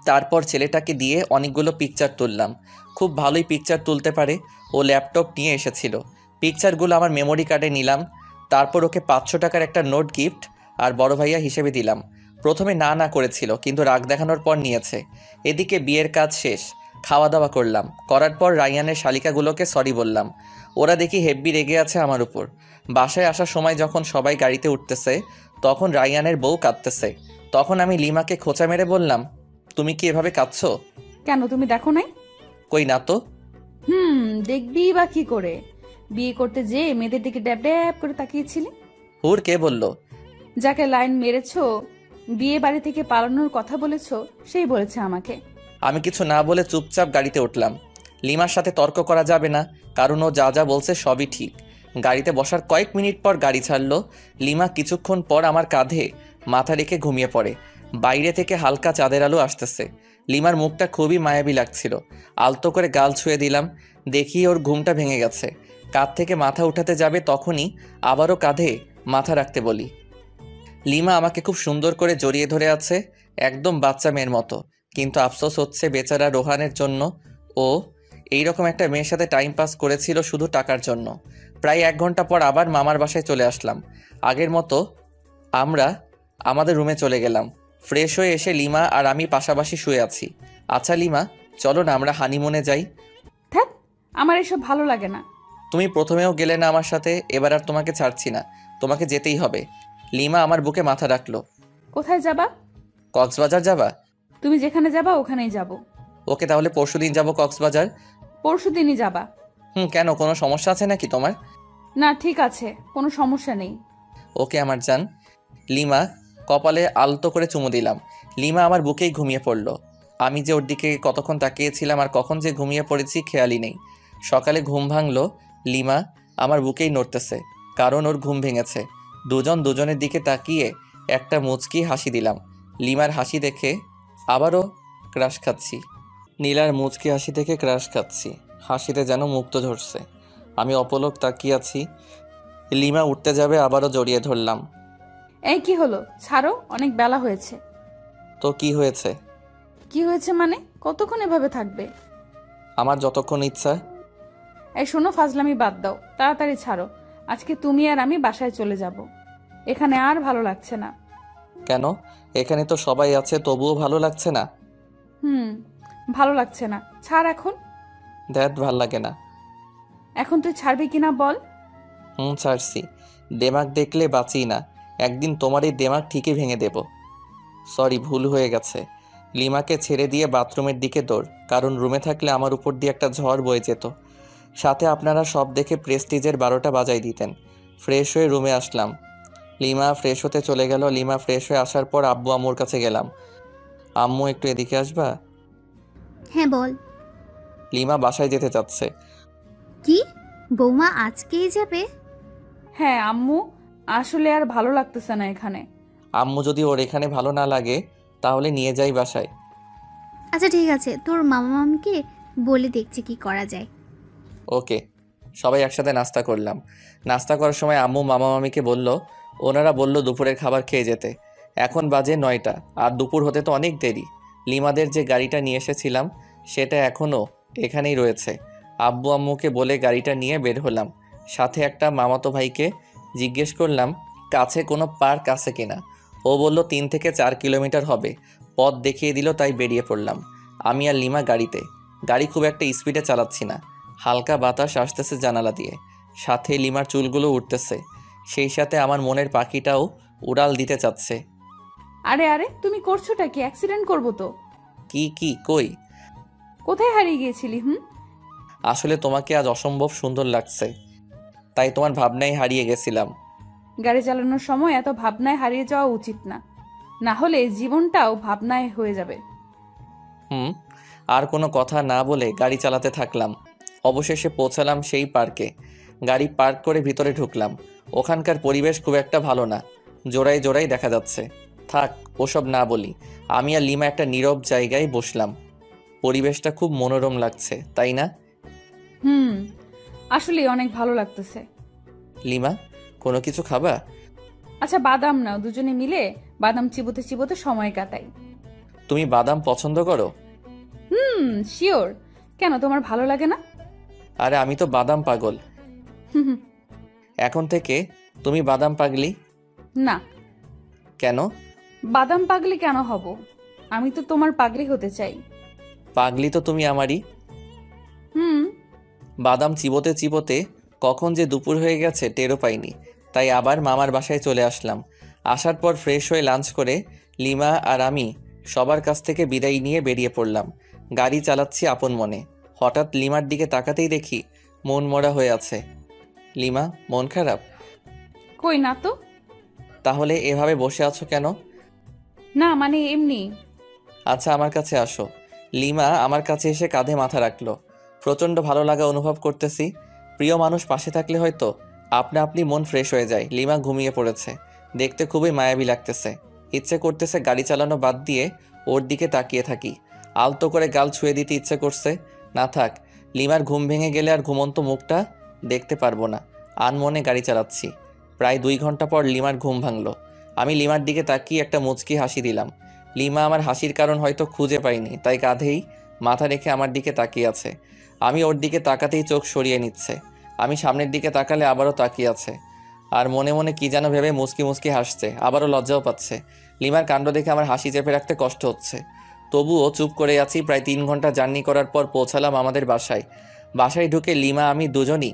তারপর ছেলেটাকে দিয়ে অনেকগুলো পিকচার তুললাম। খুব ভালোই পিকচার তুলতে পারে। ও ল্যাপটপ নিয়ে এসেছিল। পিকচারগুলো আমার মেমোরি কার্ডে নিলাম। তারপর ওকে 500 টাকার একটা নোট গিফট আর বড় ভাইয়া হিসেবে দিলাম। প্রথমে না না করেছিল, কিন্তু রাগ দেখানোর পর নিয়েছে। এদিকে বিয়ের কাজ শেষ, খাওয়া দাওয়া করলাম। করার পর রাইয়ানের শালিকাগুলোকে সরি বললাম। ওরা দেখি হেব্বি রেগে আছে আমার উপর। বাসায় আসার সময় যখন সবাই গাড়িতে উঠতেছে, তখন রাইয়ানের বউ কাঁদতেছে। তখন আমি লিমাকে খোঁচা মেরে বললাম, তুমি কি এভাবে কাঁদছো? কেন, তুমি দেখো নাই? কই না তো। দেখবি বা কি করে? বিয়ে করতে যে মেয়েদের দিকে ড্যাব ড্যাব করে তাকিয়েছিলি। হুর কে বলল? যাকে লাইন মেরেছো, বিয়ে বাড়ি থেকে পালানোর কথা বলেছো, সেই বলেছে আমাকে। আমি কিছু না বলে চুপচাপ গাড়িতে উঠলাম। লিমার সাথে তর্ক করা যাবে না, কারণ ও যা যা বলছে সবই ঠিক। গাড়িতে বসার কয়েক মিনিট পর গাড়ি ছাড়লো। লিমা কিছুক্ষণ পর আমার কাঁধে মাথা রেখে ঘুমিয়ে পড়ে। বাইরে থেকে হালকা চাঁদের আলো আসতেছে। লিমার মুখটা খুবই মায়াবী লাগছিল। আলতো করে গাল ছুঁয়ে দিলাম। দেখি ওর ঘুমটা ভেঙে গেছে। কাঁধ থেকে মাথা উঠাতে যাবে তখনই আবারও কাঁধে মাথা রাখতে বলি। লিমা আমাকে খুব সুন্দর করে জড়িয়ে ধরে আছে, একদম বাচ্চা মেয়ের মতো। কিন্তু আফসোস হচ্ছে বেচারা রোহানের জন্য। ও এইরকম একটা মেয়ের সাথে টাইম পাস করেছিল শুধু টাকার জন্য। প্রায় 1 ঘন্টা পর আবার মামার বাসায় চলে আসলাম। আগের মতো আমরা আমাদের রুমে চলে গেলাম। ফ্রেশ হয়ে এসে লিমা আর আমি পাশাপাশি শুয়ে আছি। আচ্ছা লিমা, চলো না আমরা হানিমুনে যাই। ধ্যাৎ, আমার এসব ভালো লাগে না। তুমি প্রথমেও গেলে না আমার সাথে, এবার আর তোমাকে ছাড়ছি না, তোমাকে যেতেই হবে। লিমা আমার বুকে মাথা রাখলো। কোথায় যাবা? কক্সবাজার যাবা? তুমি যেখানে যাবা ওখানেই যাব। ওকে, তাহলে পরশুদিন যাবো কক্সবাজার। পরশুদিনই যাবা? কেন, কোনো সমস্যা আছে নাকি তোমার? না, ঠিক আছে, কোনো সমস্যা নেই। ওকে আমার জান। লিমা কপালে আলতো করে চুমু দিলাম। লিমা আমার বুকেই ঘুমিয়ে পড়ল। আমি যে ওর দিকে কতক্ষণ তাকিয়েছিলাম আর কখন যে ঘুমিয়ে পড়েছি খেয়ালই নেই। সকালে ঘুম ভাঙলো, লিমা আমার বুকেই নড়তেছে, কারণ ওর ঘুম ভেঙেছে। দুজন দুজনের দিকে তাকিয়ে একটা মুচকি হাসি দিলাম। লিমার হাসি দেখে আবারও ক্রাশ খাচ্ছি। নীলার মুচকি হাসি থেকে ক্রাশ খাচ্ছি। হাসিতে যেন মুক্ত ঝরছে। আমি অপলক তাকিয়ে আছি। লিমা উঠতে যাবে, আবারও জড়িয়ে ধরলাম। এই কি হলো? ছাড়ো, অনেক বেলা হয়েছে। তো কি হয়েছে? কি হয়েছে মানে? কতক্ষণ এভাবে থাকবে? আমার যতক্ষণ ইচ্ছা। এই শোনো, ফাজলামি বাদ দাও, তাড়াতাড়ি ছাড়ো। আজকে তুমি আর আমি বাসায় চলে যাব। এখানে আর ভালো লাগছে না। কেন? এখানে তো সবাই আছে, তবুও ভালো লাগছে না? ভালো লাগছে না, ছাড় এখন। ধ্যাত, ভাল লাগে না। এখন তুই ছাড়বি কিনা বল? ছাড়ছি। দেমাগ দেখলে বাঁচি না, একদিন তোমার এই দেমাগ ঠিকই ভেঙে দেব। সরি, ভুল হয়ে গেছে। লিমাকে ছেড়ে দিয়ে বাথরুমের দিকে দৌড়, কারণ রুমে থাকলে আমার উপর দিয়ে একটা ঝড় বয়ে যেত। সাথে আপনারা সব দেখে প্রেস্টিজের 12টা বাজাই দিতেন। ফ্রেশ হয়ে রুমে আসলাম। লিমা ফ্রেশ হতে চলে গেল। লিমা ফ্রেশ হয়ে আসার পর আব্বু আম্মুর কাছে গেলাম। আম্মু, একটু এদিকে আসবা? হ্যাঁ বল। লিমা বাসায় যেতে চাচ্ছে। কি, বৌমা আজকেই যাবে? হ্যাঁ আম্মু, আসলে আর ভালো লাগতেছে না এখানে। আম্মু, যদি ওর এখানে ভালো না লাগে তাহলে নিয়ে যাই বাসায়। আচ্ছা ঠিক আছে, তোর মামা মামিকে বলে দেখছি কি করা যায়। ওকে। সবাই একসাথে নাস্তা করলাম। নাস্তা করার সময় আম্মু মামা মামিকে বলল, ওনারা বলল দুপুরের খাবার খেয়ে যেতে। এখন বাজে 9টা, আর দুপুর হতে তো অনেক দেরি। লিমাদের যে গাড়িটা নিয়ে এসেছিলাম সেটা এখনও এখানেই রয়েছে। আব্বু আম্মুকে বলে গাড়িটা নিয়ে বের হলাম। সাথে একটা মামাতো ভাইকে জিজ্ঞেস করলাম কাছে কোনো পার্ক আছে কিনা। ও বলল 3 থেকে 4 কিলোমিটার হবে। পথ দেখিয়ে দিল, তাই বেরিয়ে পড়লাম। আমি আর লিমা গাড়িতে। গাড়ি খুব একটা স্পিডে চালাচ্ছি না, হালকা বাতাস আসতেছে জানালা দিয়ে। সাথে লিমার চুলগুলো উঠতেছে, সেই সাথে আমার মনের পাখিটাও উড়াল দিতে চাচ্ছে। আরে আরে, তুমি করছোটা কি? অ্যাক্সিডেন্ট করবো তো। কি কই? কোথায় হারিয়ে গিয়েছিলি? আসলে তোমাকে আজ অসম্ভব সুন্দর লাগছে, তাই তোমার ভাবনায় হারিয়ে গেছিলাম। গাড়ি চালানোর সময় এত ভাবনায় হারিয়ে যাওয়া উচিত না, না হলে জীবনটাও ভাবনায় হয়ে যাবে। আর কোনো কথা না বলে গাড়ি চালাতে থাকলাম। অবশেষে পৌঁছালাম সেই পার্কে। গাড়ি পার্ক করে ভিতরে ঢুকলাম। ওখানকার পরিবেশ খুব একটা ভালো না, জোড়ায় জোড়াই দেখা যাচ্ছে। থাক, ওসব না বলি। আমি আর লিমা একটা নীরব জায়গায় বসলাম। পরিবেশটা খুব মনোরম লাগছে, তাই না? আসলে অনেক ভালো লাগতেছে। লিমা, কোনো কিছু খাবা? আচ্ছা বাদাম নাও, দুজনে মিলে বাদাম চিবোতে চিবোতে সময় কাটাই। তুমি বাদাম পছন্দ করো? শিওর। কেন, তোমার ভালো লাগে না? আরে আমি তো বাদাম পাগল। এখন থেকে তুমি বাদাম পাগলি? না। কেন? বাদাম পাগলি কেন হব? আমি তো তোমার পাগলি হতে চাই। পাগলি তো তুমি আমারই। বাদাম চিবোতে চিবোতে কখন যে দুপুর হয়ে গেছে টেরও পাইনি, তাই আবার মামার বাসায় চলে আসলাম। আসার পর ফ্রেশ হয়ে লাঞ্চ করে লিমা আর আমি সবার কাছ থেকে বিদায় নিয়ে বেরিয়ে পড়লাম। গাড়ি চালাচ্ছি আপন মনে। হঠাৎ লিমার দিকে তাকাতেই দেখি মন মরা হয়ে আছে। লিমা, মন খারাপ? কই না তো। তাহলে এভাবে বসে আছো কেন? না মানে এমনি। আচ্ছা, আমার কাছে আসো। লিমা আমার কাছে এসে কাঁধে মাথা রাখলো। প্রচণ্ড ভালো লাগা অনুভব করতেছি। প্রিয় মানুষ পাশে থাকলে হয়তো আপনা আপনি মন ফ্রেশ হয়ে যায়। লিমা ঘুমিয়ে পড়েছে, দেখতে খুবই মায়াবী লাগতেছে। ইচ্ছে করতেছে গাড়ি চালানো বাদ দিয়ে ওর দিকে তাকিয়ে থাকি, আলতো করে গাল ছুঁয়ে দিতে ইচ্ছে করছে। না থাক, লিমার ঘুম ভেঙে গেলে আর ঘুমন্ত মুখটা দেখতে পারবো না। আনমনে গাড়ি চালাচ্ছি। প্রায় 2 ঘন্টা পর লিমার ঘুম ভাঙলো। আমি লিমার দিকে তাকিয়ে একটা মুচকি হাসি দিলাম। লিমা আমার হাসির কারণ হয়তো খুঁজে পাইনি, তাই কাঁধেই মাথা রেখে আমার দিকে তাকিয়ে আছে। আমি ওর দিকে তাকাতেই চোখ সরিয়ে নিচ্ছে। আমি সামনের দিকে তাকালে আবারও তাকিয়ে আছে, আর মনে মনে কি যেন ভেবে মুচকি মুচকি হাসছে। আবারও লজ্জাও পাচ্ছে। লিমার কাণ্ড দেখে আমার হাসি চেপে রাখতে কষ্ট হচ্ছে, তবুও চুপ করে আছি। প্রায় 3 ঘন্টা জার্নি করার পর পৌঁছালাম আমাদের বাসায়। বাসায় ঢুকে লিমা আমি দুজনই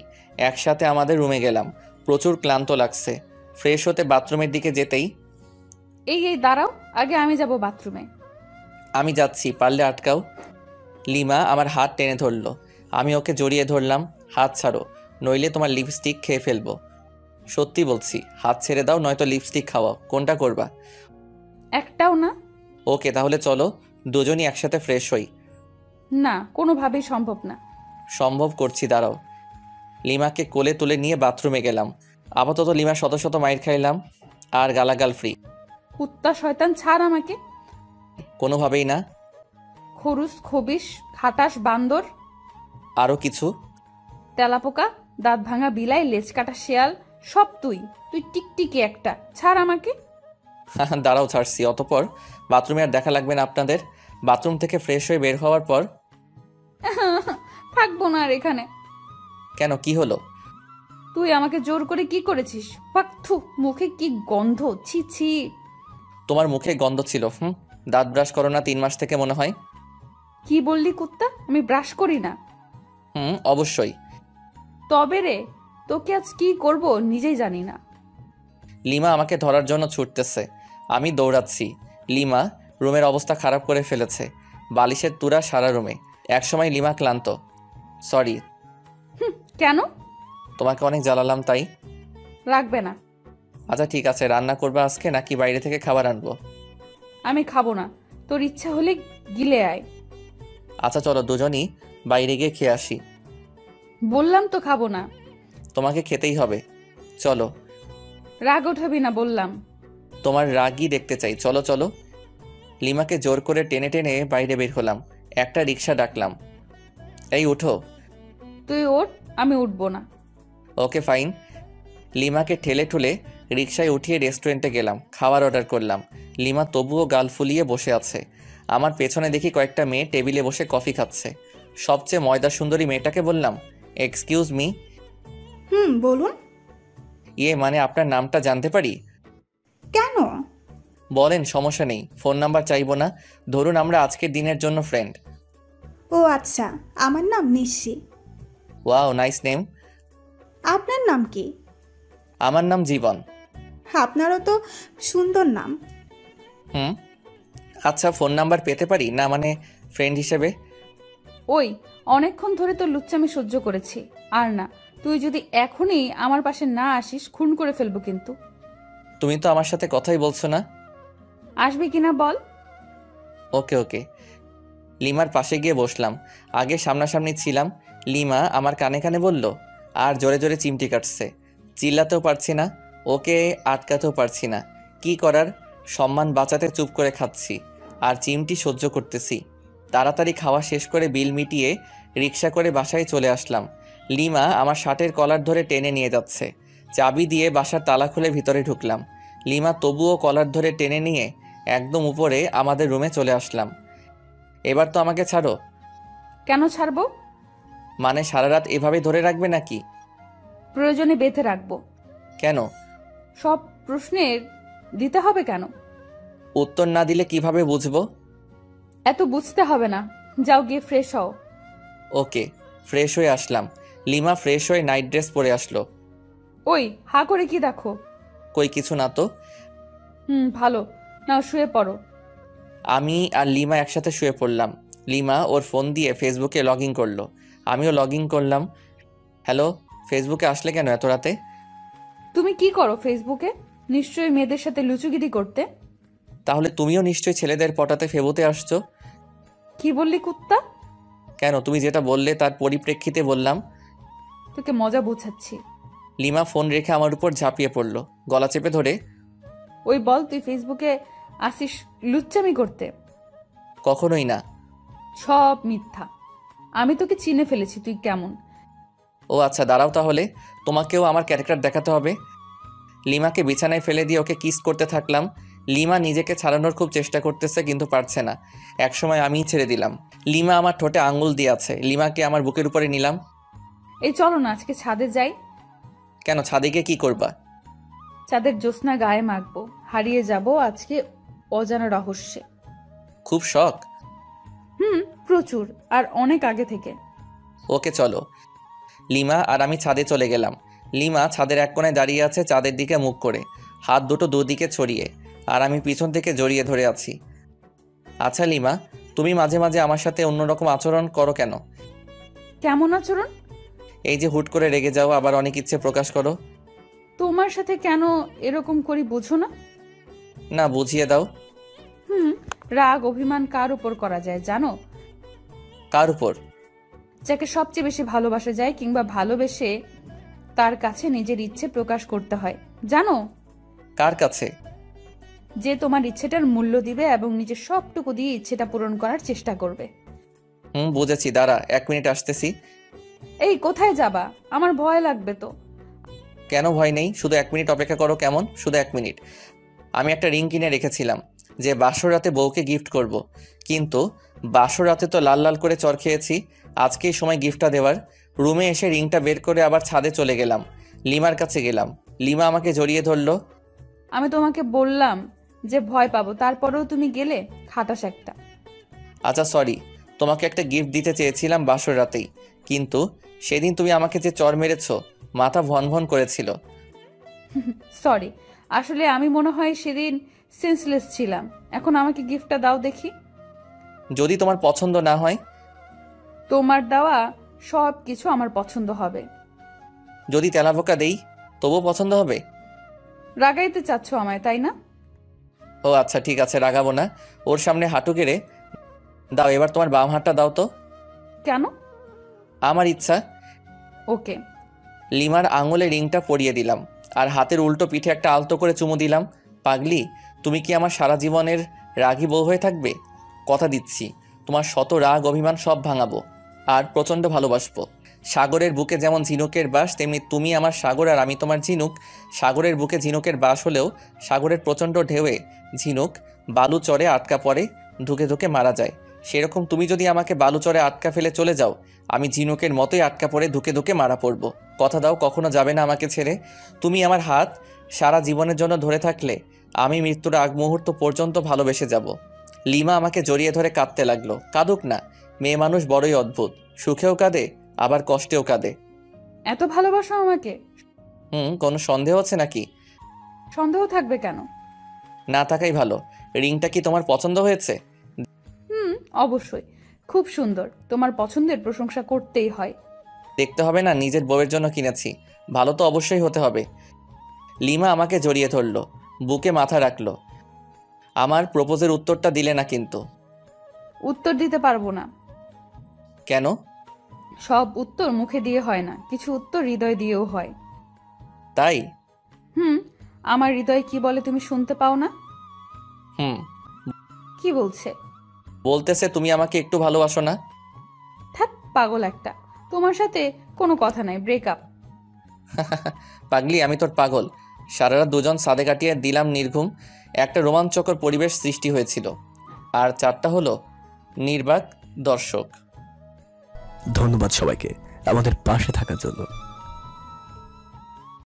একসাথে আমাদের রুমে গেলাম। প্রচুর ক্লান্ত লাগছে। ফ্রেশ হতে বাথরুমের দিকে যেতেই, এই দাঁড়াও, আগে আমি যাব বাথরুমে। আমি যাচ্ছি, পারলে আটকাও। লিমা আমার হাত টেনে ধরলো। আমি ওকে জড়িয়ে ধরলাম। হাত ছাড়ো, নইলে তোমার লিপস্টিক খেয়ে ফেলবো। সত্যি বলছি, হাত ছেড়ে দাও, নয়তো লিপস্টিক খাওয়াও। কোনটা করবা? একটাও না। ওকে, তাহলে চলো দুজনই একসাথে ফ্রেশ হই। না, কোনোভাবেই সম্ভব না। সম্ভব করছি, দাঁড়াও। লিমাকে কোলে তুলে নিয়ে বাথরুমে গেলাম। আপাতত লিমা শত শত মাইর খাইলাম, আর গালাগাল ফ্রি। কুত্তা শয়তান, ছাড় আমাকে। কোনোভাবেই না। খরুস, খবিস, খাটাস, বান্দর, আরও কিছু? তেলাপোকা, দাঁত ভাঙা বিলাই, লেজ কাটা শেয়াল, সব তুই। তুই টিকটিকি একটা, ছাড় আমাকে। দাঁড়াও, ছাড়ছি। অতপর বাথরুমে আর দেখা লাগবে না আপনাদের। বাথরুম থেকে ফ্রেশ হয়ে বের হওয়ার পর, থাকবো না আর এখানে। কেন, কি হলো? তুই আমাকে জোর করে কি করেছিস? পাক্থু, মুখে কি গন্ধ, ছি ছি। তোমার মুখে গন্ধ ছিল। দাঁত ব্রাশ করো না 3 মাস থেকে মনে হয়। কি বললি কুত্তা? আমি ব্রাশ করি না। অবশ্যই। তবে রে, তোকে আজ কি করব নিজেই জানি না। লিমা আমাকে ধরার জন্য ছুটতেছে, আমি দৌড়াচ্ছি। লিমা রুমের অবস্থা খারাপ করে ফেলেছে, বালিশের তুরা সারা রুমে। একসময় লিমা ক্লান্ত। সরি। কেন? তোমাকে অনেক জ্বালালাম তাই। রাখবে না। আচ্ছা ঠিক আছে, রান্না করবে আজকে নাকি বাইরে থেকে খাবার আনবো? আমি খাবো না, তোর ইচ্ছা হলে গিলে আয়। আচ্ছা চলো দুজনই বাইরে গিয়ে খেয়ে আসি। বললাম তো খাবো না। তোমাকে খেতেই হবে, চলো। রাগ ওঠাবি না বললাম। তোমার রাগই দেখতে চাই, চলো চলো। লিমাকে জোর করে টেনে টেনে বাইরে বের হলাম। একটা রিক্সা ডাকলাম। এই উঠো। তুই ওঠ, আমি উঠবো না। Okay fine. লিমাকে ঠেলে ঠুলে রিক্সায় উঠিয়ে রেস্টুরেন্টে গেলাম, খাবার অর্ডার করলাম। লিমা তবুও গাল ফুলিয়ে বসে আছে। আমার পেছনে দেখি কয়েকটা মেয়ে টেবিলে বসে কফি খাচ্ছে। সবচেয়ে ময়দা সুন্দরী মেয়েটাকে বললাম, এক্সকিউজ মি। বলুন। মানে আপনার নামটা জানতে পারি? কেন? বলেন, সমস্যা নেই। ফোন নাম্বার চাইবো না, ধরুন আমরা আজকের দিনের জন্য ফ্রেন্ড। ও আচ্ছা, আমার নাম নিশি। Wow, nice name. আপনার নাম কি? আমার নাম জীবন। আপনারও তো সুন্দর নাম। আচ্ছা, ফোন নাম্বার পেতে পারি না, মানে ফ্রেন্ড হিসেবে? ওই, অনেকক্ষণ ধরে তো লুচ্চামি সহ্য করেছি, আর না। তুই যদি এখনই আমার পাশে না আসিস, খুন করে ফেলবো কিন্তু। তুমি তো আমার সাথে কথাই বলছো না। আসবি কিনা বল। ওকে ওকে। লিমার পাশে গিয়ে বসলাম। আগে সামনাসামনি ছিলাম। লিমা আমার কানে কানে বলল, আর জোরে জোরে চিমটি কাটছে। চিল্লাতেও পারছি না, ওকে আটকাতেও পারছি না। কি করার, সম্মান বাঁচাতে চুপ করে খাচ্ছি আর চিমটি সহ্য করতেছি। তাড়াতাড়ি খাওয়া শেষ করে বিল মিটিয়ে রিক্সা করে বাসায় চলে আসলাম। লিমা আমার শার্টের কলার ধরে টেনে নিয়ে যাচ্ছে। চাবি দিয়ে বাসার তালা খুলে ভিতরে ঢুকলাম। লিমা তবুও কলার ধরে টেনে নিয়ে একদম উপরে আমাদের রুমে চলে আসলাম। এবার তো আমাকে ছাড়ো। কেন ছাড়বো? মানে সারা রাত এভাবে ধরে রাখবে নাকি? প্রয়োজনে বেঁধে রাখবো। কেন? সব প্রশ্নের দিতে হবে কেন? উত্তর না দিলে কিভাবে বুঝবো? এত বুঝতে হবে না, যাও গিয়ে ফ্রেশ হও। ওকে। ফ্রেশ হয়ে আসলাম। লিমা ফ্রেশ হয়ে নাইট ড্রেস পরে আসলো। ওই, হা করে কি দেখো? কই কিছু না তো। ভালো, নাও শুয়ে পড়ো। আমি আর লিমা একসাথে শুয়ে পড়লাম। লিমা ওর ফোন দিয়ে ফেসবুকে লগ ইন করলো, আমিও লগ ইন করলাম। হ্যালো, ফেসবুকে আসলে কেন এত রাতে? তুমি কি করো ফেসবুকে? নিশ্চয়ই মেয়েদের সাথে লুচুগিরি করতে। তাহলে তুমিও নিশ্চয়ই ছেলেদের পটাতে ফেবুতে আসছো। কি বললি কুত্তা? কেন, তুমি যেটা বললে তার পরিপ্রেক্ষিতে বললাম। তোকে মজা বোঝাচ্ছি। লিমা ফোন রেখে আমার উপর ঝাঁপিয়ে পড়লো, গলা চেপে ধরে। ওই বল, তুই ফেসবুকে আসিস লুচ্চামি করতে? কখনোই না। সব মিথ্যা। আমি তোকে চিনে ফেলেছি তুই কেমন। ও আচ্ছা, দাঁড়াও তাহলে, তোমাকেও আমার ক্যারেক্টার দেখাতে হবে। লিমাকে বিছানায় ফেলে দিয়ে ওকে কিস করতে থাকলাম। লিমা নিজেকে ছাড়ানোর খুব চেষ্টা করতেছে কিন্তু পারছে না। একসময় আমিই ছেড়ে দিলাম। লিমা আমার ঠোঁটে আঙুল দিয়ে আছে। লিমাকে আমার বুকের উপরে নিলাম। এই চলো না আজকে ছাদে যাই। কেন, ছাদে গিয়ে কি করবা? চাঁদের জ্যোৎস্না গায়ে মাখবো, হারিয়ে যাব আজকে অজানা রহস্যে। খুব শখ? প্রচুর, আর অনেক আগে থেকে। ওকে চলো। লিমা আর আমি ছাদে চলে গেলাম। লিমা ছাদের এক কোণায় দাঁড়িয়ে আছে চাঁদের দিকে মুখ করে, হাত দুটো দুদিকে ছড়িয়ে, আর আমি পিছন থেকে জড়িয়ে ধরে আছি। আচ্ছা লিমা, তুমি মাঝে মাঝে আমার সাথে অন্যরকম আচরণ করো কেন? কেমন আচরণ? এই যে হুট করে রেগে যাও, আবার অনেক ইচ্ছে প্রকাশ করো। তোমার সাথে কেন এরকম করি বুঝো না? না, বুঝিয়ে দাও। রাগ অভিমান কার উপর করা যায় জানো? কার উপর? যাকে সবচেয়ে বেশি ভালোবাসা যায়, কিংবা ভালোবেসে তার কাছে নিজের ইচ্ছে প্রকাশ করতে হয়। জানো? কার কাছে? যে তোমার ইচ্ছেটার মূল্য দিবে এবং নিজের সবটুকু দিয়ে ইচ্ছেটা পূরণ করার চেষ্টা করবে। বুঝেছি, দাঁড়া 1 মিনিট আসতেছি। এই কোথায় যাবা? আমার ভয় লাগবে তো। কেন ভয় নেই, শুধু 1 মিনিট অপেক্ষা করো। কেমন? শুধু 1 মিনিট। আমি একটা রিং কিনে রেখেছিলাম যে বাসর রাতে বউকে গিফট করব, কিন্তু বাসর রাতে তো লাল লাল করে চর খেয়েছি। আজকেই সময় গিফটটা দেওয়ার। রুমে এসে রিংটা বের করে আবার ছাদে চলে গেলাম। লিমার কাছে গেলাম। লিমা আমাকে জড়িয়ে ধরলো। আমি তোমাকে বললাম যে ভয় পাবো, তারপরেও তুমি গেলে। খাটাস একটা। আচ্ছা সরি, তোমাকে একটা গিফট দিতে চেয়েছিলাম বাসর রাতেই, কিন্তু সেদিন তুমি আমাকে যে চর মেরেছ, মাথা ভন ভন করেছিল। সরি, আসলে আমি মনে হয় সেদিন সেন্সলেস ছিলাম। এখন আমাকে গিফটটা দাও দেখি। যদি তোমার পছন্দ না হয়? তোমার দেওয়া সব কিছু আমার পছন্দ হবে। যদি তেলাপোকা দেই তবুও পছন্দ হবে? রাগাইতে চাচ্ছ আমায়, তাই না? ও আচ্ছা ঠিক আছে, রাগাবো না। ওর সামনে হাঁটু গেড়ে দাও। এবার তোমার বাম হাতটা দাও তো। কেন? আমার ইচ্ছা। ওকে। লিমার আঙুলে রিংটা পরিয়ে দিলাম আর হাতের উল্টো পিঠে একটা আলতো করে চুমু দিলাম। পাগলি, তুমি কি আমার সারা জীবনের রাগী বউ হয়ে থাকবে? কথা দিচ্ছি, তোমার শত রাগ অভিমান সব ভাঙাবো আর প্রচণ্ড ভালোবাসবো। সাগরের বুকে যেমন ঝিনুকের বাস, তেমনি তুমি আমার সাগর আর আমি তোমার ঝিনুক। সাগরের বুকে ঝিনুকের বাস হলেও সাগরের প্রচণ্ড ঢেউয়ে ঝিনুক বালু চরে আটকা পড়ে, ধুকে ধুকে মারা যায়। সেরকম তুমি যদি আমাকে বালু চরে আটকা ফেলে চলে যাও, আমি ঝিনুকের মতোই আটকা পড়ে ধুকে ধুকে মারা পড়ব। কথা দাও কখনো যাবে না আমাকে ছেড়ে। তুমি আমার হাত সারা জীবনের জন্য ধরে থাকলে আমি মৃত্যুর আগ মুহূর্ত পর্যন্ত ভালোবেসে যাব। লিমা আমাকে জড়িয়ে ধরে কাঁদতে লাগলো। কাঁদুক না, মেয়ে মানুষ বড়ই অদ্ভুত, সুখেও কাঁদে আবার কষ্টেও কাঁদে। এত ভালোবাসো আমাকে? কোনো সন্দেহ আছে নাকি? সন্দেহ থাকবে কেন? না থাকাই ভালো। রিংটা কি তোমার পছন্দ হয়েছে? অবশ্যই, খুব সুন্দর। তোমার পছন্দের প্রশংসা করতেই হয়। দেখতে হবে না, নিজের বউয়ের জন্য কিনেছি, ভালো তো অবশ্যই হতে হবে। লিমা আমাকে জড়িয়ে ধরলো, বুকে মাথা রাখলো। আমার প্রপোজের উত্তরটা দিলে না কিন্তু। উত্তর দিতে পারবো না। কেন? সব উত্তর মুখে দিয়ে হয় না, কিছু উত্তর হৃদয় দিয়েও হয়। তাই? আমার হৃদয় কি বলে তুমি শুনতে পাও না? কি বলছে? বলতেছে তুমি আমাকে একটু ভালোবাসো না। থাক পাগল একটা, তোমার সাথে কোনো কথা নাই, ব্রেকআপ। পাগলি, আমি তোর পাগল। সারা রাত দুজন সাদে কাটিয়ে দিলাম নির্ঘুম। একটা রোমাঞ্চকর পরিবেশ সৃষ্টি হয়েছিল, আর 4টা হলো নির্বাক দর্শক। ধন্যবাদ সবাইকে আমাদের পাশে থাকার জন্য।